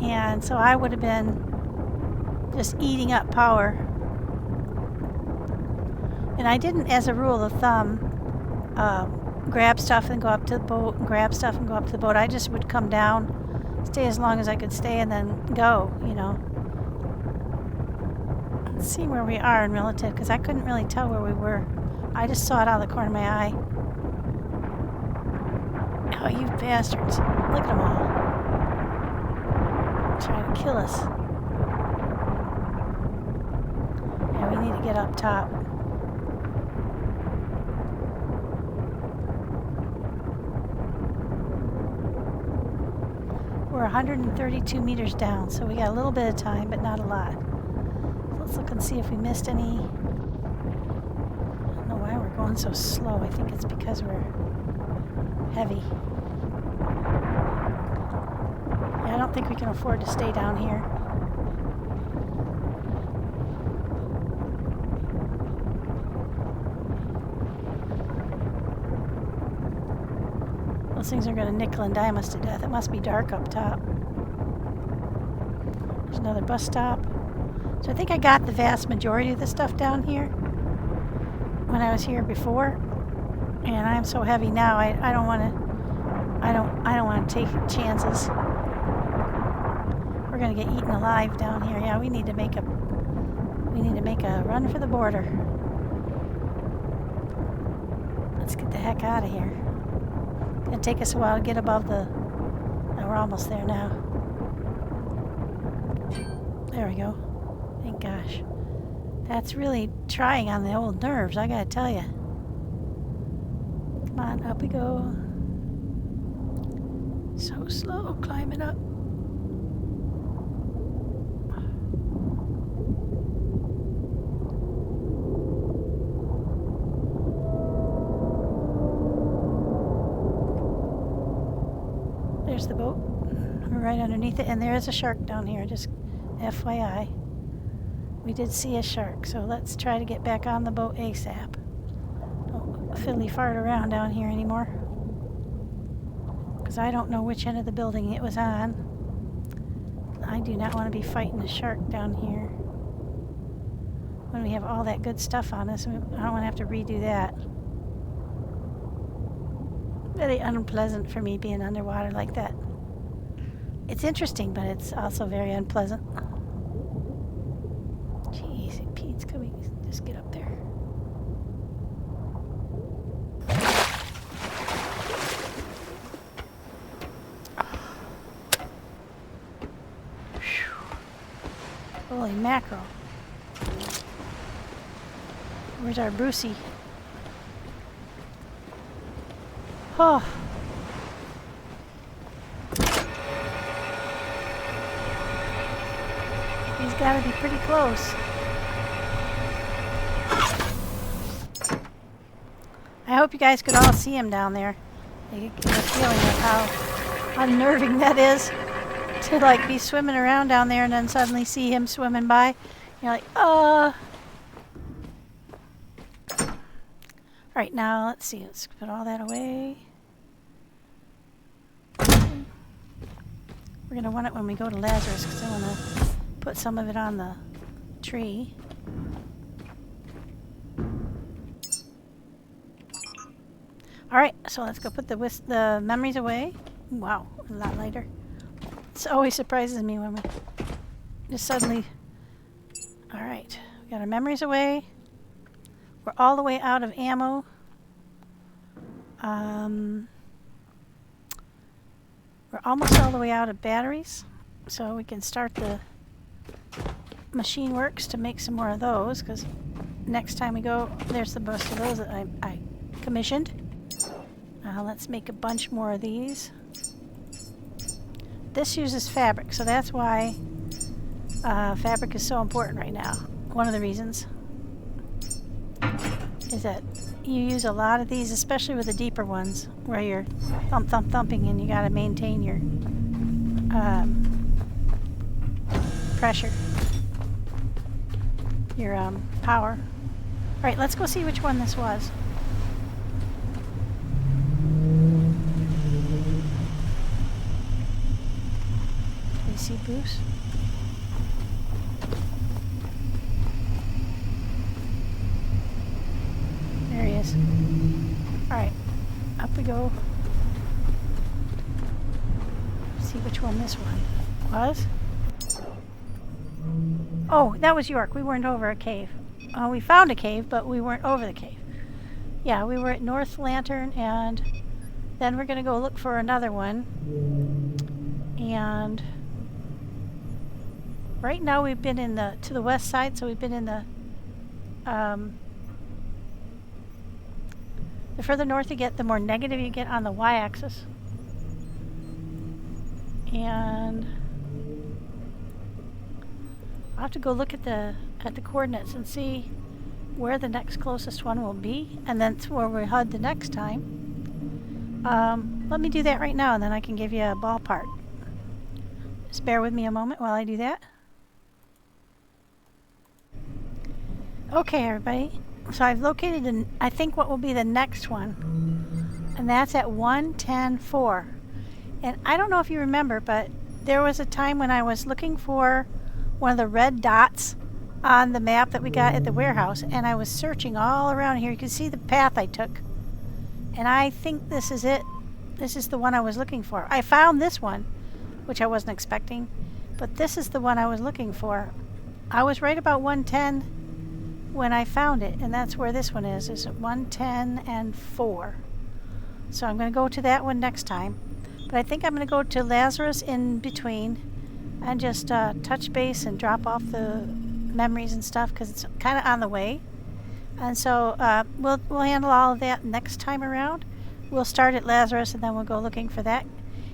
And so I would have been just eating up power. And I didn't, as a rule of thumb, grab stuff and go up to the boat and grab stuff and go up to the boat. I just would come down, stay as long as I could stay, and then go, you know. Let's see where we are in relative, because I couldn't really tell where we were. I just saw it out of the corner of my eye. Oh, you bastards. Look at them all. Trying to kill us. Yeah, we need to get up top. We're 132 meters down, so we got a little bit of time, but not a lot. So let's look and see if we missed any. I don't know why we're going so slow. I think it's because we're heavy. Yeah, I don't think we can afford to stay down here. Those things are going to nickel and dime us to death. It must be dark up top. There's another bus stop. So I think I got the vast majority of the stuff down here when I was here before. And I'm so heavy now. I don't want to take chances. We're going to get eaten alive down here. Yeah, we need to make a run for the border. Let's get the heck out of here. It'll take us a while to get above the... Oh, we're almost there now. There we go. Thank gosh. That's really trying on the old nerves, I gotta tell you. Come on, up we go. So slow, climbing up. There's the boat. We're right underneath it, and there is a shark down here, just FYI. We did see a shark, so let's try to get back on the boat ASAP. Don't fiddly fart around down here anymore, because I don't know which end of the building it was on. I do not want to be fighting a shark down here when we have all that good stuff on us. I don't want to have to redo that. Very unpleasant for me being underwater like that. It's interesting, but it's also very unpleasant. Jeez, Pete's coming. Just get up there. Holy mackerel. Where's our Brucey? Oh. He's got to be pretty close. I hope you guys could all see him down there. You get a feeling of how unnerving that is to like be swimming around down there and then suddenly see him swimming by. You're like, Alright, now let's see. Let's put all that away. We're going to want it when we go to Lazarus because I want to put some of it on the tree. Alright, so let's go put the memories away. Wow, a lot lighter. It always surprises me when we just suddenly... Alright, we got our memories away. We're all the way out of ammo. We're almost all the way out of batteries. So we can start the machine works to make some more of those, because next time we go. There's the most of those that I commissioned. Let's make a bunch more of these. This uses fabric, so that's why fabric is so important right now. One of the reasons is that you use a lot of these, especially with the deeper ones, where you're thumping and you gotta maintain your pressure, your power. All right, let's go see which one this was. Do you see Bruce? There he is. All right, up we go. See which one this one was. Oh, that was York. We weren't over a cave. We found a cave, but we weren't over the cave. Yeah, we were at North Lantern, and then we're gonna go look for another one. And right now we've been in to the west side, so we've been in the further north you get, the more negative you get on the y-axis. And I'll have to go look at the coordinates and see where the next closest one will be, and then it's where we head the next time. Let me do that right now, and then I can give you a ballpark. Just bear with me a moment while I do that. Okay, everybody. So I've located, I think, what will be the next one, and that's at 110.4. And I don't know if you remember, but there was a time when I was looking for one of the red dots on the map that we got at the warehouse, and I was searching all around here. You can see the path I took, and I think this is it. This is the one I was looking for. I found this one, which I wasn't expecting, but this is the one I was looking for. I was right about 110 when I found it, and that's where this one is. It's at 110.4. So I'm going to go to that one next time. But I think I'm going to go to Lazarus in between and just touch base and drop off the memories and stuff, because it's kind of on the way. And so we'll handle all of that next time around. We'll start at Lazarus, and then we'll go looking for that.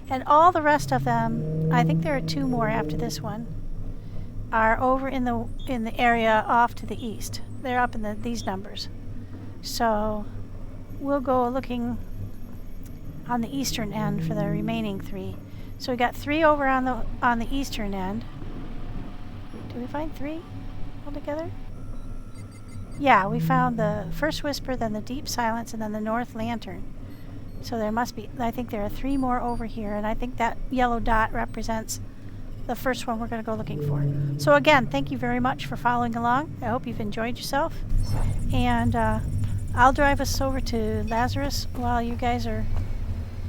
And all the rest of them, I think there are 2 more after this one, are over in the area off to the east. They're up in these numbers. So we'll go looking on the eastern end for the remaining 3. So we got 3 over on the eastern end. Did we find 3 altogether? Yeah, we found the first whisper, then the deep silence, and then the North Lantern. So there must be, I think there are 3 more over here, and I think that yellow dot represents the first one we're going to go looking for. So again, thank you very much for following along. I hope you've enjoyed yourself. And I'll drive us over to Lazarus while you guys are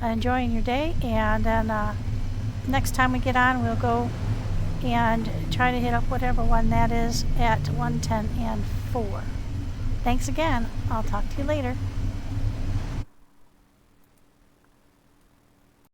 enjoying your day. And then next time we get on, we'll go and try to hit up whatever one that is at 110.4. Thanks again. I'll talk to you later.